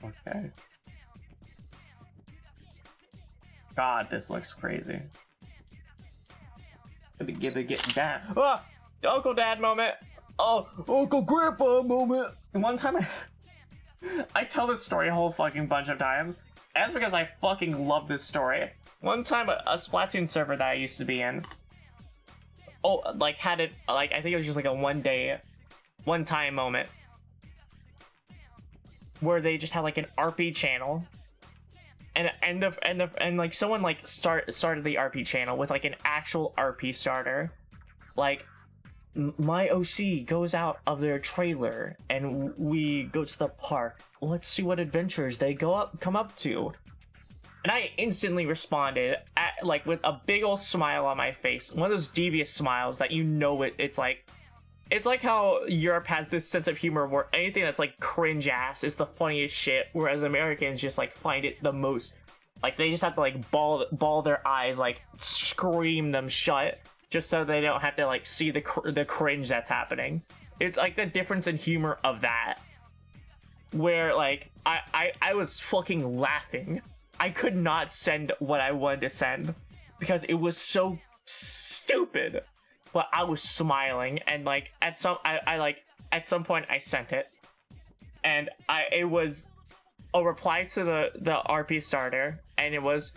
Okay. God, this looks crazy. Give it getting down. Ah! Uncle Dad moment. Oh, Uncle Grandpa moment. One time I tell this story a whole fucking bunch of times. That's because I fucking love this story. One time a Splatoon server that I used to be in, like had it, like I think it was just like a one time moment where they just had like an RP channel. And like someone like started the RP channel with like an actual RP starter, like my OC goes out of their trailer and we go to the park. Let's see what adventures they come up to. And I instantly responded like with a big old smile on my face, one of those devious smiles that you know it's like how Europe has this sense of humor where anything that's like cringe ass is the funniest shit, whereas Americans just like find it the most, like they just have to like ball their eyes, like scream them shut, just so they don't have to like see the cringe that's happening. It's like the difference in humor of that, where like I was fucking laughing. I could not send what I wanted to send because it was so stupid, but I was smiling, and like at some point I sent it, and it was a reply to the RP starter, and it was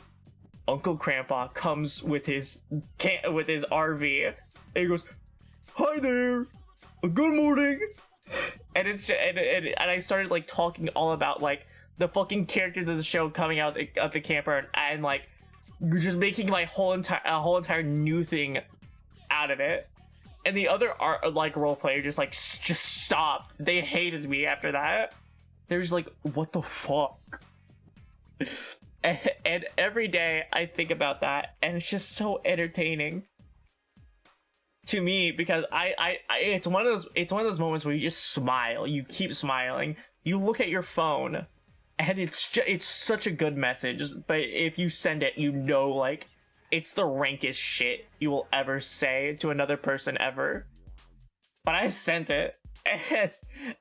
Uncle Grandpa comes with his RV, and he goes, "Hi there, good morning," and it's and I started like talking all about like the fucking characters of the show coming out of the camper, and like just making my whole entire new thing out of it. And the other role player just stopped. They hated me after that. They're just like, what the fuck? And every day I think about that, and it's just so entertaining to me, because it's one of those moments where you just smile. You keep smiling. You look at your phone, and it's such a good message. But if you send it, you know, like, it's the rankest shit you will ever say to another person ever. But I sent it,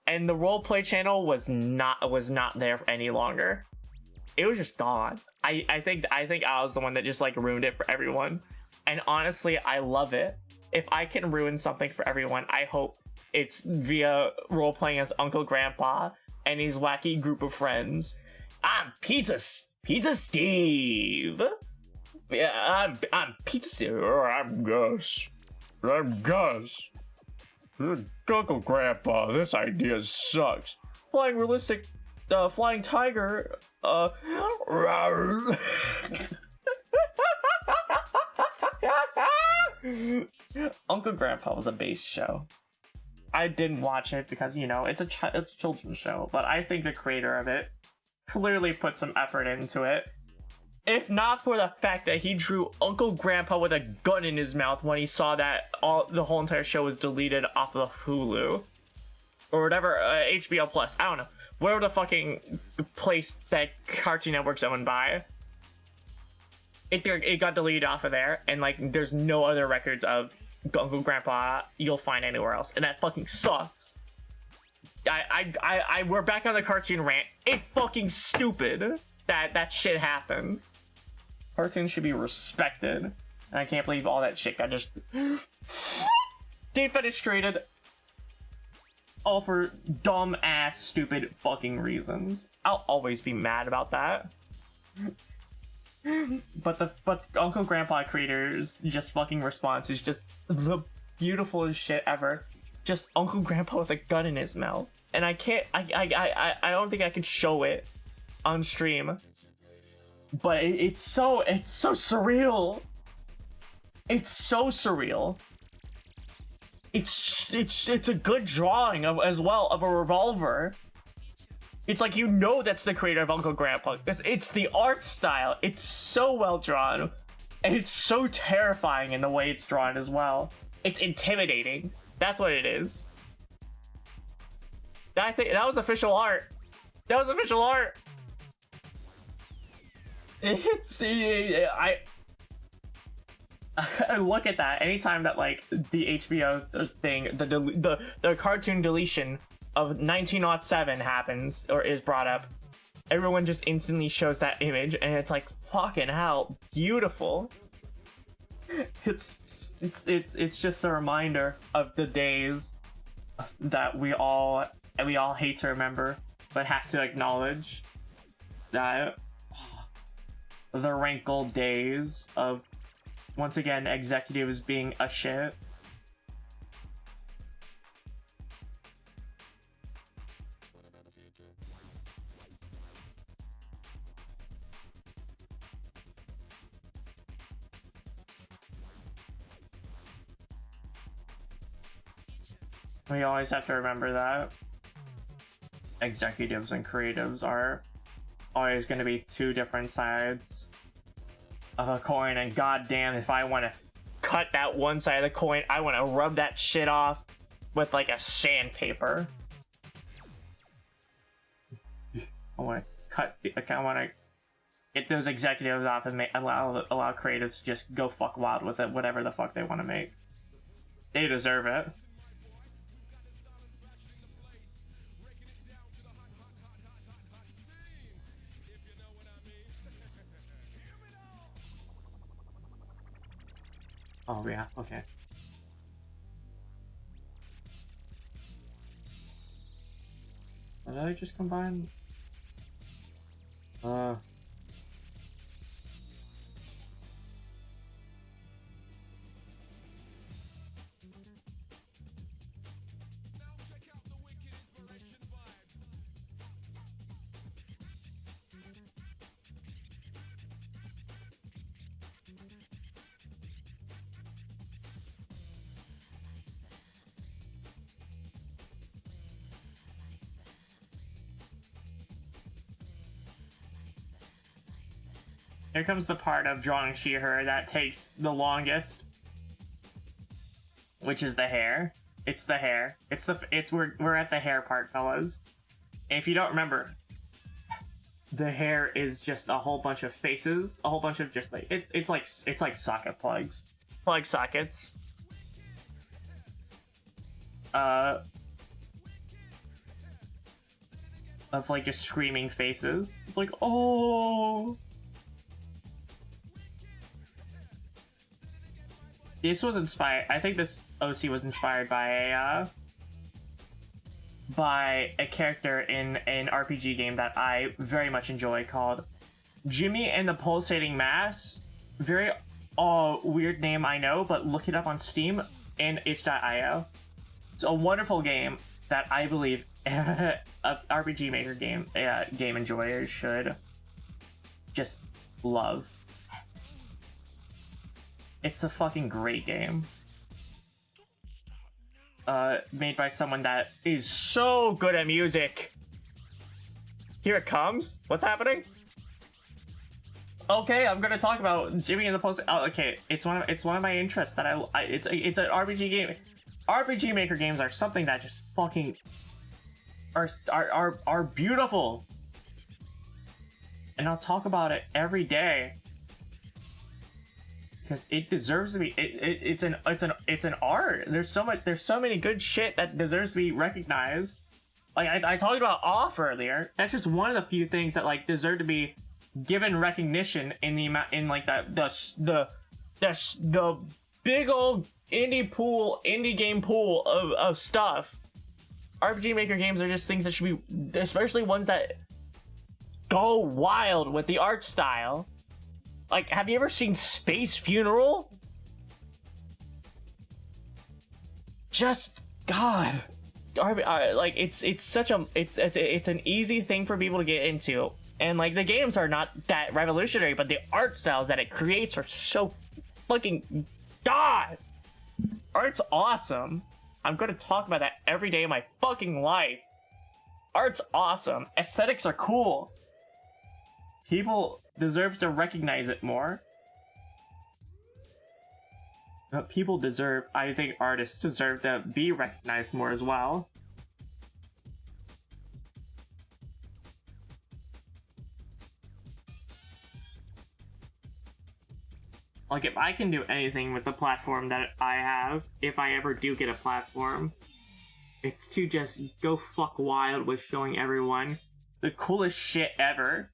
and the roleplay channel was not there any longer. It was just gone. I think I was the one that just like ruined it for everyone. And honestly, I love it. If I can ruin something for everyone, I hope it's via role-playing as Uncle Grandpa and his wacky group of friends. I'm Pizza Steve. Yeah, I'm Pizza Steve. I'm Gus. Uncle Grandpa, this idea sucks. Flying realistic, flying tiger. Uncle Grandpa was a base show. I didn't watch it because, you know, it's a children's show, but I think the creator of it clearly put some effort into it. If not for the fact that he drew Uncle Grandpa with a gun in his mouth when he saw that the whole entire show was deleted off of Hulu. Or whatever, HBO Plus, I don't know. Whatever the fucking place that Cartoon Network's owned by. It got deleted off of there, and like there's no other records of Uncle Grandpa you'll find anywhere else, and that fucking sucks. We're back on the cartoon rant. It's fucking stupid that shit happened. Cartoons should be respected, and I can't believe all that shit got just defenestrated, all for dumb ass stupid fucking reasons. I'll always be mad about that. But Uncle Grandpa creators just fucking response is just the beautifulest shit ever. Just Uncle Grandpa with a gun in his mouth, and I don't think I could show it on stream, but it's so surreal. It's so surreal. It's a good drawing as well of a revolver. It's like, you know, that's the creator of Uncle Grandpa. It's the art style. It's so well drawn, and it's so terrifying in the way it's drawn as well. It's intimidating. That's what it is. I think that was official art. That was official art. I look at that anytime that like the HBO thing, the cartoon deletion of 1907 happens or is brought up, everyone just instantly shows that image, and it's like, fucking hell, beautiful. It's just a reminder of the days that we all hate to remember, but have to acknowledge that the wrinkled days of, once again, executives being a shit. We always have to remember that executives and creatives are always going to be two different sides of a coin, and goddamn, if I want to cut that one side of the coin, I want to rub that shit off with like a sandpaper. I want to get those executives off and allow creatives to just go fuck wild with it, whatever the fuck they want to make. They deserve it. Oh yeah, okay. Did I just combine? Here comes the part of drawing She-Her that takes the longest, which is the hair. It's the hair. We're at the hair part, fellas. And if you don't remember, the hair is just a whole bunch of faces, a whole bunch of just like it's like socket plugs, plug sockets. Of like just screaming faces. It's like, oh. This was inspired. I think this OC was inspired by a character in an RPG game that I very much enjoy called Jimmy and the Pulsating Mass. Very weird name, I know, but look it up on Steam and itch.io. It's a wonderful game that I believe a RPG Maker game enjoyers should just love. It's a fucking great game. Made by someone that is so good at music. Here it comes. What's happening? Okay, I'm gonna talk about Jimmy and the Post. Oh, okay, it's one of my interests that it's an RPG game. RPG Maker games are something that just fucking are beautiful, and I'll talk about it every day. Because it deserves to be. It's an art. There's so many good shit that deserves to be recognized. Like I talked about off earlier. That's just one of the few things that like deserve to be given recognition in the big old indie game pool of stuff. RPG Maker games are just things that should be, especially ones that go wild with the art style. Like, have you ever seen Space Funeral? Just God, like it's such a it's an easy thing for people to get into, and like the games are not that revolutionary, but the art styles that it creates are so fucking God. Art's awesome. I'm gonna talk about that every day of my fucking life. Art's awesome. Aesthetics are cool. People deserve to recognize it more. But people deserve, I think artists deserve to be recognized more as well. Like, if I can do anything with the platform that I have, if I ever do get a platform, it's to just go fuck wild with showing everyone the coolest shit ever.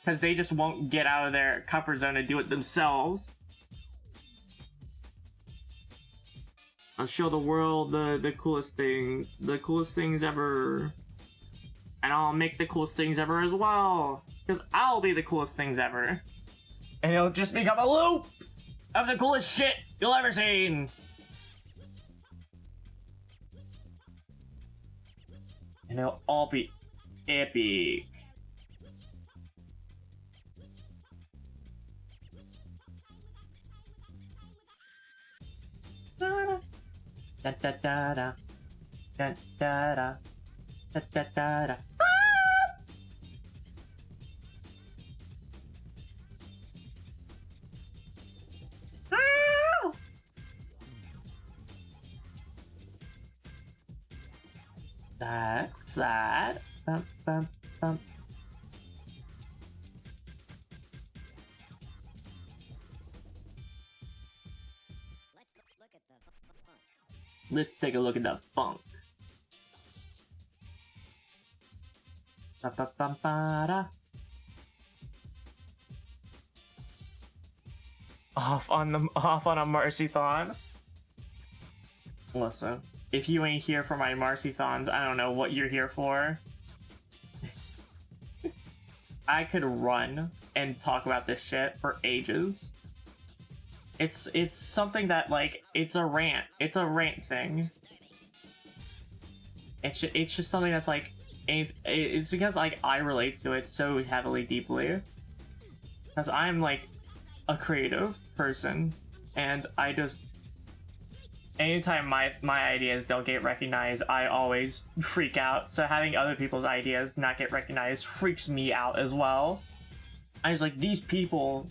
Because they just won't get out of their comfort zone and do it themselves. I'll show the world the coolest things ever. And I'll make the coolest things ever as well. Because I'll be the coolest things ever. And it'll just become a loop of the coolest shit you'll ever seen. And it'll all be epic. Da da da da da da da da da da da. Sad, bum, bum, bum. Let's take a look at the funk. off on a Marcy-thon. Listen, if you ain't here for my Marcy-thons, I don't know what you're here for. I could run and talk about this shit for ages. It's something that, like, it's a rant thing. It's just something that's like, it's because, like, I relate to it so heavily, deeply. Because I'm, like, a creative person, and I just, anytime my ideas don't get recognized, I always freak out. So having other people's ideas not get recognized freaks me out as well. I was like, these people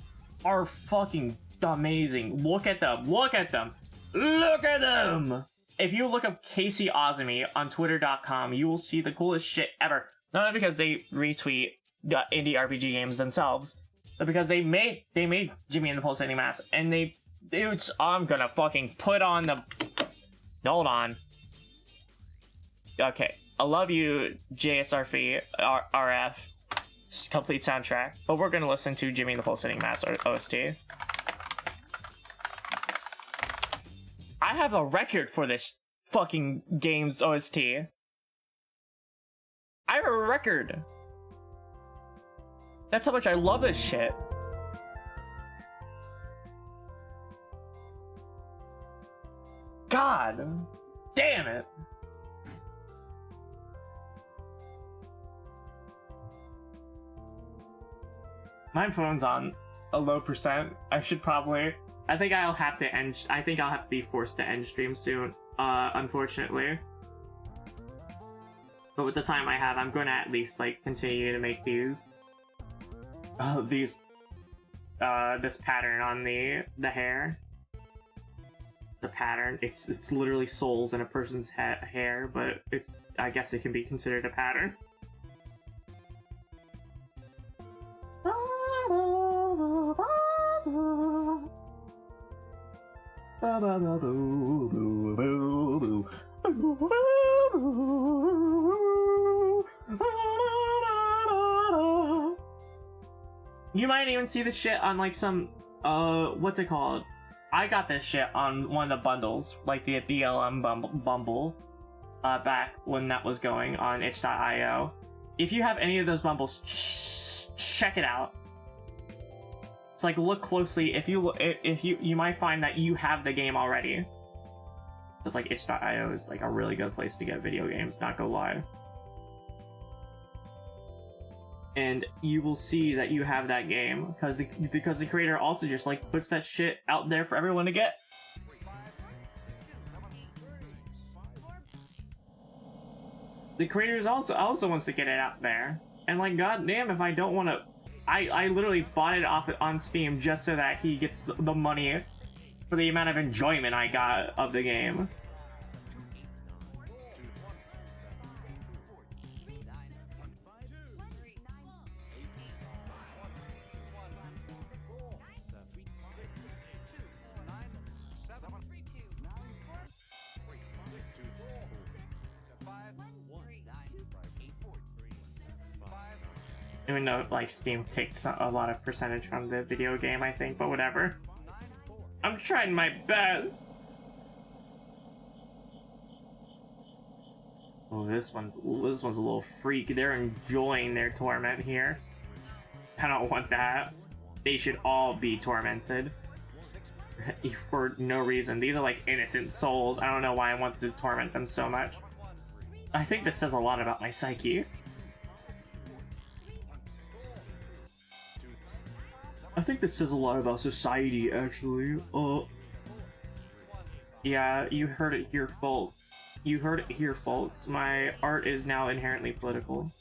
are fucking amazing. Look at them. Look at them. Look at them. If you look up Casey Ozumi on twitter.com, you will see the coolest shit ever. Not because they retweet indie RPG games themselves, but because they made Jimmy and the Pulsating Mass, and I'm gonna fucking put on the... Hold on. Okay. I love you, JSRF, RF, complete soundtrack, but we're gonna listen to Jimmy and the Pulsating Mass OST. I have a record for this fucking game's OST. I have a record. That's how much I love this shit. God damn it. My phone's on a low percent. I should probably... I think I'll have to be forced to end stream soon, unfortunately. But with the time I have, I'm going to at least, like, continue to make these... this pattern on the hair. The pattern, it's literally souls in a person's hair, but I guess it can be considered a pattern. You might even see this shit on, like, some, what's it called? I got this shit on one of the bundles, like the BLM Bumble, back when that was going on itch.io. If you have any of those bumbles, check it out. It's like, look closely. If you might find that you have the game already. It's like itch.io is like a really good place to get video games, not gonna lie. And you will see that you have that game because the creator also just like puts that shit out there for everyone to get. The creators also wants to get it out there, and like, goddamn, if I don't want to, I literally bought it off on Steam just so that he gets the money for the amount of enjoyment I got of the game. Even though, like, Steam takes a lot of percentage from the video game, I think, but whatever. I'm trying my best! Oh, this one's a little freak. They're enjoying their torment here. I don't want that. They should all be tormented. For no reason. These are, like, innocent souls. I don't know why I want to torment them so much. I think this says a lot about my psyche. I think this says a lot about society, actually. Yeah, you heard it here, folks. You heard it here, folks. My art is now inherently political.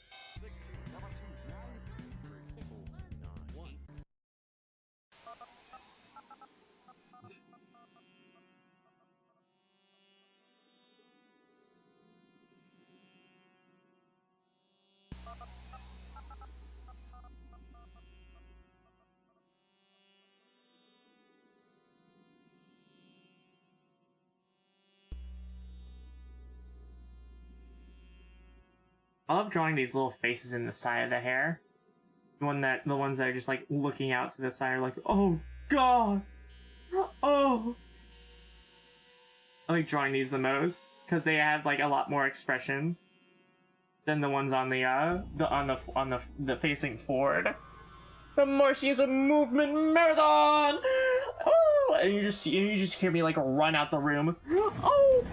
I love drawing these little faces in the side of the hair. The ones that are just like looking out to the side are like, oh god! Oh, I like drawing these the most because they have like a lot more expression than the ones on the facing forward. The Marcy is a movement marathon. Oh, and you just hear me like run out the room. Oh,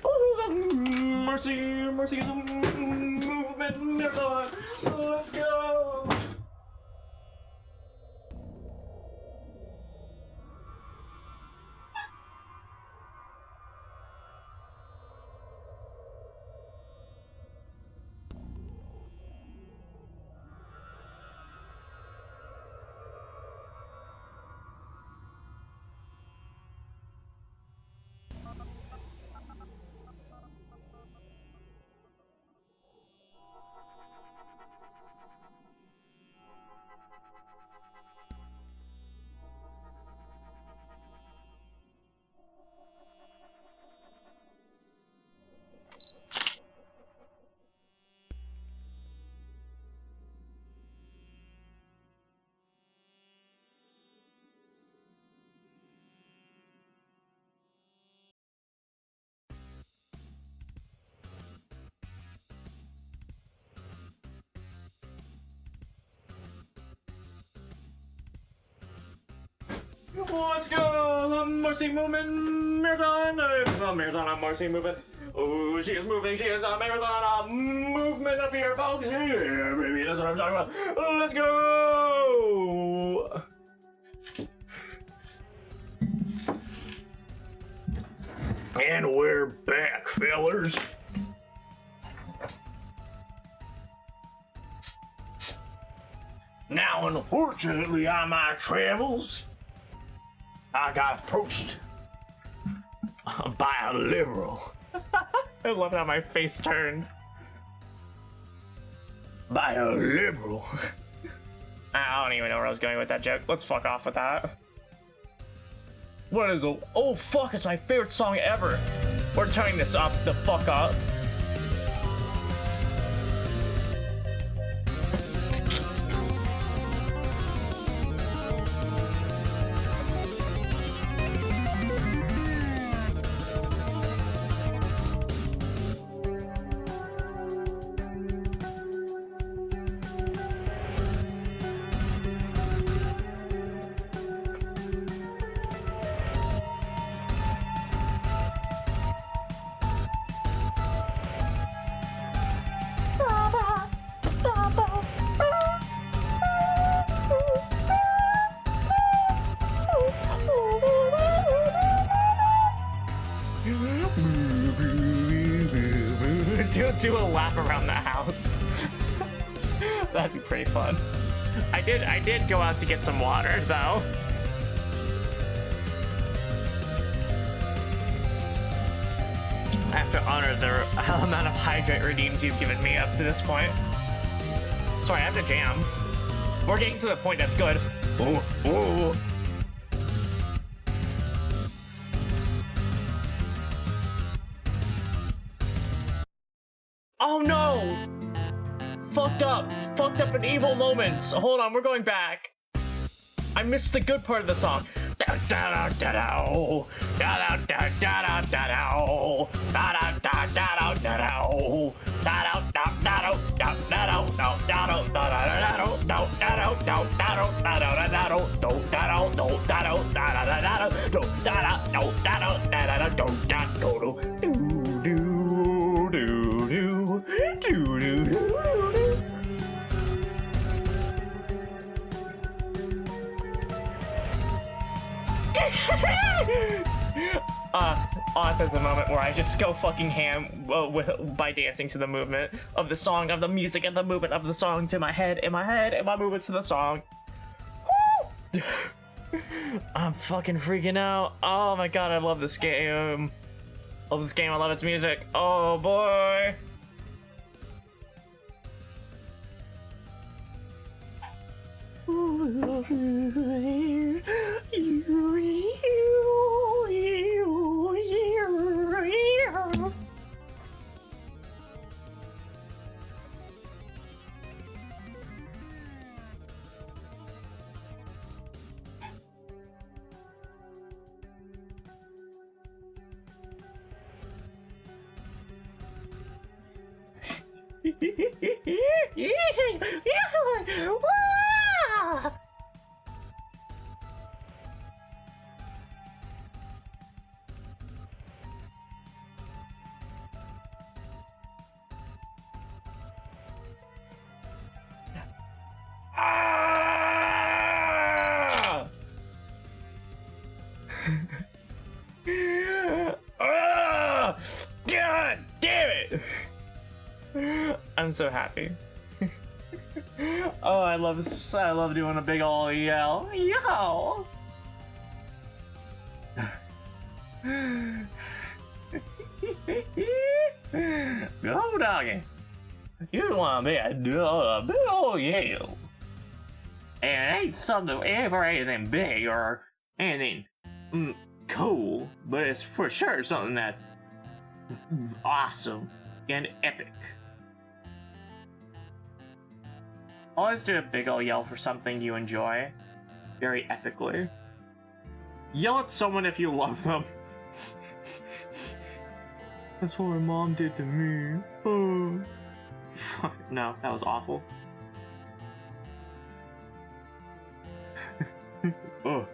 oh, the Marcy is a movement marathon. Let's go. Let's go! The Marcy movement marathon! It's a marathon of Marcy movement. Oh, she is moving. She is a marathon, a movement up here, folks. Yeah, baby, that's what I'm talking about. Let's go! And we're back, fellers. Now, unfortunately, on my travels, I got approached by a liberal. I love how my face turned. By a liberal. I don't even know where I was going with that joke. Let's fuck off with that. What is a... Oh, fuck, it's my favorite song ever. We're turning this up the fuck up. Do a lap around the house. That'd be pretty fun. I did go out to get some water though. I have to honor the amount of hydrate redeems you've given me up to this point. Sorry, I have to jam. We're getting to the point that's good. Oh, oh. Oh no! Fucked up in evil moments. Hold on, we're going back. I missed the good part of the song. Off is a moment where I just go fucking ham by dancing to the movement of the song, of the music, and the movement of the song to my head, and my movements to the song. Woo! I'm fucking freaking out. Oh my god, I love this game. I love this game, I love its music. Oh boy. God damn it! I'm so happy. Oh, I love doing a big ol' yell. Yo! Go doggy. You wanna be a big ol' yell. And it ain't something ever anything big or anything cool, but it's for sure something that's awesome and epic. Always do a big ol' yell for something you enjoy, very epically. Yell at someone if you love them. That's what my mom did to me. Oh. Fuck, no, that was awful. Oh.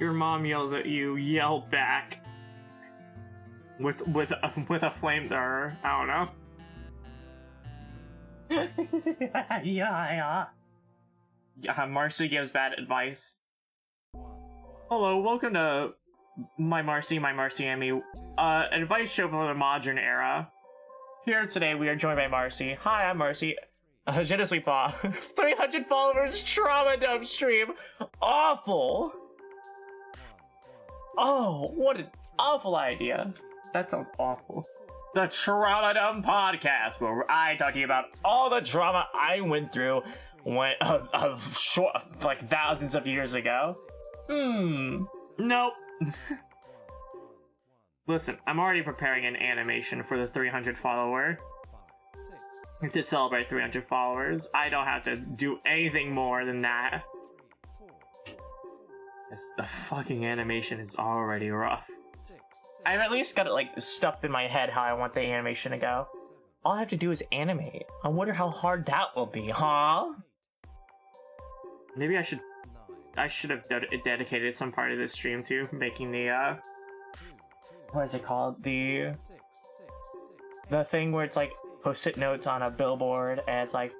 Your mom yells at you, yell back. With a flamethrower. I don't know. Yeah. Marcy gives bad advice. Hello, welcome to My Marcy and Me, advice show for the modern era. Here today we are joined by Marcy. Hi, I'm Marcy. Je ne suis pas. 300 followers, trauma dump stream. Awful. Oh, what an awful idea. That sounds awful. The Trauma Dump Podcast, where I talk to you about all the drama I went through when like thousands of years ago. Nope. Listen, I'm already preparing an animation for the 300 follower. To celebrate 300 followers. I don't have to do anything more than that. The fucking animation is already rough. I've at least got it like stuffed in my head how I want the animation to go. All I have to do is animate. I wonder how hard that will be, huh? Maybe I should have dedicated some part of this stream to making the what is it called? The thing where it's like post-it notes on a billboard and it's like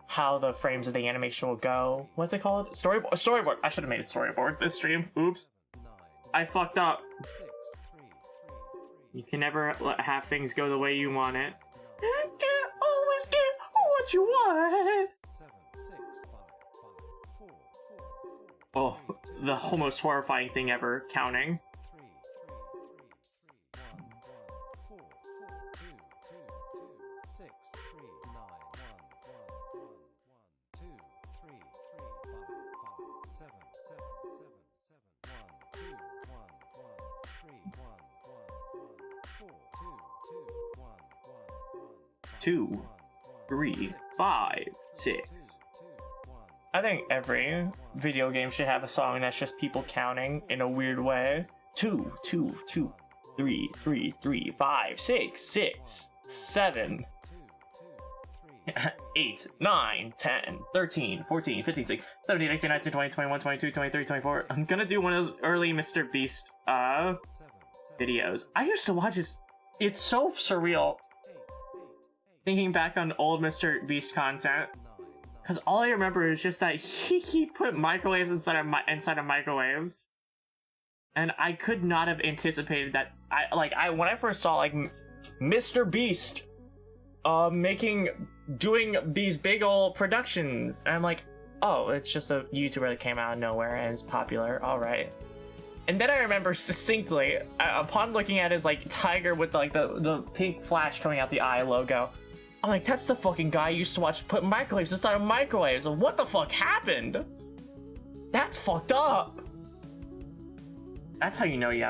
how the frames of the animation will go. What's it called? Storyboard. I should have made a storyboard this stream. Oops. I fucked up. You can never have things go the way you want it. You can't always get what you want. Oh, the most horrifying thing ever, counting. Two, 3, 5, 6. I think every video game should have a song that's just people counting in a weird way. 2, 2, 2, 3, 3, 3, 5, 6, 6, 7, 8, 9, 10, 13, 14, 15, 16, 17, 18, 19, 20, 21, 22, 23, 24. I'm gonna do one of those early Mr. Beast videos. I used to watch this. It's so surreal thinking back on old Mr. Beast content, because all I remember is just that he put microwaves inside of microwaves, and I could not have anticipated that. When I first saw like Mr. Beast doing these big old productions, and I'm like, oh, it's just a YouTuber that came out of nowhere and is popular. All right. And then I remember succinctly, upon looking at his like tiger with like the pink flash coming out the eye logo, I'm like, that's the fucking guy I used to watch put microwaves inside of microwaves. What the fuck happened? That's fucked up. That's how you know you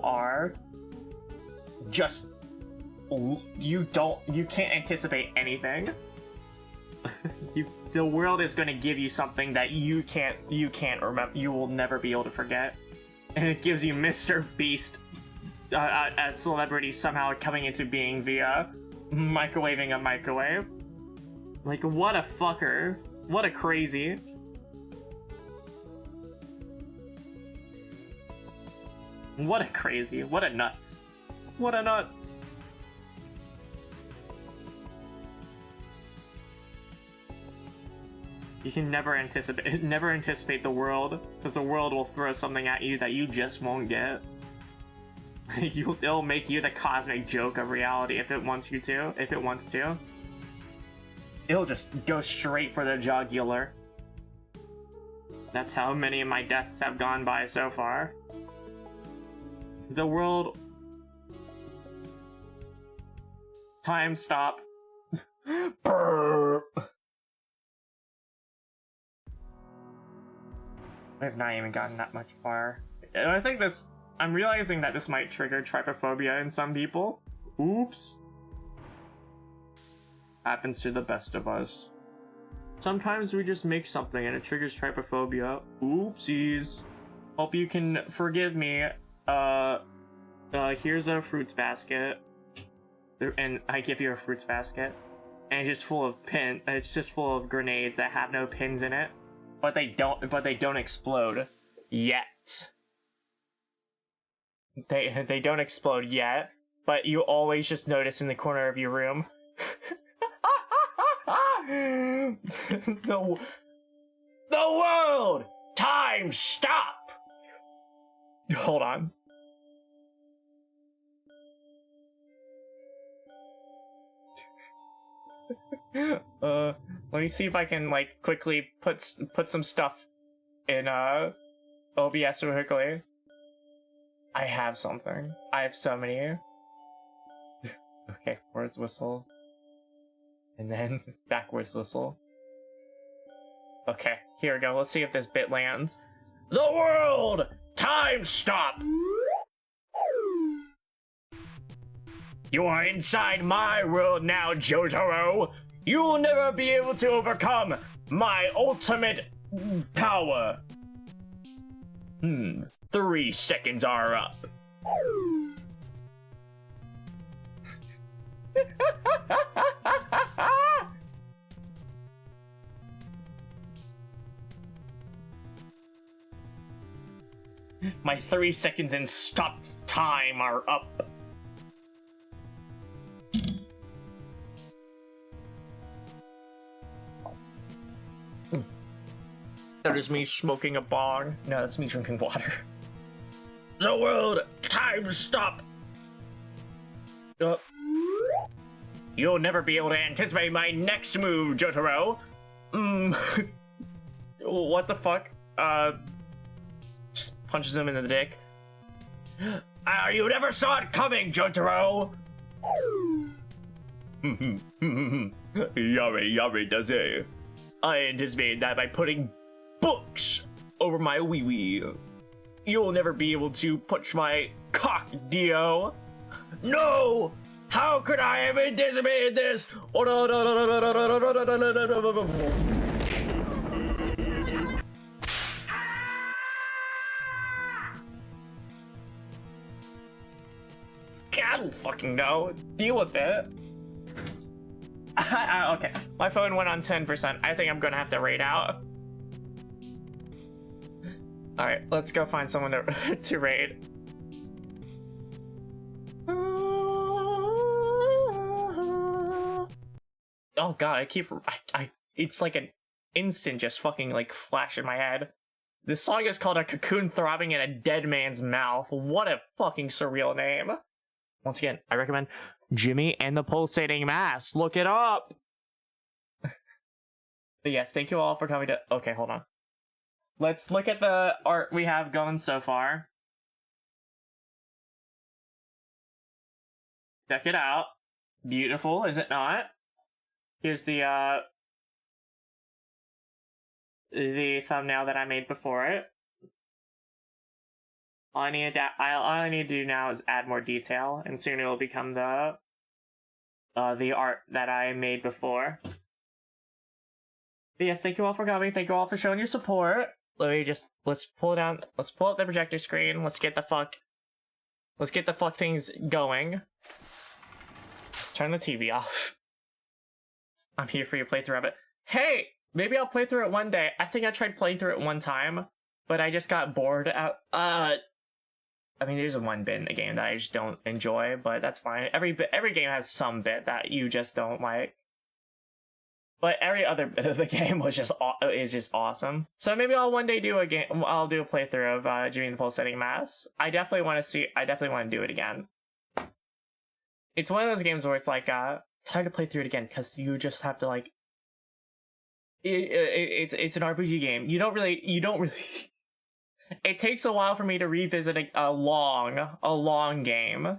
are just, you can't anticipate anything. The world is going to give you something that you can't remember, you will never be able to forget. and it gives you Mr. Beast, a celebrity somehow coming into being via microwaving a microwave. Like, what a fucker. What a crazy. What a crazy. What a nuts. What a nuts. You can never anticipate the world, because the world will throw something at you that you just won't get. It'll make you the cosmic joke of reality if it wants you to, if it wants to. It'll just go straight for the jugular. That's how many of my deaths have gone by so far. The world... Time stop. Burp. I've not even gotten that much far. I think this... I'm realizing that this might trigger trypophobia in some people. Oops. Happens to the best of us. Sometimes we just make something and it triggers trypophobia. Oopsies. Hope you can forgive me. Here's a fruits basket. And I give you a fruits basket. And it's just full of it's just full of grenades that have no pins in it. But they don't explode. Yet. They don't explode yet. But you always just notice in the corner of your room. the world! Time stop! Hold on. Let me see if I can like quickly put some stuff in OBS real quickly. I have something. I have so many. Okay, forwards whistle. And then backwards whistle. Okay, here we go. Let's see if this bit lands. The world! Time stop! You are inside my world now, Jotaro! You'll never be able to overcome my ultimate power! 3 seconds are up. My 3 seconds in stopped time are up. That is me smoking a bong. No, that's me drinking water. The world, time stop. You'll never be able to anticipate my next move, Jotaro. What the fuck? Just punches him in the dick. You never saw it coming, Jotaro. Yare does it. I anticipated that by putting books over my wee-wee. You'll never be able to punch my cock, Dio. No! How could I have anticipated this? I don't fucking know. Deal with it. Okay, my phone went on 10%. I think I'm gonna have to raid out. Alright, let's go find someone to raid. Oh god, it's like an instant just fucking like flash in my head. This song is called A Cocoon Throbbing in a Dead Man's Mouth. What a fucking surreal name. Once again, I recommend Jimmy and the Pulsating Mass. Look it up! But yes, thank you all for coming to... Okay, hold on. Let's look at the art we have going so far. Check it out. Beautiful, is it not? Here's the thumbnail that I made before it. All I need to do now is add more detail, and soon it will become the art that I made before. But yes, thank you all for coming. Thank you all for showing your support. let's pull down, let's pull up the projector screen. Let's get the fuck things going. Let's turn the TV off. I'm here for your playthrough of it. Hey, maybe I'll play through it one day. I think I tried playing through it one time, but I just got bored out. I mean, there's one bit in the game that I just don't enjoy, but that's fine. Every game has some bit that you just don't like. But every other bit of the game is just awesome. So maybe I'll one day do a game. I'll do a playthrough of Jimmy the Pulsating Mass. I definitely want to do it again. It's one of those games where it's like it's hard to play through it again because you just have to like. It's an RPG game. You don't really. It takes a while for me to revisit a long game.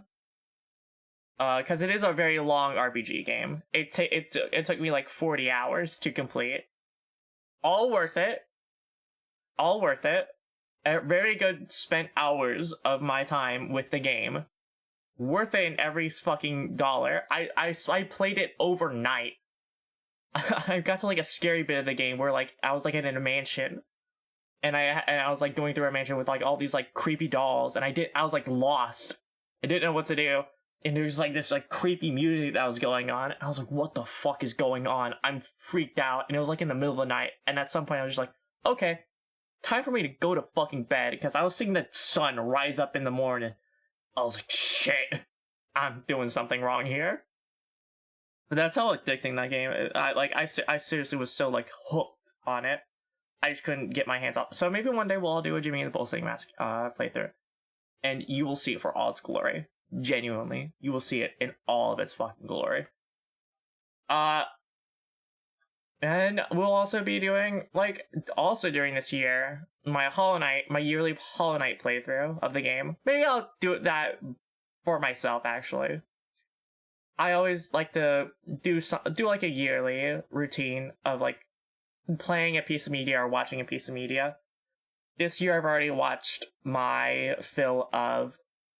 Because it is a very long RPG game. It took me like 40 hours to complete. All worth it. All worth it. A very good spent hours of my time with the game. Worth it in every fucking dollar. I played it overnight. I got to like a scary bit of the game where like I was like in a mansion. And I was like going through a mansion with like all these like creepy dolls. And I was like lost. I didn't know what to do. And there's like this like creepy music that was going on. And I was like, what the fuck is going on? I'm freaked out. And it was like in the middle of the night. And at some point I was just like, okay, time for me to go to fucking bed. Because I was seeing the sun rise up in the morning. I was like, shit, I'm doing something wrong here. But that's how addicting that game is. I seriously was so like hooked on it. I just couldn't get my hands off. So maybe one day we'll all do a Jimmy and the Pulsating Mask playthrough. And you will see it for all its glory. Genuinely, you will see it in all of its fucking glory. And we'll also be doing, like, also during this year, my yearly Hollow Knight playthrough of the game. Maybe I'll do that for myself, actually. I always like to do like a yearly routine of, like, playing a piece of media or watching a piece of media. This year I've already watched my fill of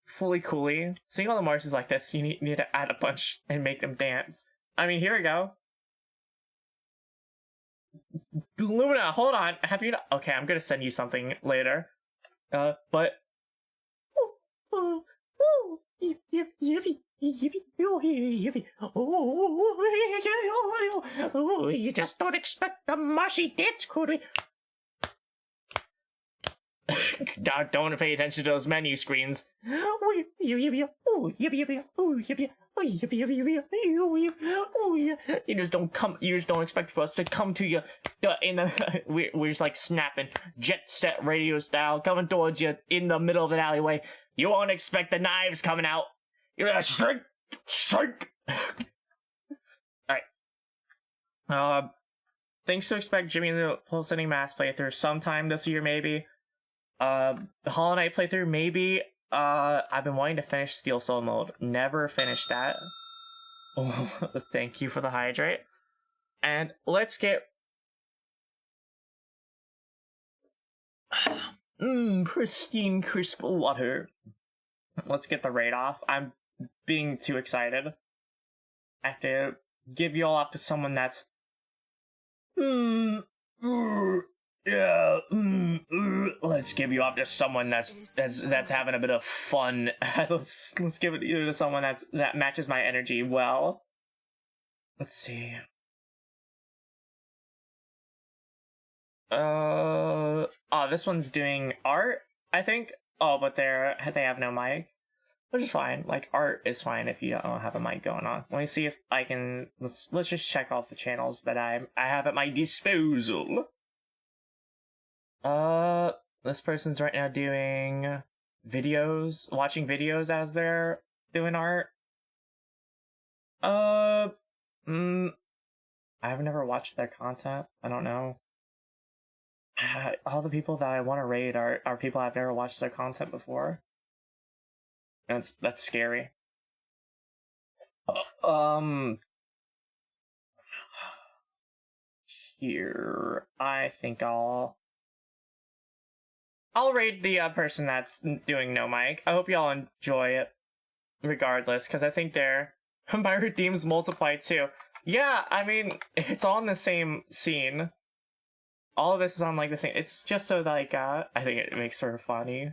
Fully Cooley. Seeing all the Marcies like this, you need to add a bunch and make them dance. I mean, here we go. Lumina, hold on. Have you not? Okay, I'm gonna send you something later. But. You just don't expect a Marcy dance, could we? Don't pay attention to those menu screens. You just don't expect for us to come to you we're just like snapping jet set radio style coming towards you in the middle of an alleyway. You won't expect the knives coming out. You're gonna strike. Alright. Things to expect Jimmy and the Pulsating Mass playthrough sometime this year, maybe. The Hollow Knight playthrough, maybe. I've been wanting to finish Steel Soul mode. Never finished that. Oh, thank you for the hydrate. And let's get... pristine, crisp water. Let's get the raid off. I'm being too excited. I have to give you all up to someone that's... Yeah, let's give you off to someone that's having a bit of fun. let's give it to someone that matches my energy well. Let's see. This one's doing art, I think. Oh, but they have no mic, which is fine. Like, art is fine if you don't have a mic going on. Let me see if I can. Let's just check off the channels that I have at my disposal. This person's right now doing videos, watching videos as they're doing art. I've never watched their content. I don't know. All the people that I want to raid are people I've never watched their content before. That's scary. Here, I think I'll raid the person that's doing no mic. I hope y'all enjoy it, regardless, because I think my redeems multiply too. Yeah, I mean, it's all in the same scene. all of this is on like the same. It's just so like I think it makes her funny.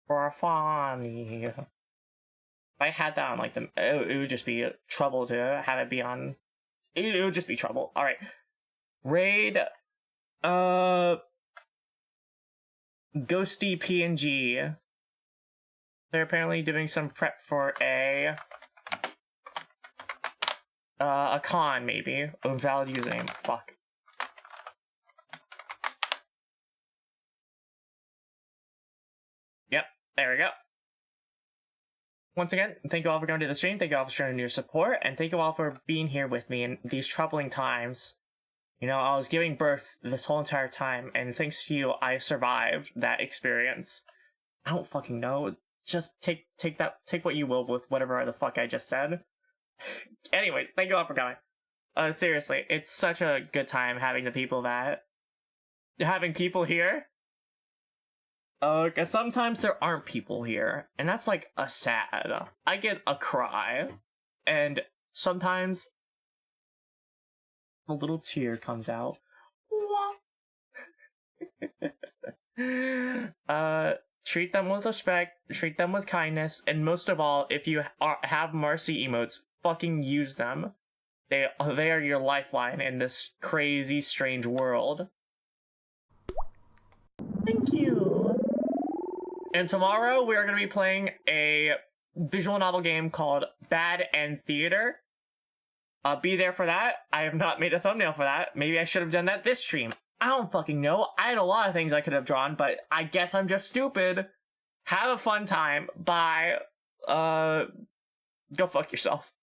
Or funny. If I had that on like the, it would just be trouble to have it be on. It would just be trouble. All right, raid. Ghosty PNG. They're apparently doing some prep for a con, maybe. A valid username. Fuck. Yep, there we go. Once again, thank you all for going to the stream, thank you all for showing your support, and thank you all for being here with me in these troubling times. You know, I was giving birth this whole entire time, and thanks to you, I survived that experience. I don't fucking know. Just take what you will with whatever the fuck I just said. Anyways, thank you all for coming. Seriously, it's such a good time having people here. 'Cause sometimes there aren't people here, and that's like a sad. I get a cry, and sometimes a little tear comes out. Treat them with respect, treat them with kindness, and most of all, if you have Marcy emotes, fucking use them. They are your lifeline in this crazy, strange world. Thank you. And tomorrow we are going to be playing a visual novel game called Bad End Theater. Be there for that. I have not made a thumbnail for that. Maybe I should have done that this stream. I don't fucking know. I had a lot of things I could have drawn, but I guess I'm just stupid. Have a fun time. Bye. Go fuck yourself.